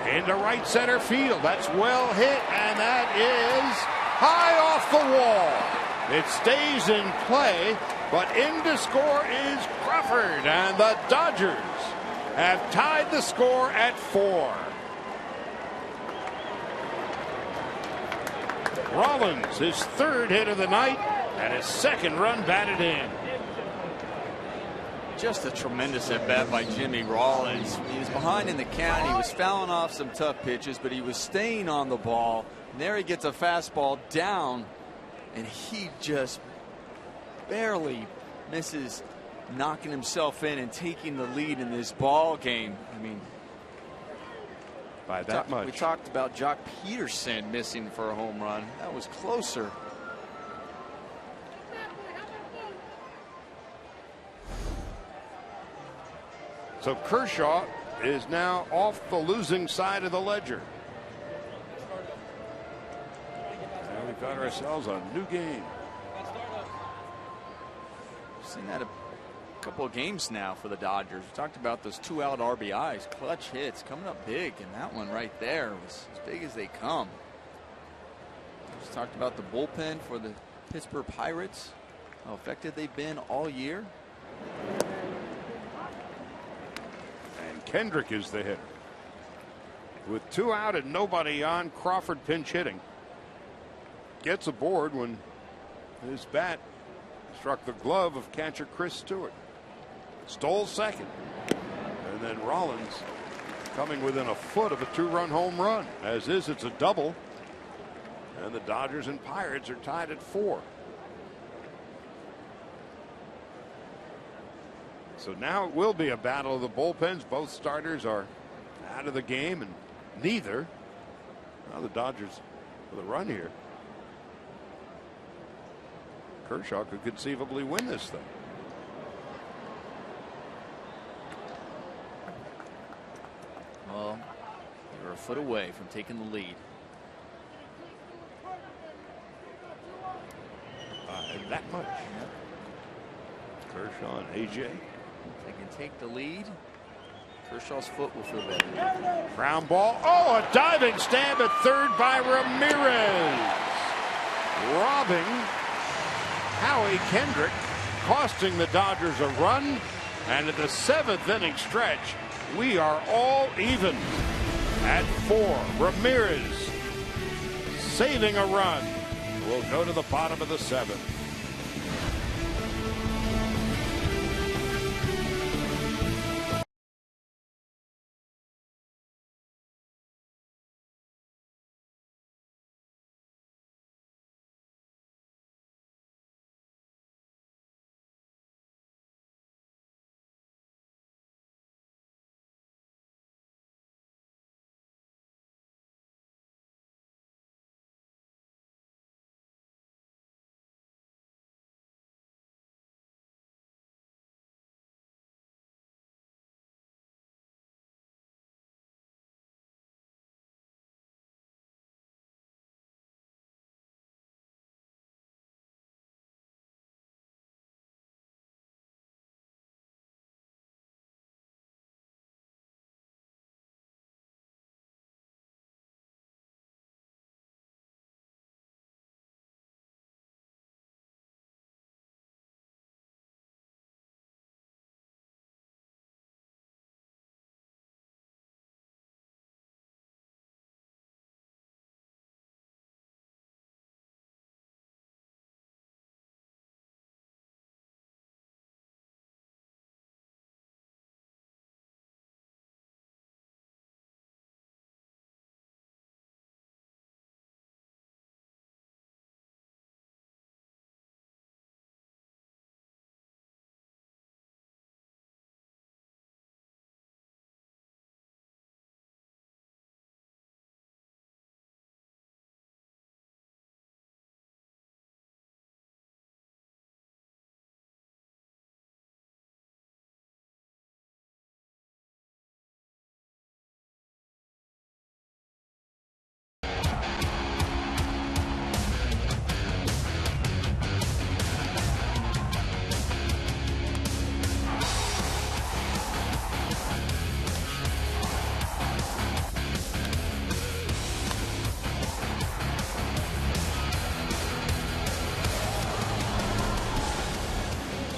S1: into right center field. That's well hit, and that is high off the wall. It stays in play, but in to score is Crawford, and the Dodgers have tied the score at 4. Rollins, his 3rd hit of the night, and his 2nd run batted in.
S3: Just a tremendous at bat by Jimmy Rollins. He was behind in the count. He was fouling off some tough pitches, but he was staying on the ball. And there he gets a fastball down, and he just barely misses knocking himself in and taking the lead in this ball game. I mean,
S1: by that much.
S3: We talked about Jock Peterson missing for a home run. That was closer.
S1: So Kershaw is now off the losing side of the ledger. And we've got ourselves a new game.
S3: We've seen that a couple of games now for the Dodgers. We talked about those 2-out RBIs, clutch hits coming up big, and that one right there was as big as they come. Just talked about the bullpen for the Pittsburgh Pirates, how effective they've been all year.
S1: Kendrick is the hitter. With 2 out and nobody on, Crawford pinch hitting. Gets aboard when his bat struck the glove of catcher Chris Stewart. Stole second. And then Rollins coming within a foot of a 2-run home run. As is, it's a double. And the Dodgers and Pirates are tied at 4. So now it will be a battle of the bullpens. Both starters are out of the game, and neither. Now the Dodgers with a run here. Kershaw could conceivably win this thing.
S3: Well, they were a foot away from taking the lead.
S1: That much. Kershaw and AJ.
S3: If they can take the lead, Kershaw's foot will feel better.
S1: Ground ball. Oh, a diving stab at third by Ramirez. Robbing Howie Kendrick, costing the Dodgers a run. And at the 7th inning stretch, we are all even at 4. Ramirez saving a run. We'll go to the bottom of the 7th.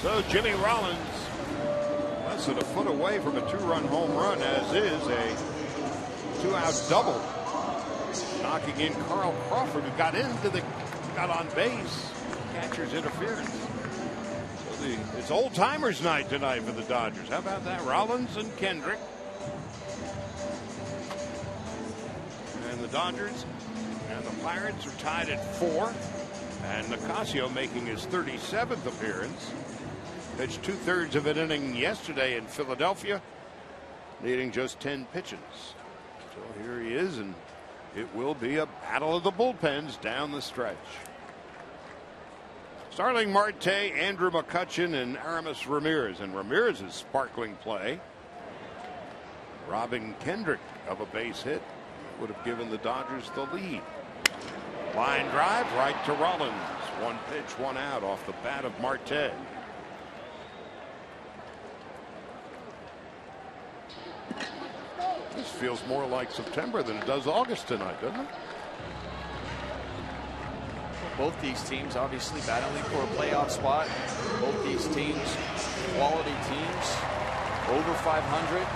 S1: So Jimmy Rollins less than a foot away from a 2-run home run, as is a 2-out double. Knocking in Carl Crawford, who got on base. Catcher's interference. So see. It's old timers night tonight for the Dodgers. How about that? Rollins and Kendrick. And the Dodgers and the Pirates are tied at 4. And Nicasio making his 37th appearance. Pitched 2/3 of an inning yesterday in Philadelphia, needing just 10 pitches. So here he is, and it will be a battle of the bullpens down the stretch. Starling Marte, Andrew McCutchen, and Aramis Ramirez. And Ramirez's sparkling play, robbing Kendrick of a base hit, would have given the Dodgers the lead. Line drive right to Rollins. 1 pitch, 1 out off the bat of Marte. This feels more like September than it does August tonight, doesn't it?
S5: Both these teams obviously battling for a playoff spot. Both these teams, quality teams, over 500.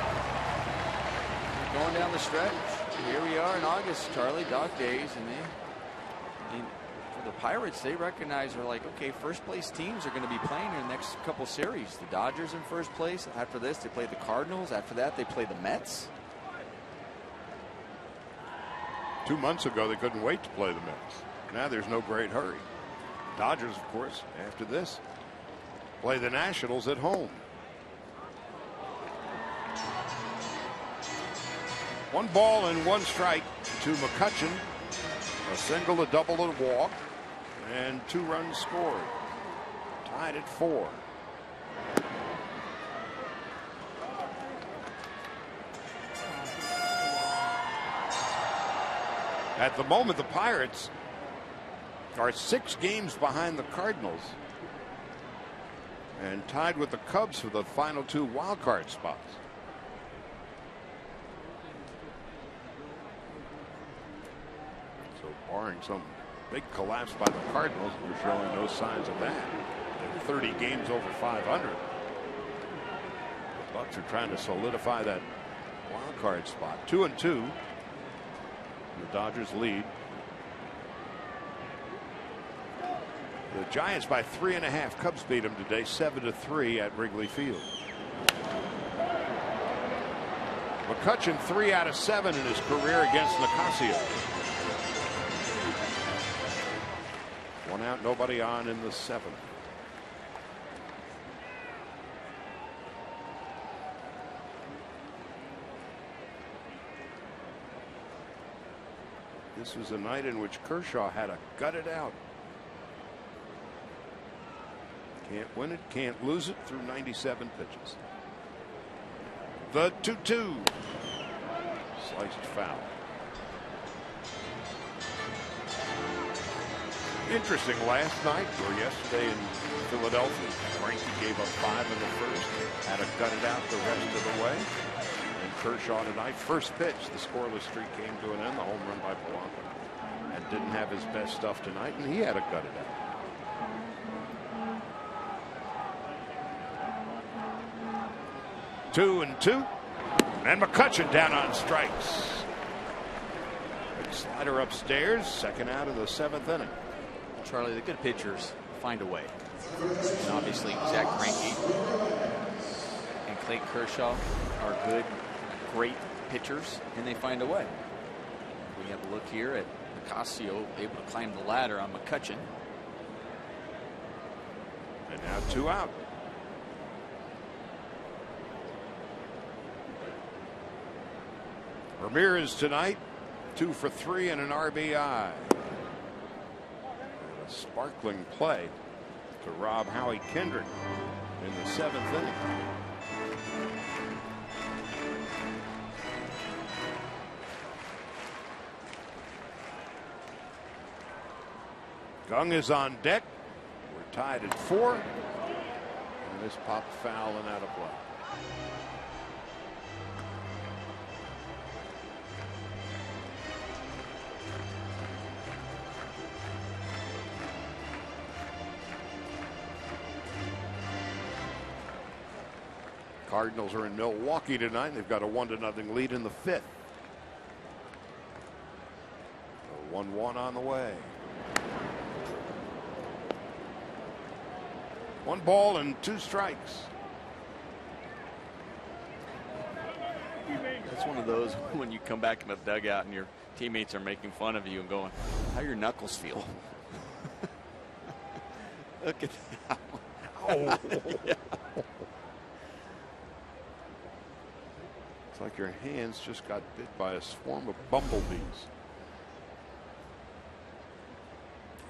S5: Going down the stretch. Here we are in August, Charlie, dog days, and for the Pirates, they recognize, they're like, okay, first place teams are going to be playing in the next couple series. The Dodgers in first place. After this, they play the Cardinals. After that, they play the Mets.
S1: 2 months ago, they couldn't wait to play the Mets. Now there's no great hurry. Dodgers, of course, after this, play the Nationals at home. 1 ball and 1 strike to McCutchen. A single, a double, and a walk, and 2 runs scored. Tied at 4. At the moment, the Pirates are 6 games behind the Cardinals and tied with the Cubs for the final 2 wild card spots. So barring some big collapse by the Cardinals, we're showing no signs of that. They're 30 games over 500. The Bucks are trying to solidify that wild card spot. 2-2. The Dodgers lead. The Giants by 3.5. Cubs beat them today 7-3 at Wrigley Field. McCutchen 3 out of 7 in his career against Nicasio. 1 out, nobody on in the 7th. This was a night in which Kershaw had to gut it out. Can't win it, can't lose it through 97 pitches. The 2-2. Sliced foul. Interesting last night or yesterday in Philadelphia. Frankie gave up 5 in the first. Had to gut it out the rest of the way. And Kershaw tonight, first pitch, the scoreless streak came to an end. The home run by Polanco. And didn't have his best stuff tonight, and he had to gut it out. Two and 2, and McCutchen down on strikes. Big slider upstairs, 2nd out of the 7th inning.
S5: Charlie, the good pitchers find a way. And obviously, Zach Greinke and Clayton Kershaw are good, great pitchers, and they find a way. We have a look here at Nicasio able to climb the ladder on McCutchen.
S1: And now 2 out. Ramirez tonight, 2 for 3 and an RBI. And a sparkling play to rob Howie Kendrick in the 7th inning. Gung is on deck. We're tied at 4. And this popped foul and out of play. Cardinals are in Milwaukee tonight. They've got a 1-0 lead in the 5th. 1-1 on the way. 1 ball and 2 strikes.
S3: That's one of those when you come back in the dugout and your teammates are making fun of you and going, how your knuckles feel? Look at that.
S1: Oh.
S3: Yeah.
S1: It's like your hands just got bit by a swarm of bumblebees.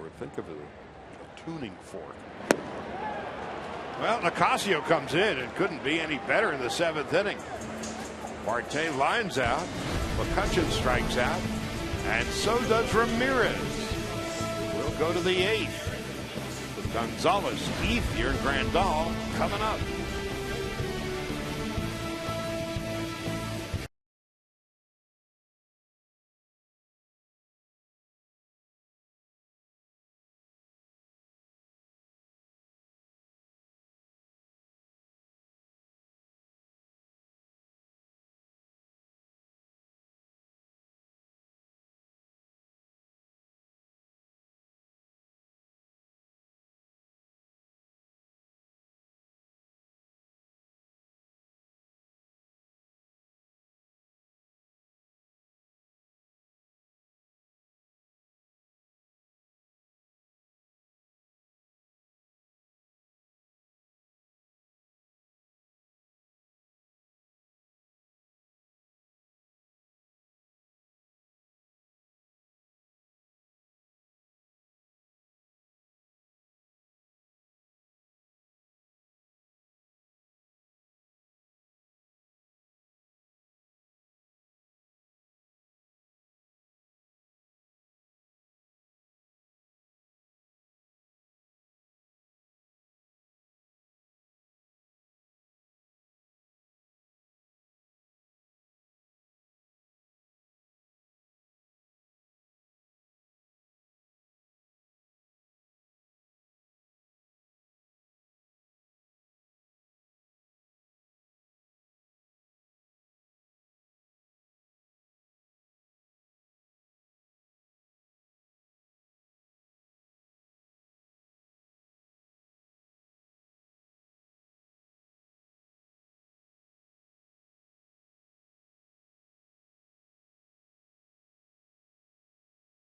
S1: Or think of a tuning fork. Well, Nicasio comes in and couldn't be any better in the 7th inning. Marte lines out, McCutchen strikes out, and so does Ramirez. We'll go to the 8th with Gonzalez, Ethier, and Grandal coming up.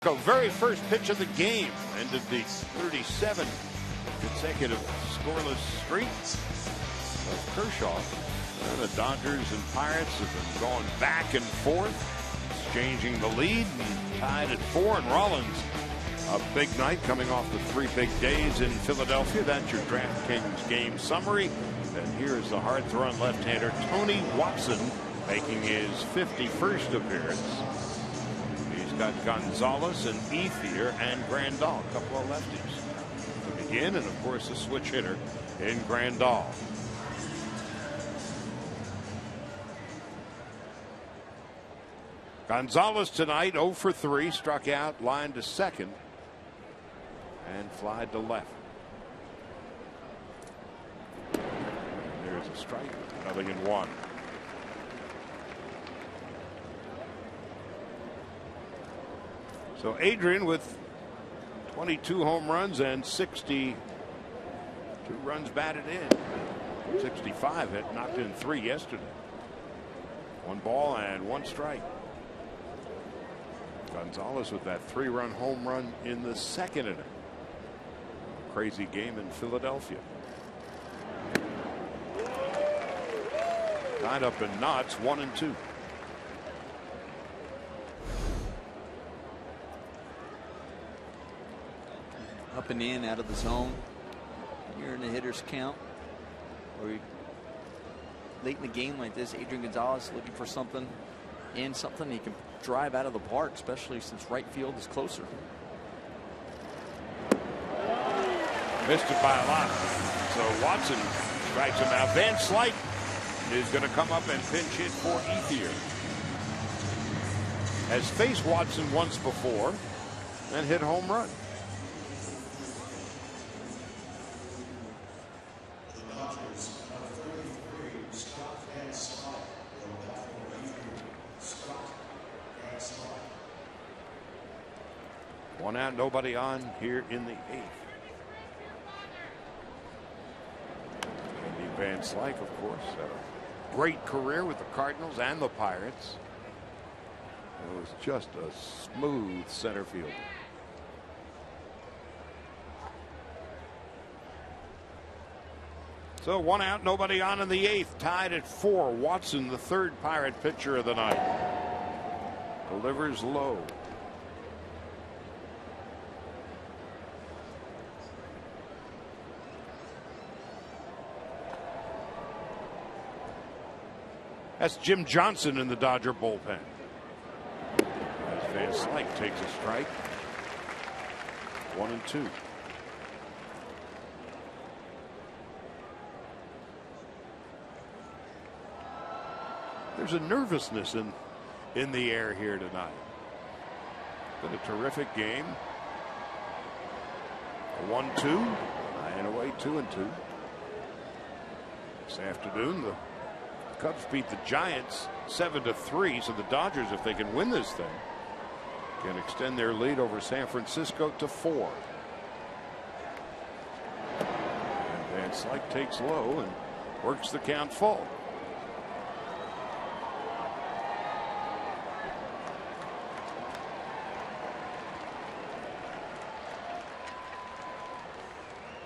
S1: The very first pitch of the game ended the 37 consecutive scoreless streak of Kershaw. And the Dodgers and Pirates have been going back and forth, exchanging the lead, and tied at 4. And Rollins, a big night coming off the 3 big days in Philadelphia. That's your DraftKings game summary. And here's the hard-throwing left-hander Tony Watson making his 51st appearance. Got Gonzalez and Ethier and Grandal, a couple of lefties to begin, and of course a switch hitter in Grandal. Gonzalez tonight 0 for 3, struck out, lined to second, and flied to left. There's a strike, 0-1. So Adrian with 22 home runs and 62 runs batted in. 65 hit, knocked in 3 yesterday. 1 ball and 1 strike. Gonzalez with that 3-run home run in the 2nd inning. Crazy game in Philadelphia. Tied up in knots, 1-2.
S5: Up and in, out of the zone. You're in the hitter's count. Or late in the game like this, Adrian Gonzalez looking for something and something he can drive out of the park, especially since right field is closer.
S1: Missed it by a lot. So Watson strikes him out. Van Slyke is going to come up and pinch hit for Ethier. Has faced Watson once before and hit home run. One out, nobody on here in the 8th. Van Slyke, of course, had a great career with the Cardinals and the Pirates. It was just a smooth center fielder. So 1 out, nobody on in the 8th, tied at 4. Watson, the 3rd Pirate pitcher of the night, delivers low. That's Jim Johnson in the Dodger bullpen. As Van Slyke takes a strike. 1-2. There's a nervousness in the air here tonight. Been a terrific game. A 1-2, high and away, 2-2. This afternoon, the Cubs beat the Giants 7-3. So the Dodgers, if they can win this thing, can extend their lead over San Francisco to 4. And Van Slyke takes low and works the count full.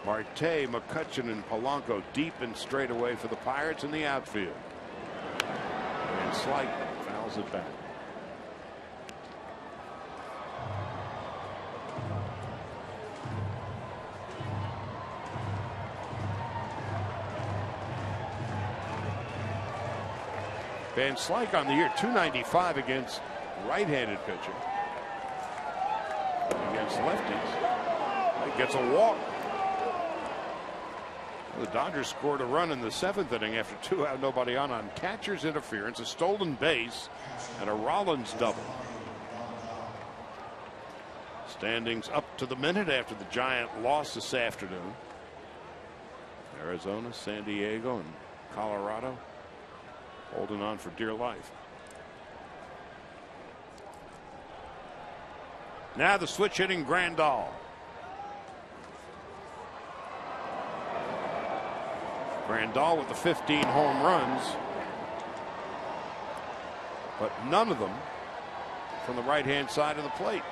S1: Marte, McCutchen, and Polanco deep and straight away for the Pirates in the outfield. And Slyke fouls it back. Van Slyke on the year, .295 against right-handed pitching. Against lefties, he gets a walk. The Dodgers scored a run in the 7th inning after 2 out, nobody on catcher's interference, a stolen base, and a Rollins double. Standings up to the minute after the Giant loss this afternoon. Arizona, San Diego, and Colorado holding on for dear life. Now the switch hitting Grandal. Grandal with the 15 home runs, but none of them from the right-hand side of the plate.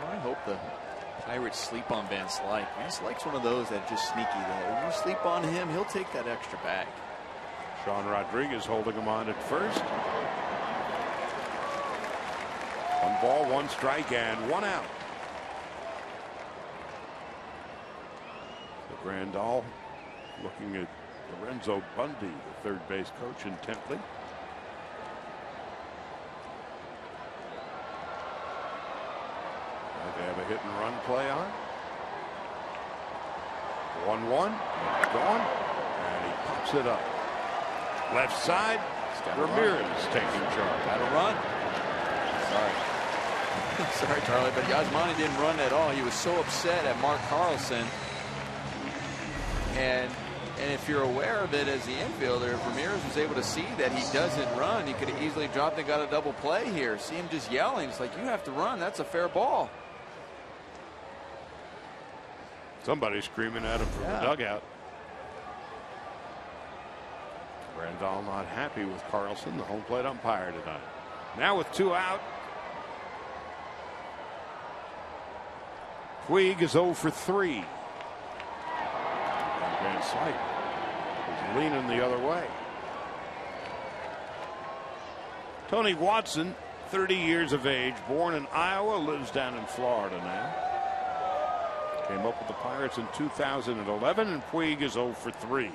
S5: I hope the Pirates sleep on Van Slyke. Van Slyke's one of those that just sneaky. That if you sleep on him, he'll take that extra bag.
S1: Sean Rodriguez holding him on at first. 1 ball, 1 strike, and 1 out. Grandal looking at Lorenzo Bundy, the 3rd base coach in Temple. They have a hit and run play on. 1-1, gone, and he pops it up. Left side, Ramirez taking charge.
S5: Got to run. Sorry. Sorry, Charlie, but Yasmani didn't run at all. He was so upset at Mark Carlson. And if you're aware of it as the infielder, if Ramirez was able to see that he doesn't run, he could have easily dropped and got a double play here. See him just yelling. It's like, you have to run. That's a fair ball.
S1: Somebody screaming at him from the dugout. Grandal not happy with Carlson, the home plate umpire tonight. Now with 2 out. Puig is 0 for 3. Van Slyke is leaning the other way. Tony Watson, 30 years of age, born in Iowa, lives down in Florida now. Came up with the Pirates in 2011, and Puig is 0 for 3.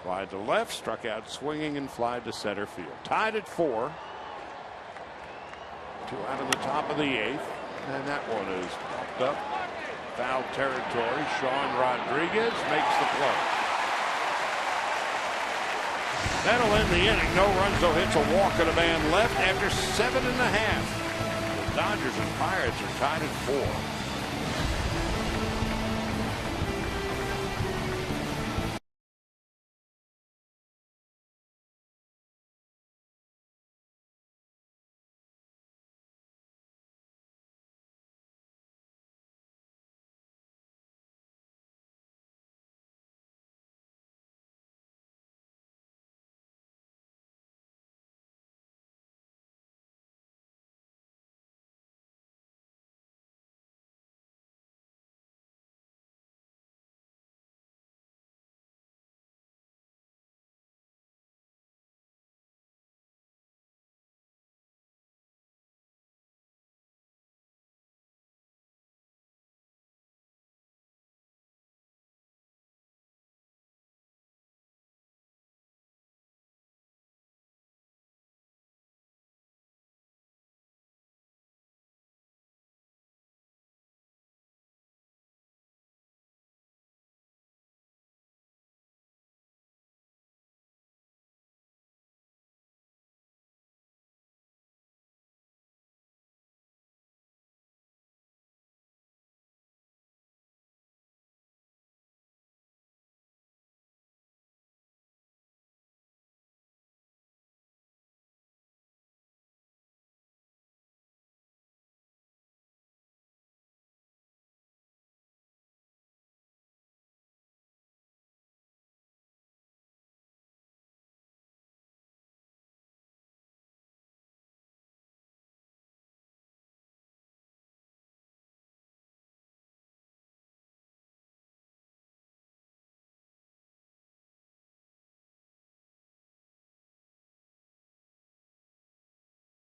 S1: Fly to left, struck out swinging, and fly to center field. Tied at 4. 2 out in the top of the 8th, and that one is popped up. Foul territory. Sean Rodriguez makes the play. That'll end the inning. No runs, no hits, a walk, and a man left after 7 1/2. The Dodgers and Pirates are tied at 4.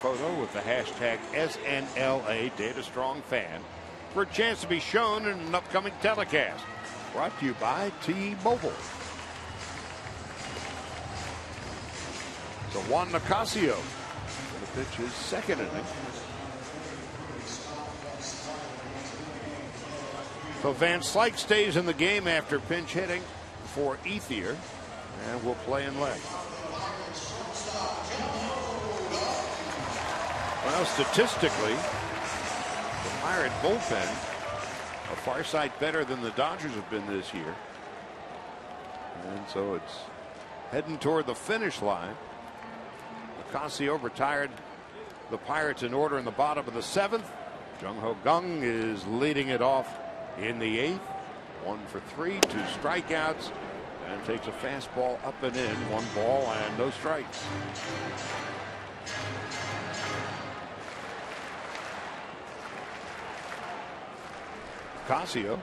S1: Photo with the hashtag SNLA Data Strong Fan for a chance to be shown in an upcoming telecast. Brought to you by T-Mobile. So Juan Nicasio. The pitch is second inning. So Van Slyke stays in the game after pinch hitting for Ethier and will play in left. Well, statistically, the Pirate bullpen a far sight better than the Dodgers have been this year. And so it's heading toward the finish line. Nicasio retired the Pirates in order in the bottom of the seventh. Jung Ho Kang is leading it off in the eighth. 1 for 3, 2 strikeouts, and takes a fastball up and in. 1 ball and no strikes. Nicasio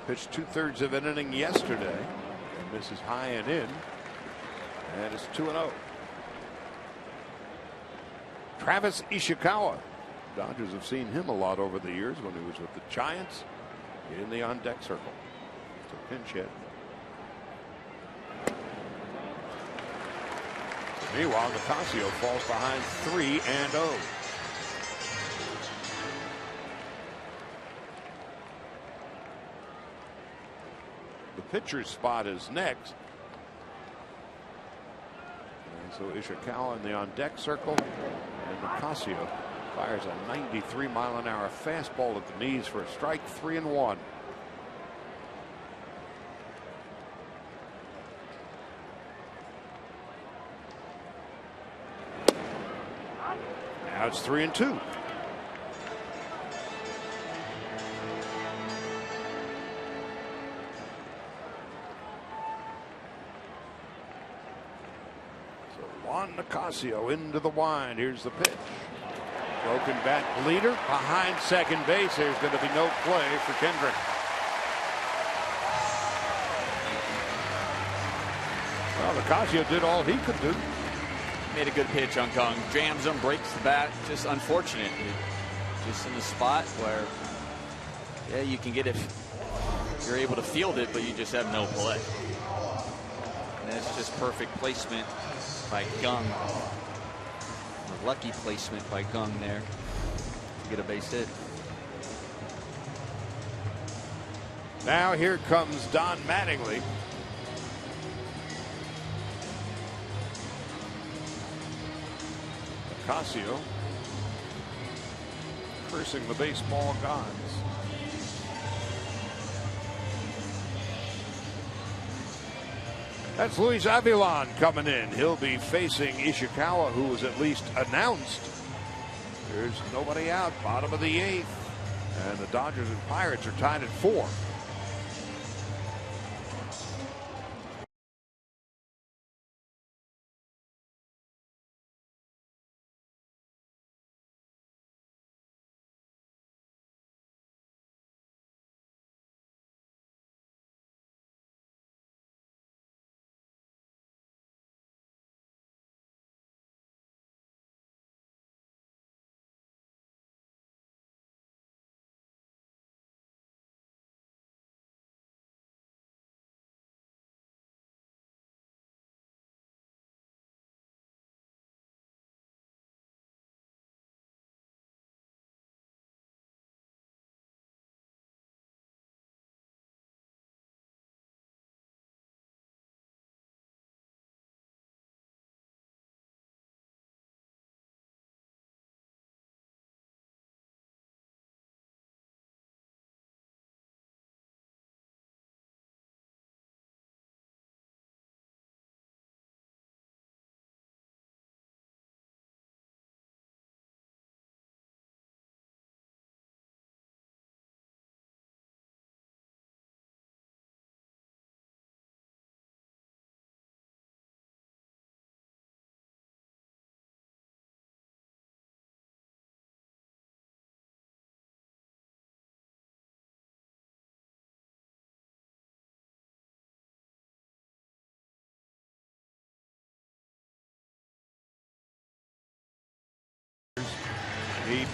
S1: pitched 2/3 of an inning yesterday and misses high and in, and it's 2-0. Travis Ishikawa. Dodgers have seen him a lot over the years when he was with the Giants in the on deck circle. It's a pinch hit. Meanwhile, Nicasio falls behind 3-0. The pitcher's spot is next. And so Ishikawa in the on deck circle, and Nicasio fires a 93-mile-an-hour fastball at the knees for a strike. 3-1. Now it's 3-2. Juan Nicasio into the wind. Here's the pitch. Broken bat leader behind second base. There's going to be no play for Kendrick. Well, Nicasio did all he could do.
S5: Made a good pitch on Kang. Jams him, breaks the bat. Just unfortunate. Just in the spot where, yeah, you can get it. You're able to field it, but you just have no play. And that's just perfect placement by Kang. A lucky placement by Kang there to get a base hit.
S1: Now here comes Don Mattingly. Nicasio cursing the baseball gods. That's Luis Avilan coming in. He'll be facing Ishikawa, who was at least announced. There's nobody out. Bottom of the eighth. And the Dodgers and Pirates are tied at 4.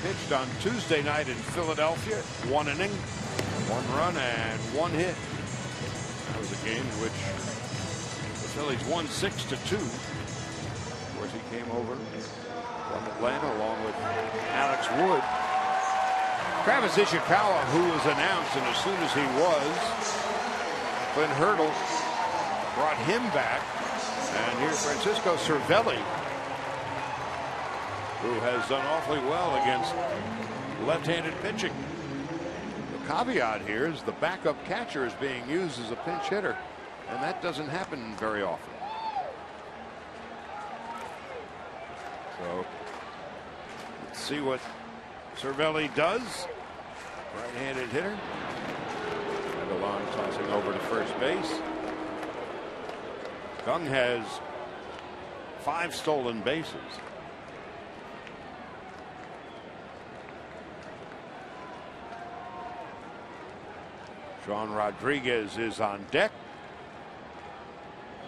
S1: pitched on Tuesday night in Philadelphia. 1 inning, 1 run, and 1 hit. That was a game in which the Phillies won 6-2. Of course, he came over from Atlanta along with Alex Wood. Travis Ishikawa, who was announced, and as soon as he was, Clint Hurdle brought him back. And here's Francisco Cervelli, who has done awfully well against left-handed pitching. The caveat here is the backup catcher is being used as a pinch hitter, and that doesn't happen very often. So let's see what Cervelli does. Right-handed hitter. Adelon tossing over to first base. Kung has 5 stolen bases. Sean Rodriguez is on deck.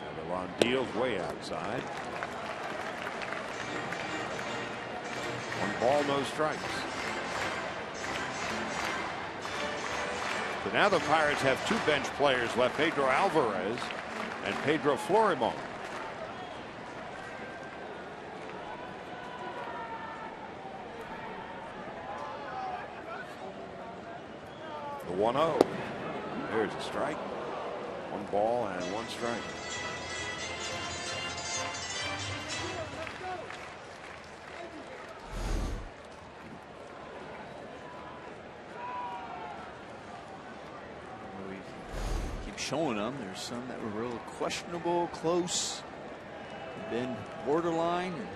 S1: Adelon deals way outside. 1 ball, no strikes. So now the Pirates have 2 bench players left, Pedro Alvarez and Pedro Florimon. The 1-0. There's a strike. 1 ball and 1 strike.
S5: Showing them there's some that were real questionable, close, been borderline, and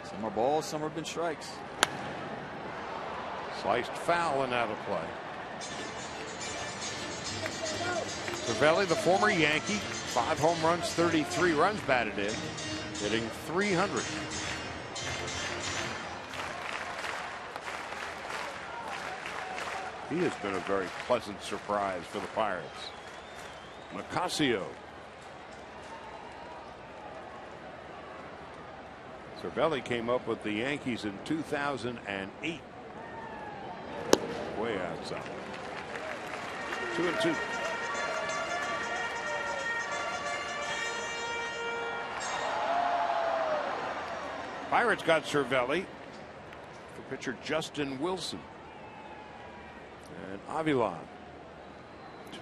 S5: some are balls, some have been strikes.
S1: Sliced foul and out of play. Cervelli, the former Yankee, 5 home runs, 33 runs batted in, hitting .300. He has been a very pleasant surprise for the Pirates. Nicasio. Cervelli came up with the Yankees in 2008. Way outside. 2-2. Pirates got Cervelli for pitcher Justin Wilson. And Avilan.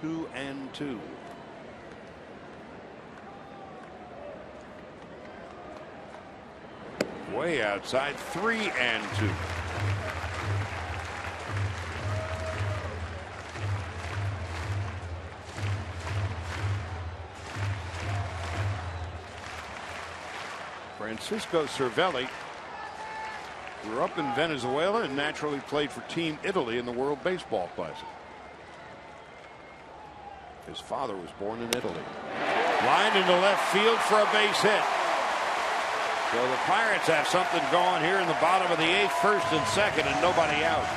S1: 2-2. Way outside, 3-2. Francisco Cervelli grew up in Venezuela and naturally played for Team Italy in the World Baseball Classic. His father was born in Italy. Line into left field for a base hit. So the Pirates have something going here in the bottom of the 8th, 1st and 2nd, and nobody out.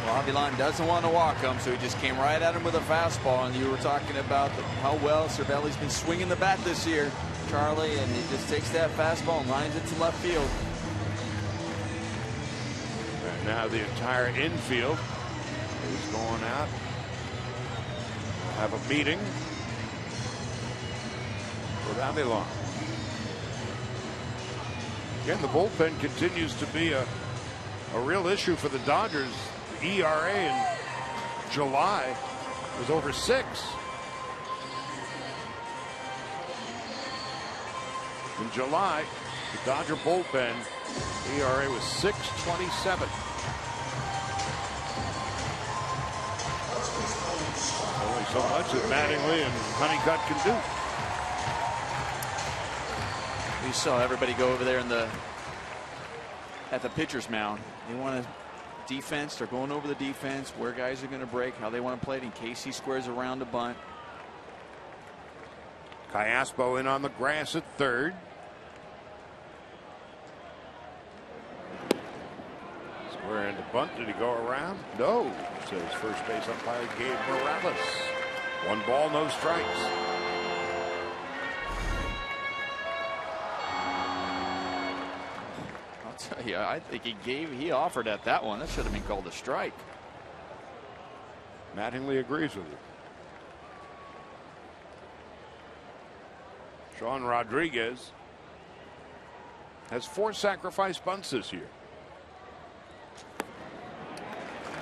S5: Well, Avilan doesn't want to walk him, so he just came right at him with a fastball. And you were talking about how well Cervelli's been swinging the bat this year, Charlie, and he just takes that fastball and lines it to left field.
S1: And now the entire infield is going out. Have a meeting with Avilan. Again, the bullpen continues to be a real issue for the Dodgers. The ERA in July was over 6. In July, the Dodger bullpen ERA was 6.27. Only so much that Mattingly and Honeycutt can do.
S5: We saw everybody go over there at the pitcher's mound. They want to defense. They're going over the defense, where guys are going to break, how they want to play it in case he squares around a bunt.
S1: Callaspo in on the grass at third. Squaring the bunt. Did he go around? No, says first base umpire Gabe Morales. 1 ball, no strikes.
S3: Yeah, I think he offered at that one. That should have been called a strike.
S1: Mattingly agrees with you. Sean Rodriguez has 4 sacrifice bunts this year.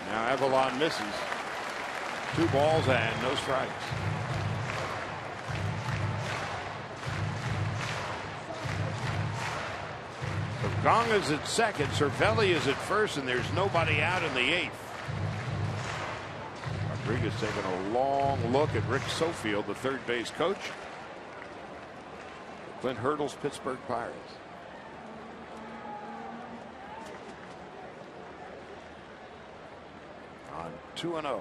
S1: Now Avalon misses. 2 balls and no strikes. Gonga's at second, Cervelli is at first, and there's nobody out in the 8th. Rodriguez taking a long look at Rick Sofield, the third base coach. Clint Hurdle's Pittsburgh Pirates. On 2-0.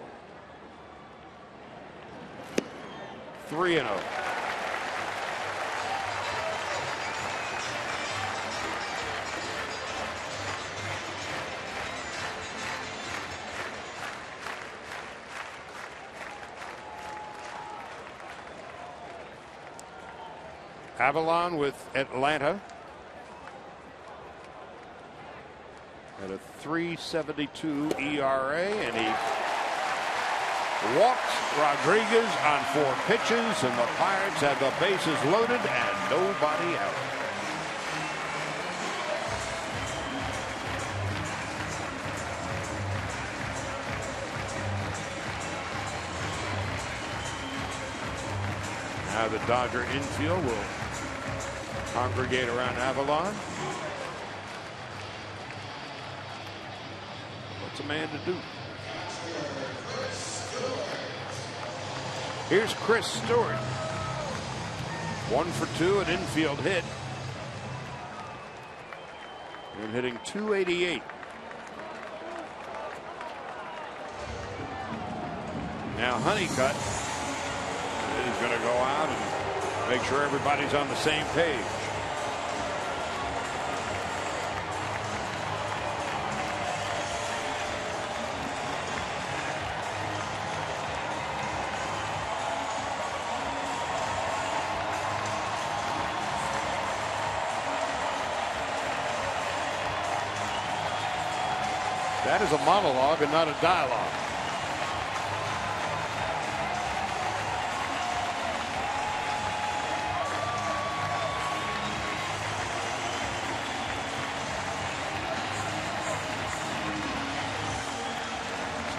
S1: 3-0. Avalon with Atlanta at a 3.72 ERA, and he walks Rodriguez on 4 pitches, and the Pirates have the bases loaded and nobody out. Now the Dodger infield will congregate around Avalon. What's a man to do? Here's Chris Stewart. 1 for 2, an infield hit. And hitting .288. Now Honeycutt is going to go out and make sure everybody's on the same page. That is a monologue and not a dialogue.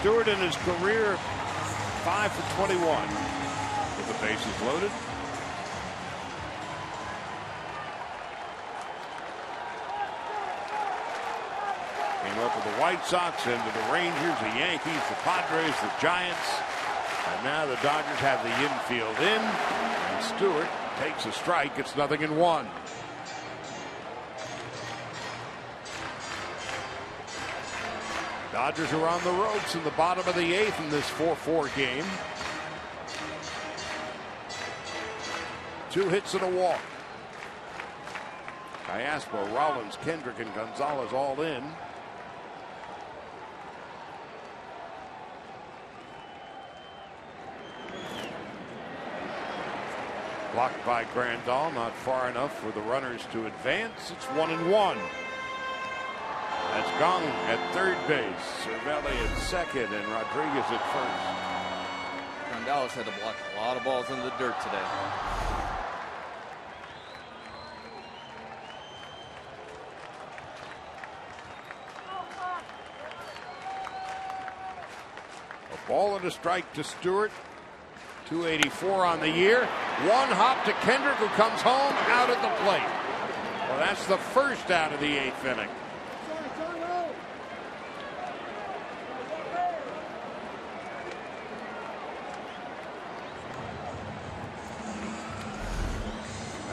S1: Stewart in his career 5 for 21 with the bases loaded. Came up with the White Sox, into the Rangers, the Yankees, the Padres, the Giants, and now the Dodgers have the infield in, and Stewart takes a strike. It's 0-1. Dodgers are on the ropes in the bottom of the 8th in this 4-4 game. 2 hits and a walk. Iaspo, Rollins, Kendrick, and Gonzalez all in. Blocked by Grandal, not far enough for the runners to advance. It's 1-1. That's Gong at third base, Cervelli at second, and Rodriguez at first.
S3: Grandal had to block a lot of balls in the dirt today.
S1: A ball and a strike to Stewart. 284 on the year. 1 hop to Kendrick, who comes home out at the plate. Well, that's the first out of the 8th inning.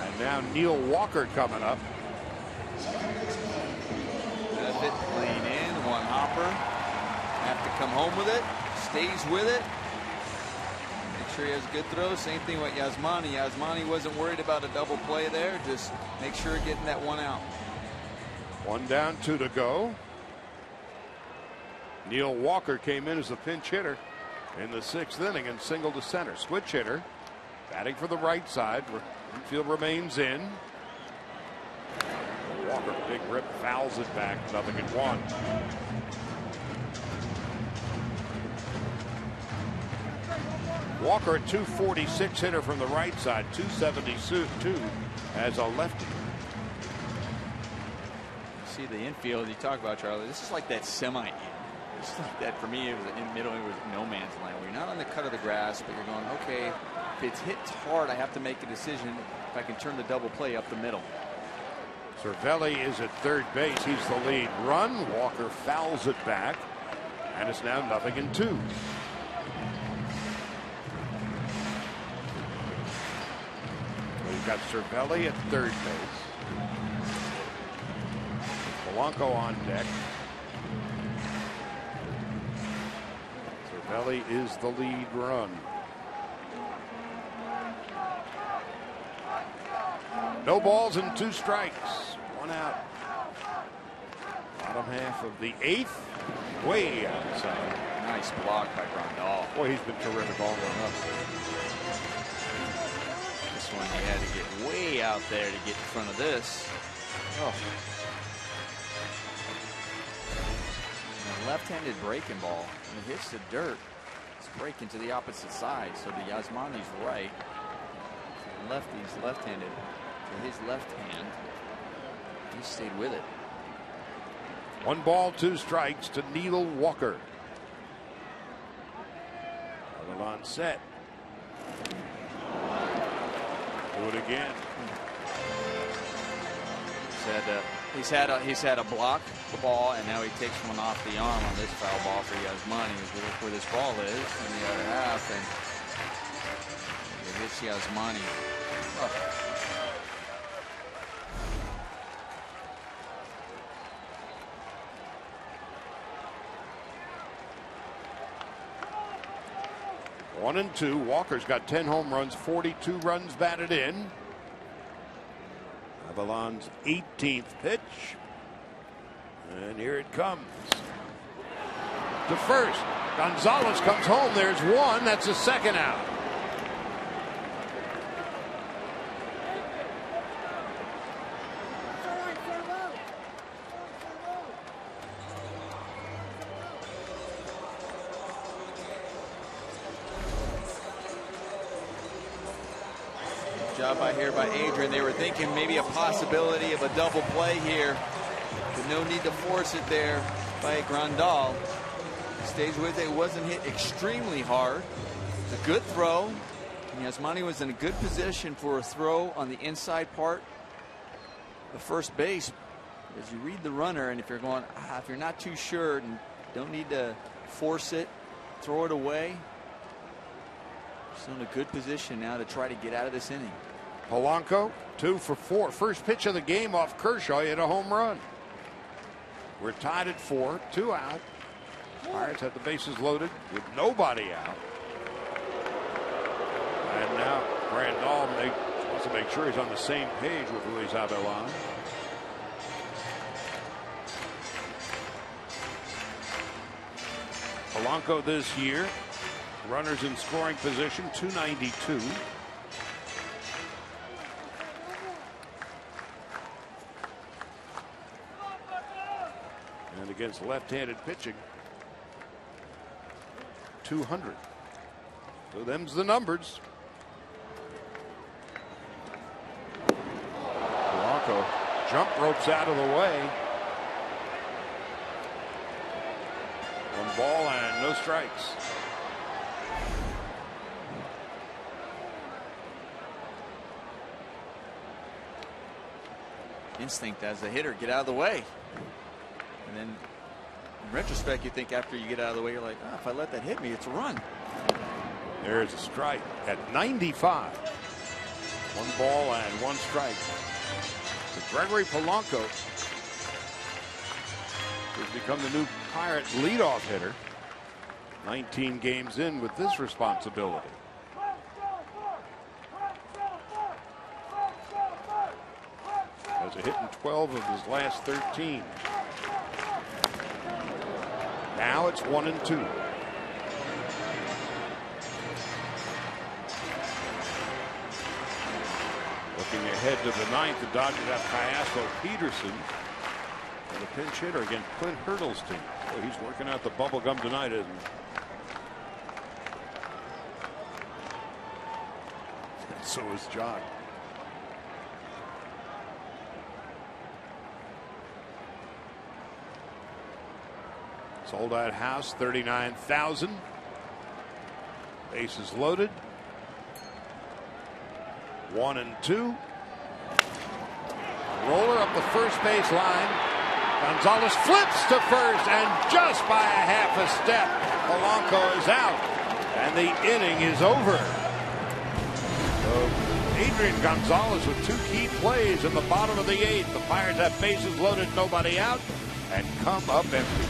S1: And now Neil Walker coming up.
S3: That's it, clean in, 1 hopper. Have to come home with it. Stays with it. Make sure he has a good throw. Same thing with Yasmani. Yasmani wasn't worried about a double play there. Just make sure getting that 1 out.
S1: 1 down, 2 to go. Neil Walker came in as a pinch hitter in the 6th inning and singled to center. Switch hitter, batting for the right side. Infield remains in. Walker, big rip, fouls it back, 0-1. Walker, a 246 hitter from the right side, 272 as a lefty.
S5: See the infield you talk about, Charlie. This is like that semi. This is like that for me. It was in the middle. It was no man's land. Where you're not on the cut of the grass, but you're going, okay, if it's hit hard, I have to make a decision if I can turn the double play up the middle.
S1: Cervelli is at third base. He's the lead run. Walker fouls it back, and it's now 0-2. We've got Cervelli at third base. Polanco on deck. Cervelli is the lead run. No balls and 2 strikes. 1 out. Bottom half of the 8th. Way outside.
S5: Nice block by Grandal.
S1: Boy, he's been terrific all run up.
S5: This one he had to get way out there to get in front of this. Oh. Left-handed breaking ball. When it hits the dirt, it's breaking to the opposite side. So the Yasmani's right. So lefty's left-handed. To his left hand. He stayed with it.
S1: 1 ball, 2 strikes to Neil Walker. Avalon set. Do it again.
S5: He's had a block the ball, and now he takes one off the arm on this foul ball for Yasmani. Look where this ball is in the other half, and it hits Yasmani. Oh.
S1: One and 2. Walker's got 10 home runs, 42 runs batted in. Avalon's 18th pitch. And here it comes. To first. Gonzalez comes home. There's 1. That's a 2nd out.
S5: Job by Adrian. They were thinking maybe a possibility of a double play here, but no need to force it there by Grandal. Stays with it. It wasn't hit extremely hard. It's a good throw. And Yasmani was in a good position for a throw on the inside part of first base. As you read the runner, and if you're going, if you're not too sure and don't need to force it, throw it away. Still in a good position now to try to get out of this inning.
S1: Polanco, 2 for 4. First pitch of the game off Kershaw. He hit a home run. We're tied at 4. 2 out. Pirates have the bases loaded with nobody out. And now Grandal wants to make sure he's on the same page with Luis Avellan. Polanco this year, runners in scoring position, 292. And against left-handed pitching, 200. So them's the numbers. Polanco jump ropes out of the way. 1 ball and no strikes.
S5: Instinct as a hitter, get out of the way. And then in retrospect, you think after you get out of the way, you're like, if I let that hit me, it's a run.
S1: There's a strike at 95. 1 ball and 1 strike. So Gregory Polanco has become the new Pirates leadoff hitter. 19 games in with this responsibility. Has a hit in 12 of his last 13. Now it's 1 and 2. The Looking ahead to the ninth, the Dodgers have Cayaspo Peterson. And the pinch hitter against Clint Hurdle's team. Well, he's working out the bubble gum tonight, isn't he? And so is Jock. Sold out house, 39,000. Bases loaded. 1-2. Roller up the first base line. Gonzalez flips to first, and just by a half a step, Polanco is out, and the inning is over. So Adrian Gonzalez with two key plays in the bottom of the eighth. The Pirates have bases loaded, nobody out, and come up empty.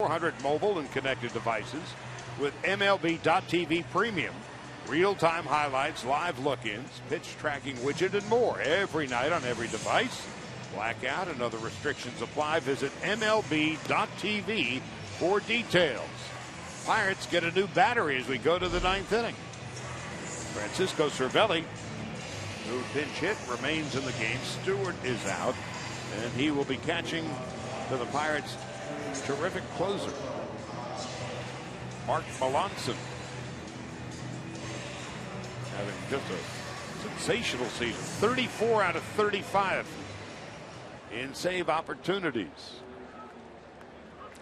S1: .400 mobile and connected devices with MLB.TV Premium. Real-time highlights, live look-ins, pitch tracking widget, and more every night on every device. Blackout and other restrictions apply. Visit MLB.TV for details. Pirates get a new battery as we go to the ninth inning. Francisco Cervelli, who pinch hit, remains in the game. Stewart is out, and he will be catching to the Pirates' terrific closer, Mark Melanson, having just a sensational season. 34 out of 35 in save opportunities.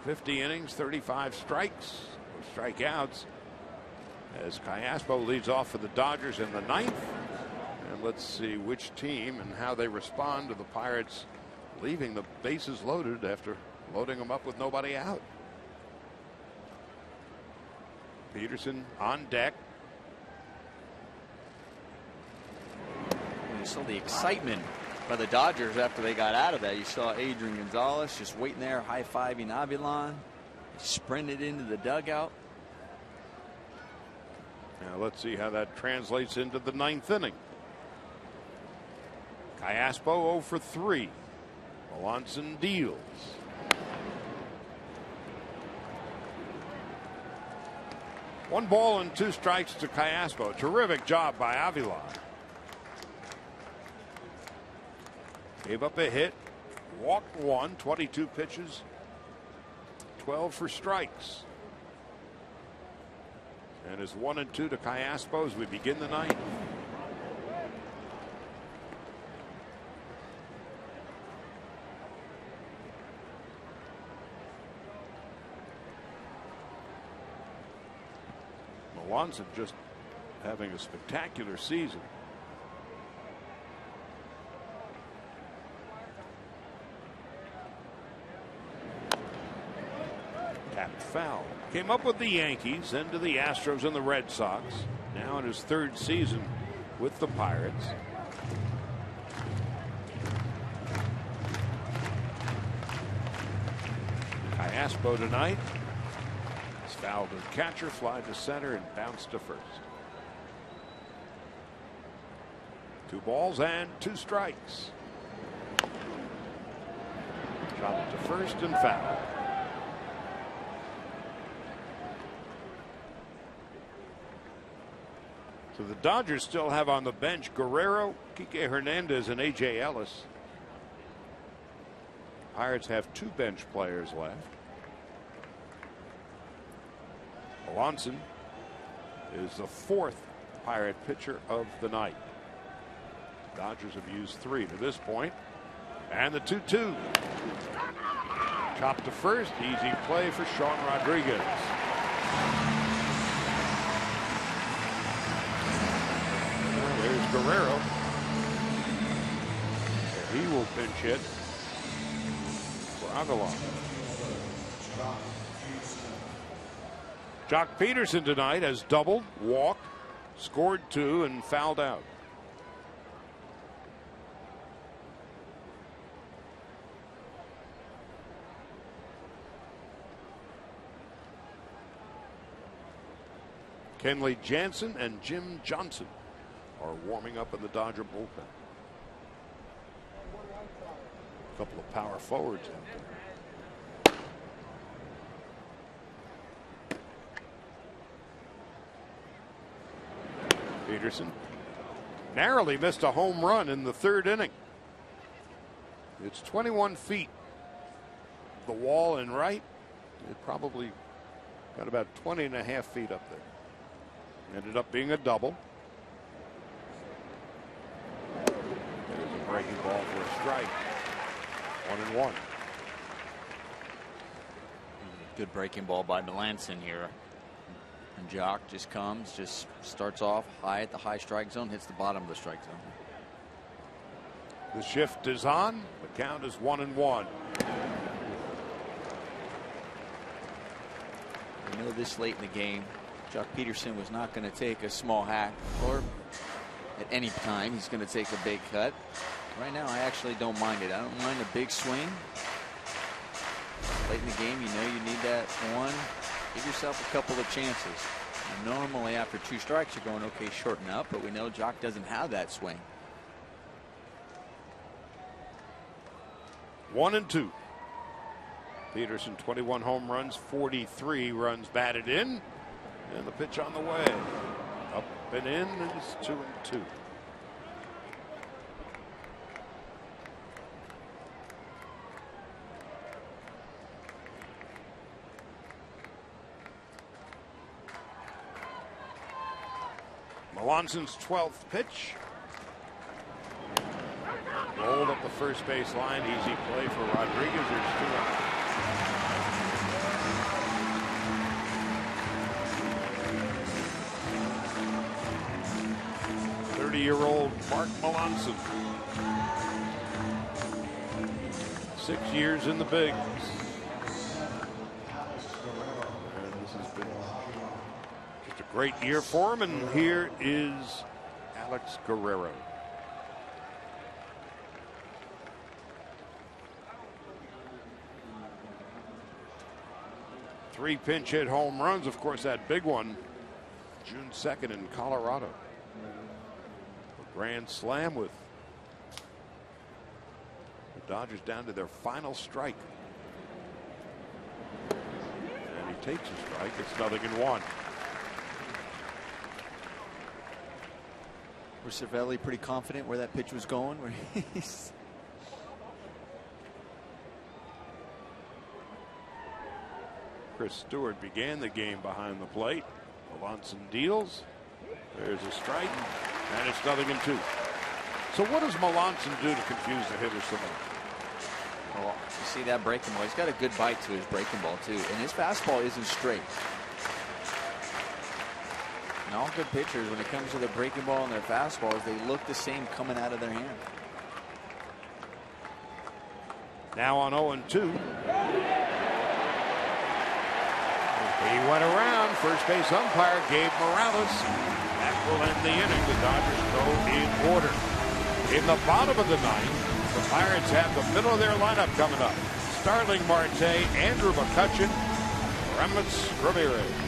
S1: 50 innings, 35 strikes, or strikeouts, as Cayaspo leads off for the Dodgers in the ninth. And let's see which team and how they respond to the Pirates leaving the bases loaded after loading them up with nobody out. Peterson on deck.
S5: You saw the excitement by the Dodgers after they got out of that. You saw Adrian Gonzalez just waiting there, high-fiving Avilan. Sprinted into the dugout.
S1: Now let's see how that translates into the ninth inning. Cayaspo 0 for 3. Melanson deals. One ball and two strikes to Cayaspo. Terrific job by Avila. Gave up a hit, walked one, 22 pitches, 12 for strikes. And it's 1-2 to Cayaspo as we begin the ninth. Melanson just having a spectacular season. foul. Came up with the Yankees, then to the Astros and the Red Sox. Now in his third season with the Pirates. Aspo tonight. He's fouled to catcher, fly to center, and bounced to first. 2 balls and 2 strikes. Chopped to first and foul. So the Dodgers still have on the bench Guerrero, Kike Hernandez, and A.J. Ellis. Pirates have 2 bench players left. Melanson is the 4th Pirate pitcher of the night. Dodgers have used 3 to this point. And the 2-2. Chopped to first. Easy play for Sean Rodriguez. Well, there's Guerrero. He will pinch hit for Aguilar. Jock Peterson tonight has doubled, walked, scored 2, and fouled out. Kenley Jansen and Jim Johnson are warming up in the Dodger bullpen. A couple of power forwards out there. Peterson narrowly missed a home run in the 3rd inning. It's 21 feet. The wall and right. It probably got about 20.5 feet up there. Ended up being a double. There's a breaking ball for a strike. 1-1.
S5: Good breaking ball by Melanson here. And Jock just comes, just starts off high at the high strike zone, hits the bottom of the strike zone.
S1: The shift is on. The count is 1-1.
S5: I know this late in the game, Jock Peterson was not going to take a small hack, or at any time he's going to take a big cut. Right now, I actually don't mind it. I don't mind a big swing. Late in the game, you know you need that one. Give yourself a couple of chances. And normally, after 2 strikes, you're going, okay, shorten up, but we know Jock doesn't have that swing.
S1: 1-2. Peterson 21 home runs, 43 runs batted in, and the pitch on the way. Up and in, and it's 2-2. Melanson's 12th pitch. Rolled up the first base line. Easy play for Rodriguez. There's 2 out. Year-old Mark Melanson. 6 years in the bigs. And this has been just a great year for him. And here is Alex Guerrero. Three pinch hit home runs. Of course, that big one June 2nd in Colorado. Grand slam with the Dodgers down to their final strike. And he takes a strike. It's 0-1.
S5: Was Cervelli pretty confident where that pitch was going?
S1: Chris Stewart began the game behind the plate. Melanson deals. There's a strike. And it's 0-2. So what does Melanson do to confuse the hitter so much?
S5: Well, you see that breaking ball. He's got a good bite to his breaking ball, too. And his fastball isn't straight. And all good pitchers, when it comes to their breaking ball and their fastballs, they look the same coming out of their hand.
S1: Now on 0-2. He went around. First base umpire Gabe Morales. That will end the inning. The Dodgers go in order. In the bottom of the ninth, the Pirates have the middle of their lineup coming up. Starling Marte, Andrew McCutchen, Ramirez Ramirez.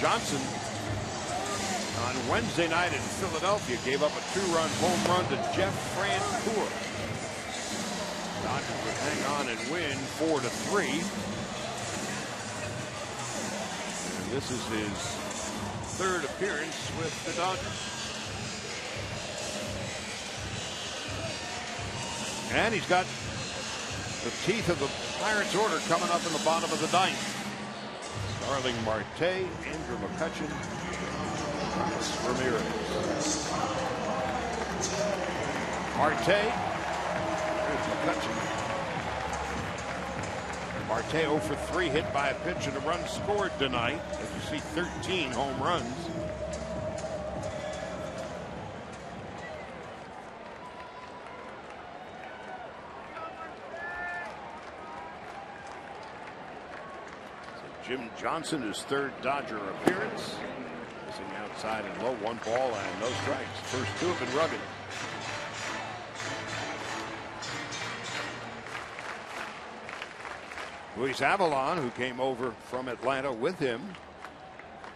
S1: Johnson on Wednesday night in Philadelphia gave up a 2-run home run to Jeff Francoeur. Dodgers would hang on and win 4-3. And this is his third appearance with the Dodgers. And he's got the teeth of the Pirates order coming up in the bottom of the ninth. Starling Marte, Andrew McCutchen, Ramirez. Marte, here's McCutchen. Marte 0 for 3, hit by a pitch and a run scored tonight. As you see, 13 home runs. Jim Johnson, his third Dodger appearance. Missing outside and low, 1 ball and no strikes. First 2 have been rugged. Luis Avalon, who came over from Atlanta with him,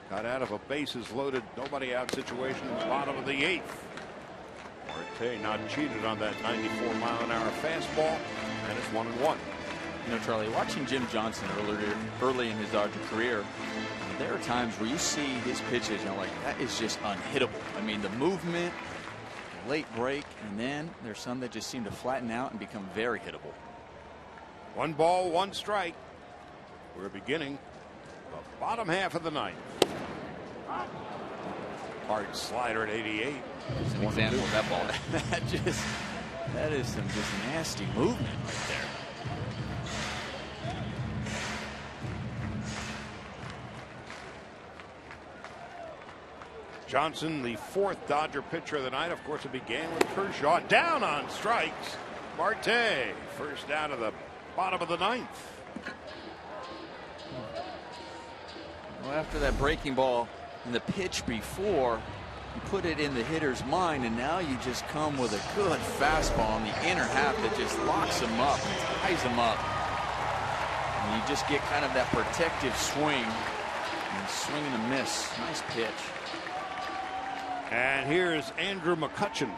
S1: got out of a bases loaded, nobody out situation in the bottom of the 8th. Marte not cheated on that 94-mile-an-hour fastball, and it's 1-1.
S5: You know, Charlie, watching Jim Johnson early in his Dodger career, there are times where you see his pitches, you know, like that is just unhittable. I mean, the movement, the late break, and then there's some that just seem to flatten out and become very hittable.
S1: 1 ball, 1 strike. We're beginning the bottom half of the ninth. Hard slider at 88.
S5: It's an example of that ball. that is some just nasty movement right there.
S1: Johnson, the 4th Dodger pitcher of the night. Of course, it began with Kershaw. Down on strikes. Marte, first out of the bottom of the ninth.
S5: Well, after that breaking ball and the pitch before, you put it in the hitter's mind, and now you just come with a good fastball in the inner half that just locks him up, ties him up. And you just get kind of that protective swing and swing and a miss. Nice pitch.
S1: And here's Andrew McCutchen,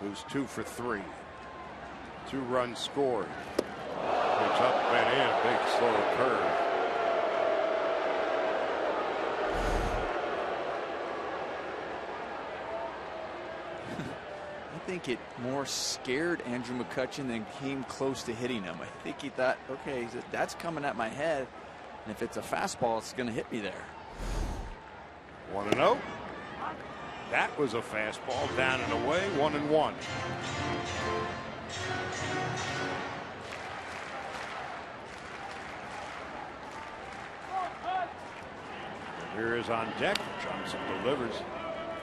S1: who's 2 for 3. 2 runs scored. Pitch up and in, big slow curve.
S5: I think it more scared Andrew McCutchen than came close to hitting him. I think he thought, okay, that's coming at my head, and if it's a fastball, it's going to hit me there.
S1: 1-0. That was a fastball down and away. 1-1. Here is on deck. Johnson delivers.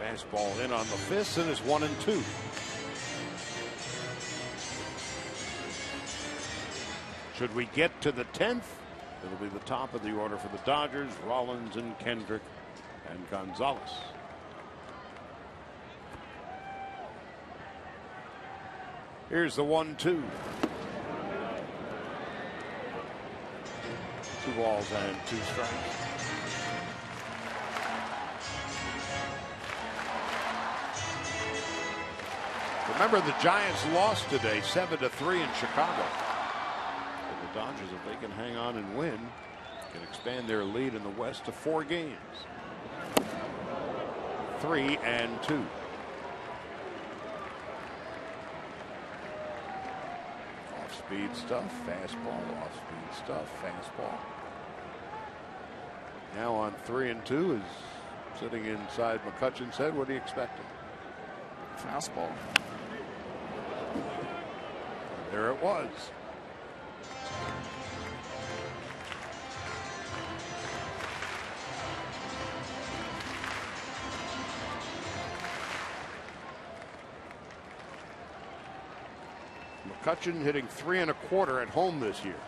S1: Fastball in on the fist, and it's 1-2. Should we get to the 10th, it'll be the top of the order for the Dodgers. Rollins and Kendrick and Gonzalez. Here's the 1-2. 2 balls and 2 strikes. Remember, the Giants lost today 7-3 in Chicago. The Dodgers, if they can hang on and win, can expand their lead in the West to 4 games. 3-2. Off-speed stuff, fastball, off-speed stuff, fastball. Now on 3-2 is sitting inside McCutcheon's head. What are you expecting?
S5: Fastball.
S1: There it was. McCutcheon hitting 3 1/4 at home this year.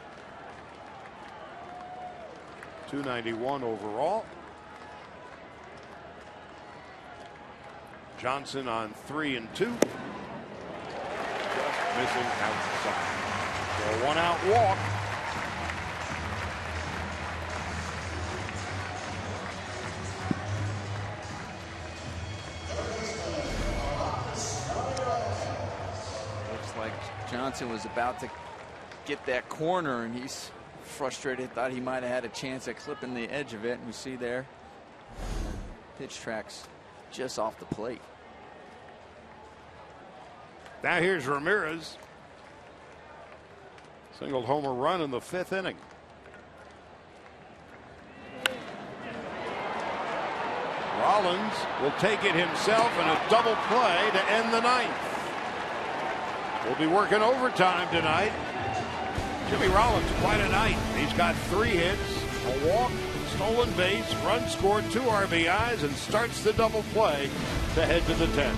S1: 291 overall. Johnson on 3-2. Just missing outside. So a 1-out walk.
S5: Looks like Johnson was about to get that corner, and he's frustrated. Thought he might have had a chance at clipping the edge of it. And we see there, pitch tracks just off the plate.
S1: Now here's Ramirez. Single homer run in the 5th inning. Rollins will take it himself in a double play to end the 9th. We'll be working overtime tonight. Jimmy Rollins, quite a night. He's got 3 hits, a walk, stolen base, run scored, 2 RBIs, and starts the double play to head to the 10th.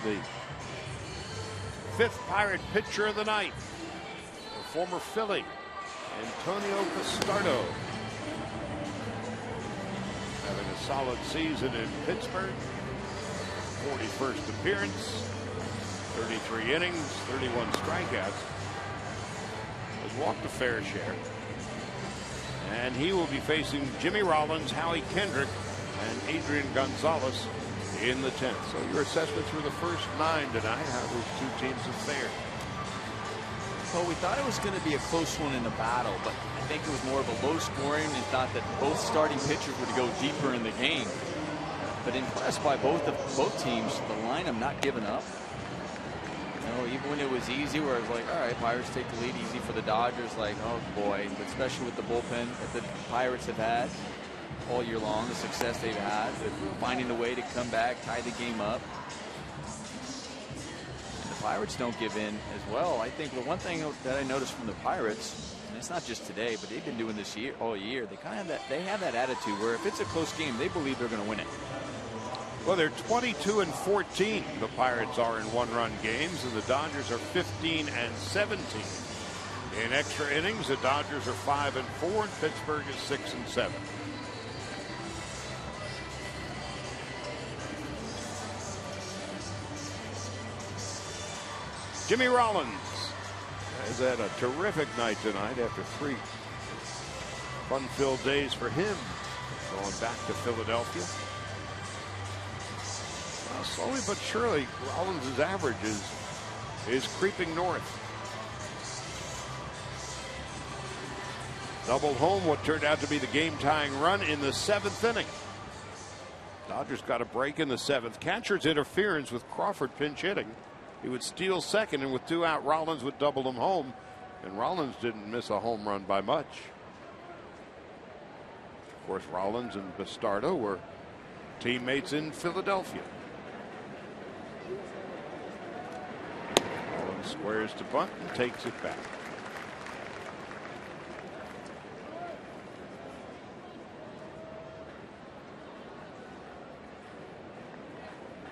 S1: The 5th Pirate pitcher of the night, the former Philly, Antonio Castardo. Having a solid season in Pittsburgh. 41st appearance, 33 innings, 31 strikeouts. Has walked a fair share. And he will be facing Jimmy Rollins, Howie Kendrick, and Adrian Gonzalez in the 10th. So your assessment through the first 9 tonight, how those two teams have fared?
S5: Well, we thought it was going to be a close one in the battle, but I think it was more of a low scoring and thought that both starting pitchers would go deeper in the game. But impressed by both teams, the lineup not giving up. You know, even when it was easy, where it was like, all right, Pirates take the lead easy for the Dodgers, like, oh boy, especially with the bullpen that the Pirates have had all year long, the success they've had, but finding the way to come back, tie the game up. And the Pirates don't give in as well. I think the one thing that I noticed from the Pirates, and it's not just today, but they've been doing this all year, they kind of have that attitude where if it's a close game, they believe they're going to win it.
S1: Well, they're 22-14. The Pirates are in one-run games, and the Dodgers are 15-17. In extra innings, the Dodgers are 5-4, and Pittsburgh is 6-7. Jimmy Rollins has had a terrific night tonight after 3 fun-filled days for him, going back to Philadelphia. Slowly but surely, Rollins' average is creeping north. Doubled home what turned out to be the game-tying run in the 7th inning. Dodgers got a break in the 7th. Catcher's interference with Crawford pinch hitting. He would steal second, and with 2 out, Rollins would double them home. And Rollins didn't miss a home run by much. Of course, Rollins and Bastardo were teammates in Philadelphia. Rollins squares to bunt and takes it back.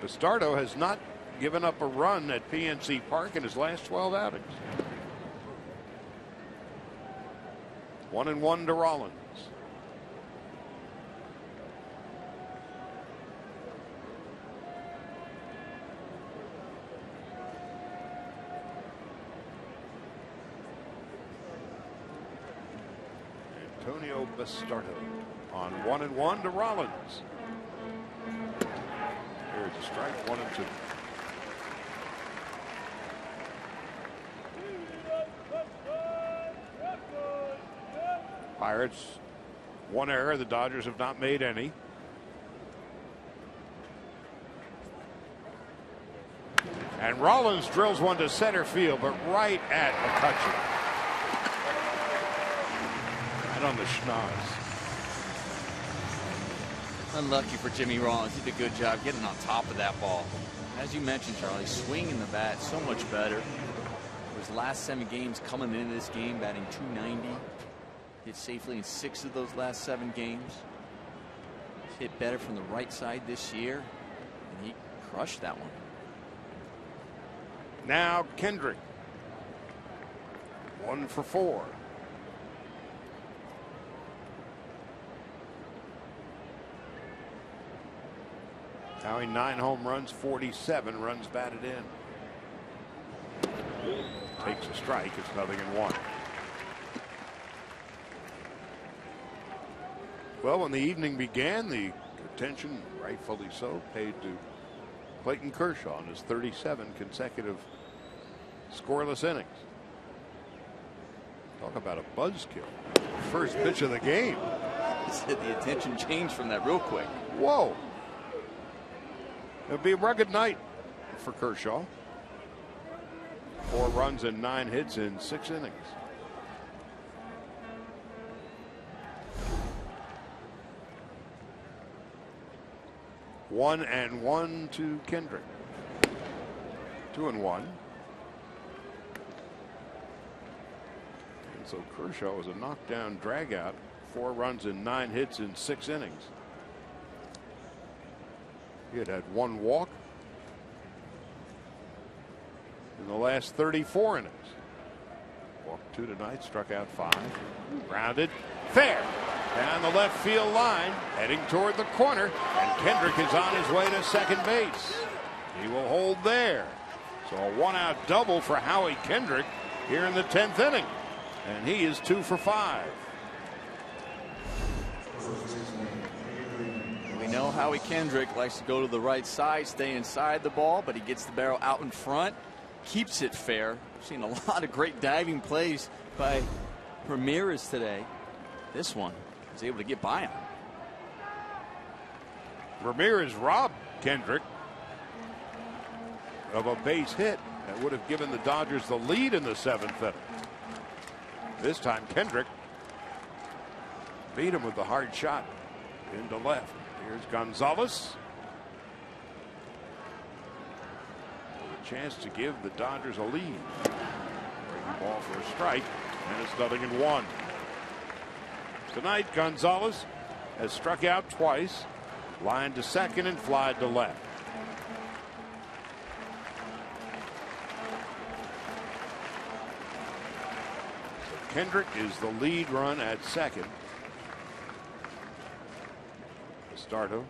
S1: Bastardo has not given up a run at PNC Park in his last 12 outings. 1-1 to Rollins. Antonio Bastardo on 1-1 to Rollins. Here's a strike, 1-2. Pirates, 1 error. The Dodgers have not made any. And Rollins drills one to center field, but right at McCutcheon. Right on the schnoz.
S5: Unlucky for Jimmy Rollins. He did a good job getting on top of that ball. As you mentioned, Charlie, swinging the bat so much better. His last 7 games coming into this game, batting .290. Hit safely in 6 of those last 7 games. Hit better from the right side this year, and he crushed that one.
S1: Now Kendrick. 1 for 4. Now he 9 home runs, 47 runs batted in. Takes a strike. It's 0-1. Well, when the evening began, the attention, rightfully so, paid to Clayton Kershaw in his 37 consecutive scoreless innings. Talk about a buzzkill. First pitch of the game.
S5: The attention changed from that real quick.
S1: Whoa. It'll be a rugged night for Kershaw. 4 runs and 9 hits in 6 innings. One and 1 to Kendrick. 2-1. And so Kershaw was a knockdown dragout. 4 runs and 9 hits in 6 innings. He had 1 walk in the last 34 innings. Walked 2 tonight, struck out 5. Grounded, fair, down the left field line, heading toward the corner, and Kendrick is on his way to second base. He will hold there. So a 1-out double for Howie Kendrick here in the 10th inning, and he is 2 for 5.
S5: We
S3: know Howie Kendrick likes to go to the right side, stay inside the ball, but he gets the barrel out in front, keeps it fair. We've seen a lot of great diving plays by Ramirez today. This one was able to get by him.
S1: Ramirez robbed Kendrick of a base hit that would have given the Dodgers the lead in the 7th inning. This time Kendrick beat him with the hard shot into left. Here's Gonzalez. A chance to give the Dodgers a lead. Breaking ball for a strike, and it's 0-1. Tonight, Gonzalez has struck out twice, lined to second and flied to left. So Kendrick is the lead run at second. Starto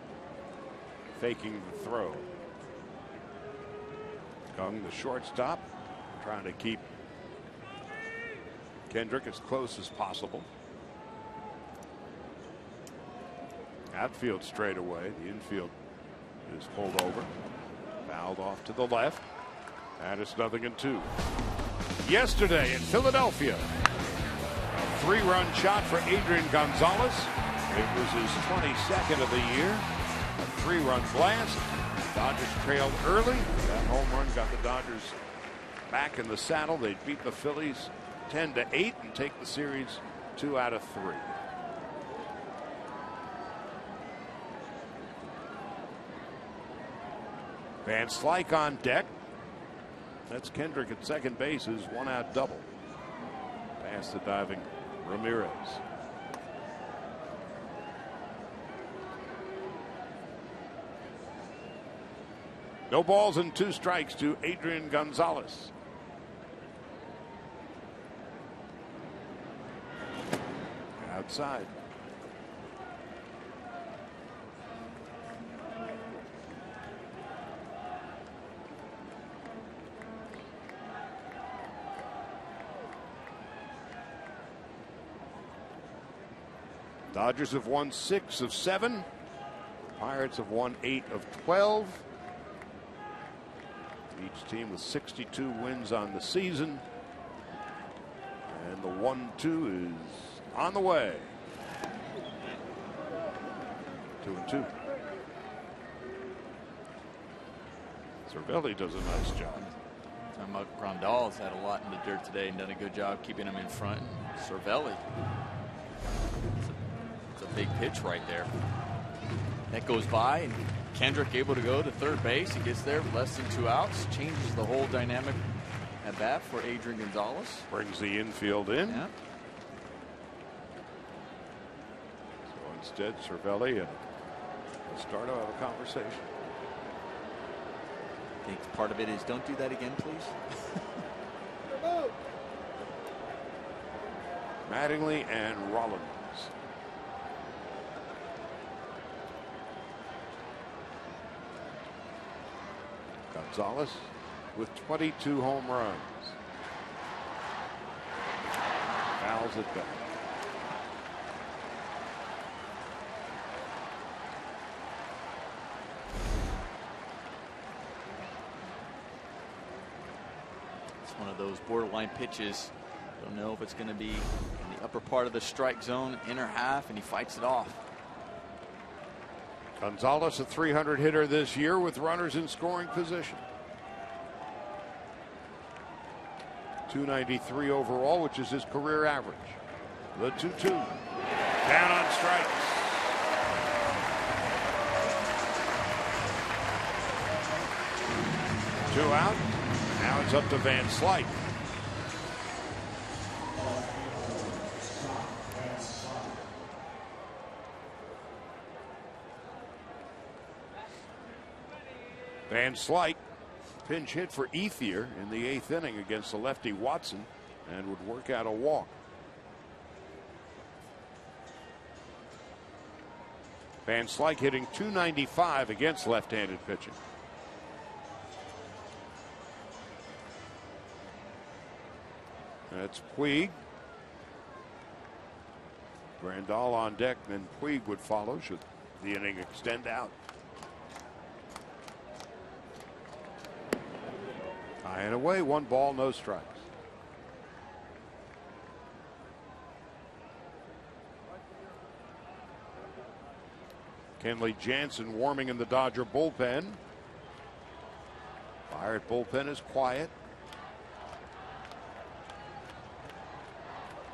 S1: faking the throw. Kung, the shortstop, trying to keep Kendrick as close as possible. Outfield straight away. The infield is pulled over. Fouled off to the left. And it's 0-2. Yesterday in Philadelphia, a 3-run shot for Adrian Gonzalez. It was his 22nd of the year. A 3-run blast. Dodgers trailed early. That home run got the Dodgers back in the saddle. They beat the Phillies 10-8 and take the series 2 out of 3. Van Slyke on deck. That's Kendrick at second base. His 1-out double. Past the diving Ramirez. No balls and 2 strikes to Adrian Gonzalez. Outside. Dodgers have won 6 of 7. Pirates have won 8 of 12. Each team with 62 wins on the season. And the 1-2 is on the way. 2-2. Cervelli does a nice job.
S3: Talking about Grandal's had a lot in the dirt today and done a good job keeping him in front. Cervelli. It's a big pitch right there. That goes by, and Kendrick able to go to third base. He gets there with less than 2 outs. Changes the whole dynamic at bat for Adrian Gonzalez.
S1: Brings the infield in.
S3: Yeah.
S1: So instead, Cervelli and Stardo have a conversation.
S5: I think part of it is don't do that again, please.
S1: Mattingly and Rollins. Gonzalez with 22 home runs. Fouls it back.
S3: It's one of those borderline pitches. Don't know if it's going to be in the upper part of the strike zone, inner half, and he fights it off.
S1: Gonzalez, a 300 hitter this year with runners in scoring position. 293 overall, which is his career average. The 2-2. Down on strikes. Two out. Now it's up to Van Slyke. Van Slyke pinch hit for Ethier in the 8th inning against the lefty Watson and would work out a walk. Van Slyke hitting .295 against left-handed pitching. That's Puig. Grandal on deck, then Puig would follow should the inning extend out. High and away, 1 ball, no strikes. Kenley Jansen warming in the Dodger bullpen. Pirate bullpen is quiet.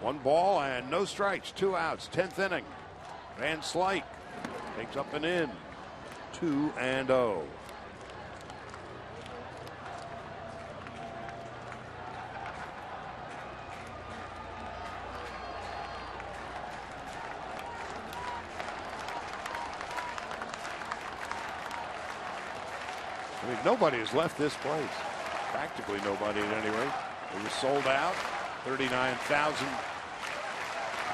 S1: 1 ball and no strikes, 2 outs, 10th inning. Van Slyke takes up and in, 2-0. I mean, nobody has left this place. Practically nobody at any rate. It was sold out, 39,000.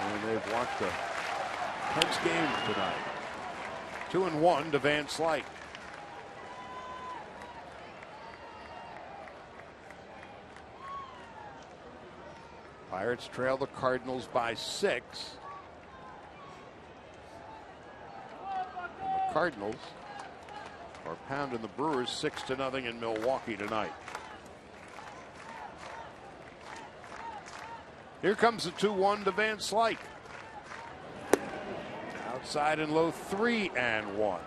S1: And they've watched the Cubs game tonight. 2-1 to Van Slyke. Pirates trail the Cardinals by 6. And the Cardinals are pounding the Brewers 6-0 in Milwaukee tonight. Here comes the 2-1 to Van Slyke. Outside and low, 3-1.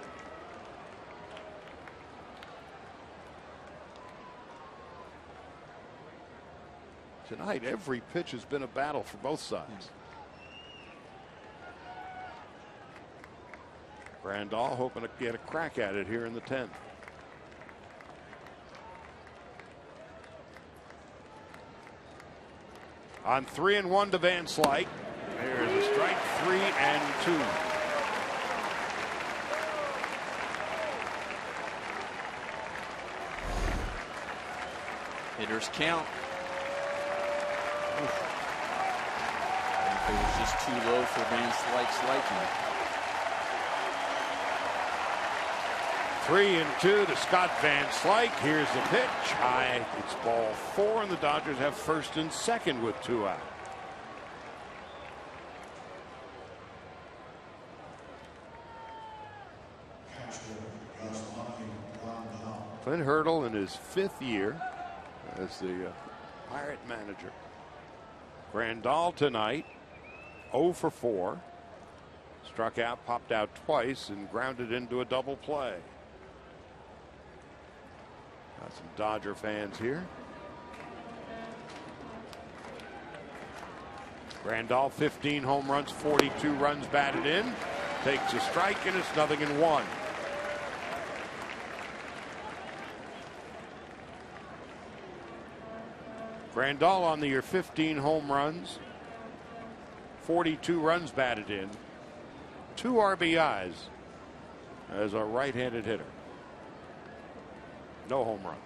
S1: Tonight, every pitch has been a battle for both sides. Grandal hoping to get a crack at it here in the 10th. On 3-1 to Van Slyke. There's a strike, 3-2.
S5: Hitters count. It was just too low for Van Slyke's liking.
S1: 3-2 to Scott Van Slyke. Here's the pitch. High. It's ball 4, and the Dodgers have first and second with 2 out. Clint Hurdle in his 5th year as the Pirate manager. Grandal tonight 0 for 4. Struck out, popped out twice, and grounded into a double play. Got some Dodger fans here. Grandal, 15 home runs, 42 runs batted in. Takes a strike, and it's 0-1. Grandal on the year, 15 home runs, 42 runs batted in, 2 RBIs as a right-handed hitter. No home runs.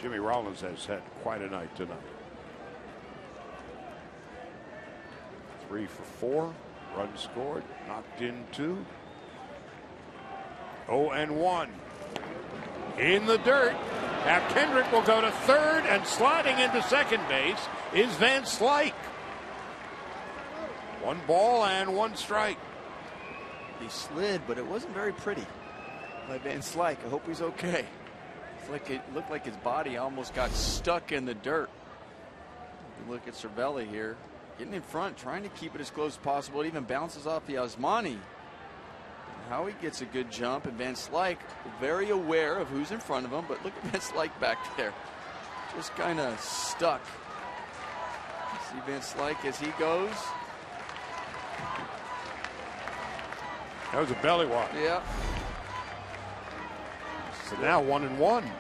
S1: Jimmy Rollins has had quite a night tonight. 3 for 4, runs scored, knocked in 2. 0-1. In the dirt. Now Kendrick will go to third, and sliding into second base is Van Slyke. 1 ball and 1 strike.
S5: He slid, but it wasn't very pretty by Van Slyke. I hope he's okay. It's like it looked like his body almost got stuck in the dirt. You look at Cervelli here, getting in front, trying to keep it as close as possible. It even bounces off the Osmani. How he gets a good jump, and Van Slyke very aware of who's in front of him, but look at Van Slyke back there, just kind of stuck. See Van Slyke as he goes.
S1: That was a belly walk.
S5: Yeah.
S1: So now 1-1 and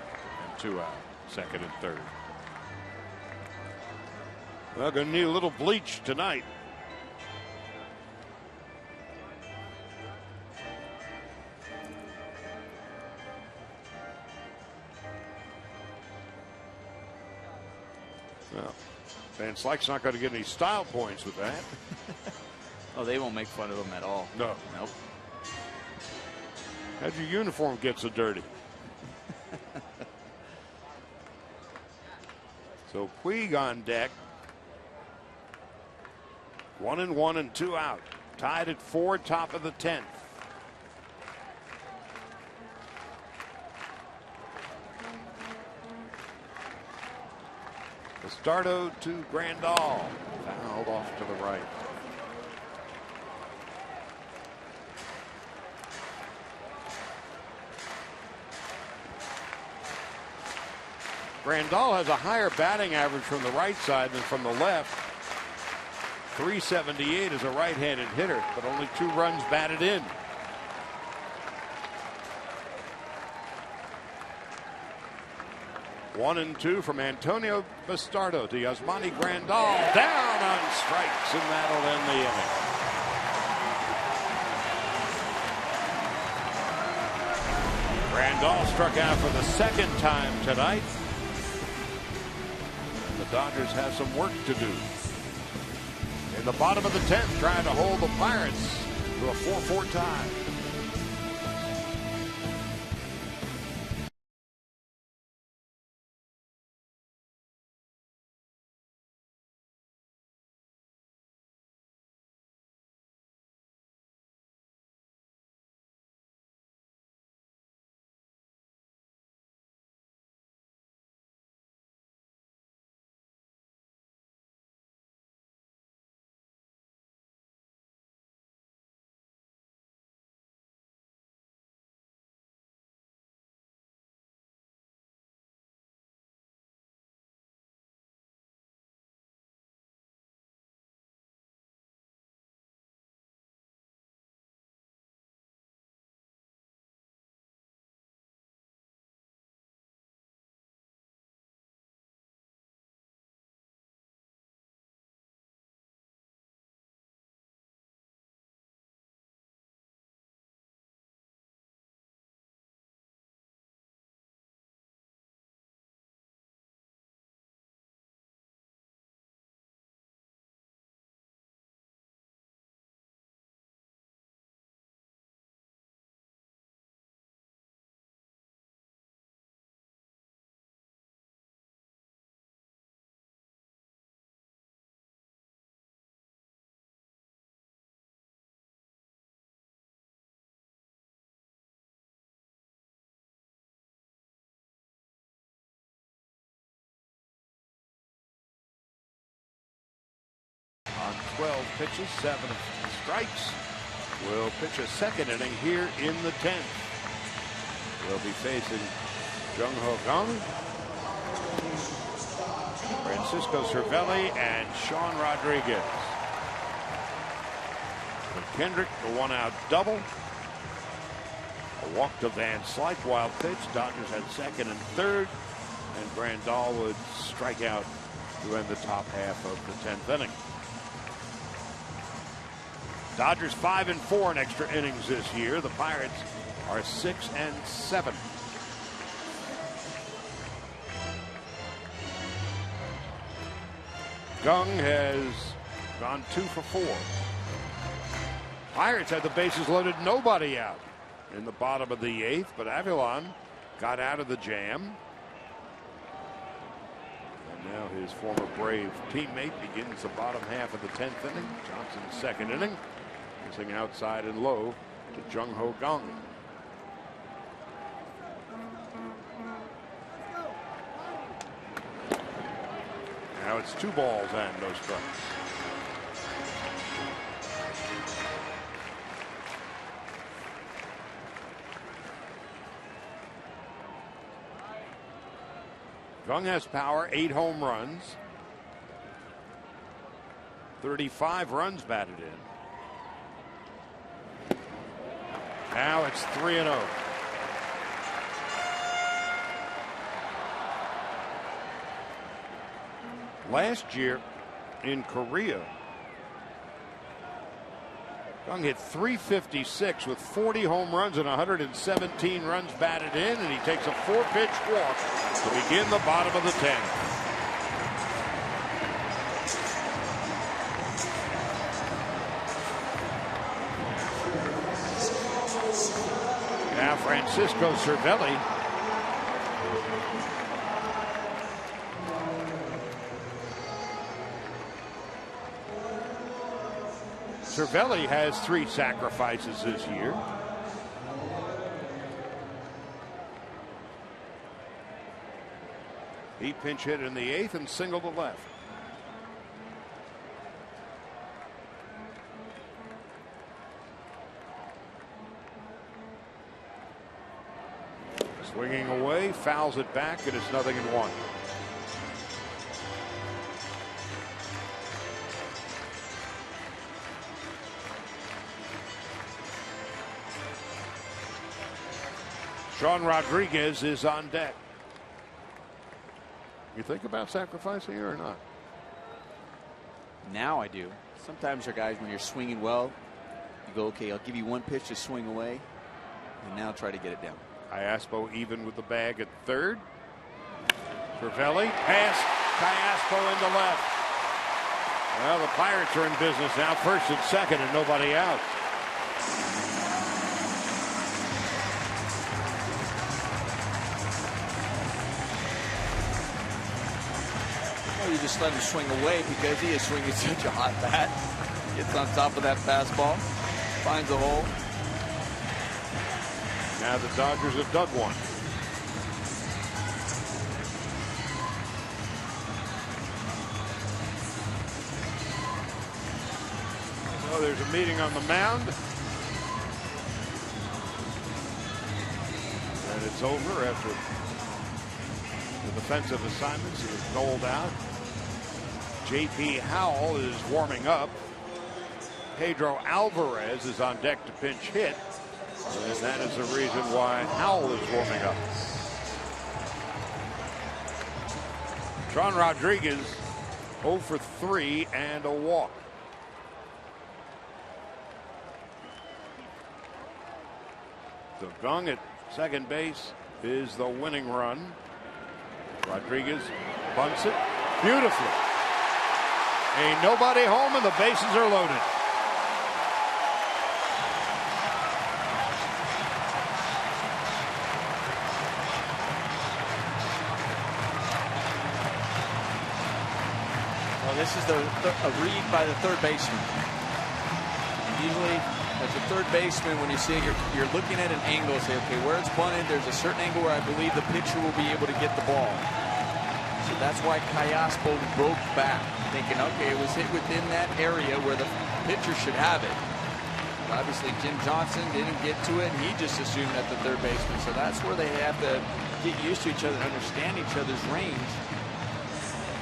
S1: 2 out, second and third. Well, going to need a little bleach tonight. Well, Van Slyke's not going to get any style points with that.
S5: Oh, they won't make fun of him at all.
S1: No.
S5: Nope.
S1: How'd your uniform get so dirty? So Puig on deck. 1-1 and 2 out. Tied at 4, top of the 10th. Bastardo to Grandal. Fouled off to the right. Grandal has a higher batting average from the right side than from the left. .378 as a right-handed hitter, but only 2 runs batted in. One and 2 from Antonio Bastardo to Yasmani Grandal. Down on strikes, and that'll end the inning. Grandal struck out for the 2nd time tonight. The Dodgers have some work to do. In the bottom of the 10th, trying to hold the Pirates to a 4-4 tie. On 12 pitches, 7 strikes. Will pitch a 2nd inning here in the 10th. We'll be facing Jung-Ho Kang, Francisco Cervelli, and Sean Rodriguez. For Kendrick, the 1-out double. A walk to Van Slyke, wild pitch. Dodgers had 2nd and 3rd, and Grandal would strike out to end the top half of the 10th inning. Dodgers 5-4 in extra innings this year. The Pirates are 6-7. Kang has gone 2 for 4. Pirates had the bases loaded, nobody out in the bottom of the 8th, but Avilan got out of the jam. And now his former Brave teammate begins the bottom half of the 10th inning. Johnson's 2nd inning. Missing outside and low to Jung-Ho Kang. Now it's 2 balls and no strikes. Kang has power, 8 home runs, 35 runs batted in. Now it's 3-0. Last year in Korea, Kang hit .356 with 40 home runs and 117 runs batted in, and he takes a 4-pitch walk to begin the bottom of the 10th. Now Francisco Cervelli. Cervelli has 3 sacrifices this year. He pinch hit in the 8th and singled to left. Swinging away, fouls it back, and it's 0-1. Sean Rodriguez is on deck. You think about sacrificing here or not?
S5: Now I do. Sometimes there are guys, when you're swinging well, you go, okay, I'll give you one pitch to swing away, and now try to get it down.
S1: Iaspo even with the bag at third. Cervelli past Iaspo into left. Well, the Pirates are in business now, first and second, and nobody out.
S5: You just let him swing away because he is swinging such a hot bat. Gets on top of that fastball, finds a hole.
S1: Now the Dodgers have dug one. So there's a meeting on the mound. And it's over after the defensive assignments. He was doled out. J.P. Howell is warming up. Pedro Alvarez is on deck to pinch hit. And that is the reason why Howell is warming up. Sean Rodriguez 0 for 3 and a walk. The Gung at second base is the winning run. Rodriguez bunts it beautifully. Ain't nobody home and the bases are loaded.
S5: Well, this is a read by the third baseman. Usually, as a third baseman, when you see it, you're looking at an angle, say, okay, where it's bunted, there's a certain angle where I believe the pitcher will be able to get the ball. So that's why Iaspo broke back, thinking, okay, it was hit within that area where the pitcher should have it. But obviously, Jim Johnson didn't get to it, and he just assumed at the third baseman. So that's where they have to get used to each other and understand each other's range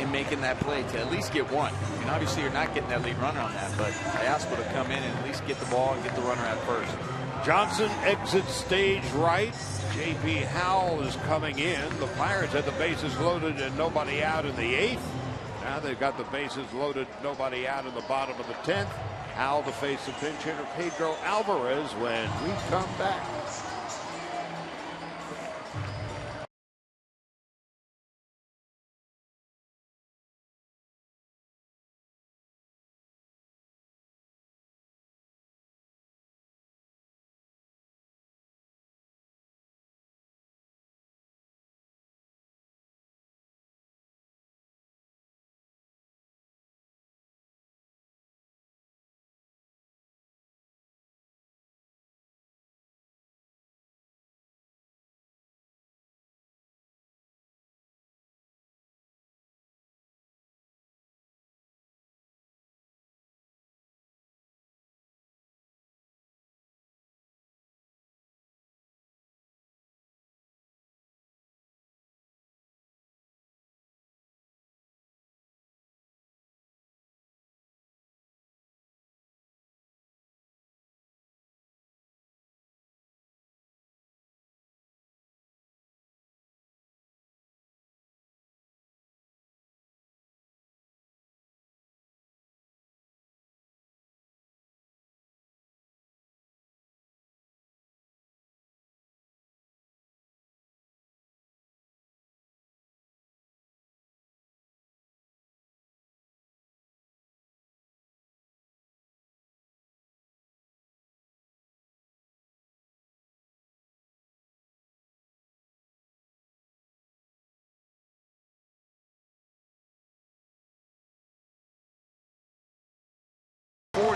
S5: in making that play to at least get one. I mean, obviously, you're not getting that lead runner on that, but Iaspo to come in and at least get the ball and get the runner at first.
S1: Johnson exits stage right. J.P. Howell is coming in. The Pirates had the bases loaded and nobody out in the 8th. Now they've got the bases loaded, nobody out in the bottom of the 10th. Howell to face the pinch hitter Pedro Alvarez when we come back.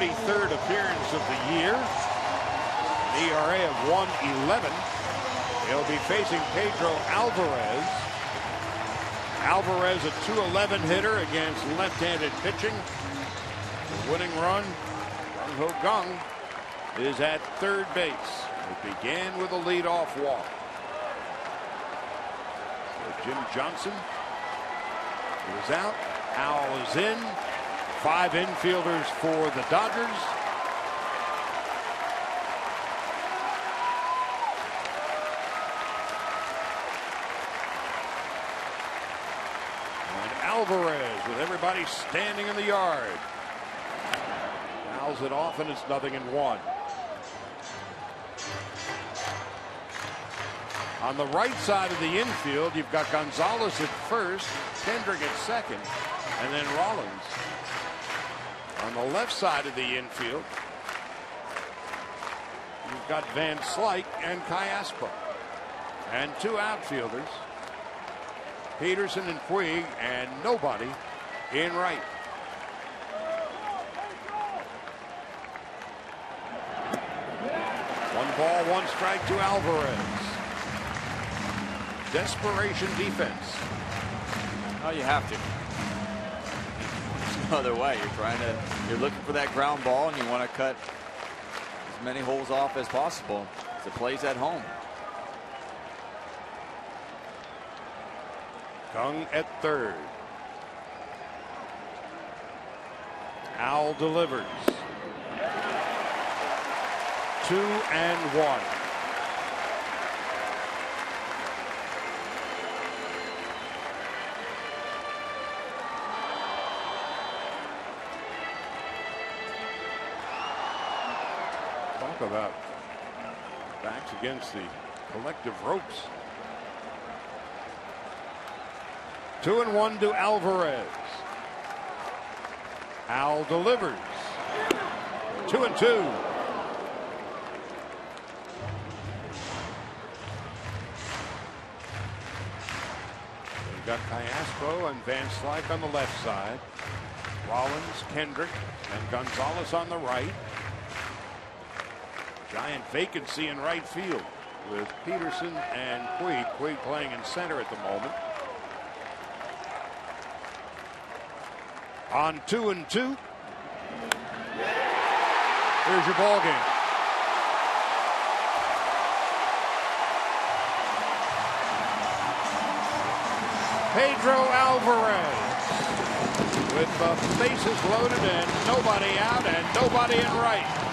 S1: 33rd appearance of the year. An ERA of 1.11. He'll be facing Pedro Alvarez. Alvarez, a .211 hitter against left-handed pitching. The winning run, Gung Ho Kang, is at third base. It began with a leadoff walk. So Jim Johnson is out. Howell is in. 5 infielders for the Dodgers. And Alvarez with everybody standing in the yard. Fouls it off and it's 0-1. On the right side of the infield, you've got Gonzalez at first, Kendrick at second, and then Rollins. On the left side of the infield, you've got Van Slyke and Callaspo. And 2 outfielders, Peterson and Puig, and nobody in right. One ball, 1 strike to Alvarez. Desperation defense.
S3: Oh, you have to. There's no other way. You're looking for that ground ball, and you want to cut as many holes off as possible. The play's at home.
S1: Kang at third. Al delivers. 2-1. Talk about backs against the collective ropes. 2-1 to Alvarez. Al delivers. 2-2. We've got Callaspo and Van Slyke on the left side. Rollins, Kendrick, and Gonzalez on the right. Giant vacancy in right field with Peterson and Puig. Puig playing in center at the moment. On 2-2. Here's your ball game. Pedro Alvarez with the bases loaded and nobody out and nobody in right.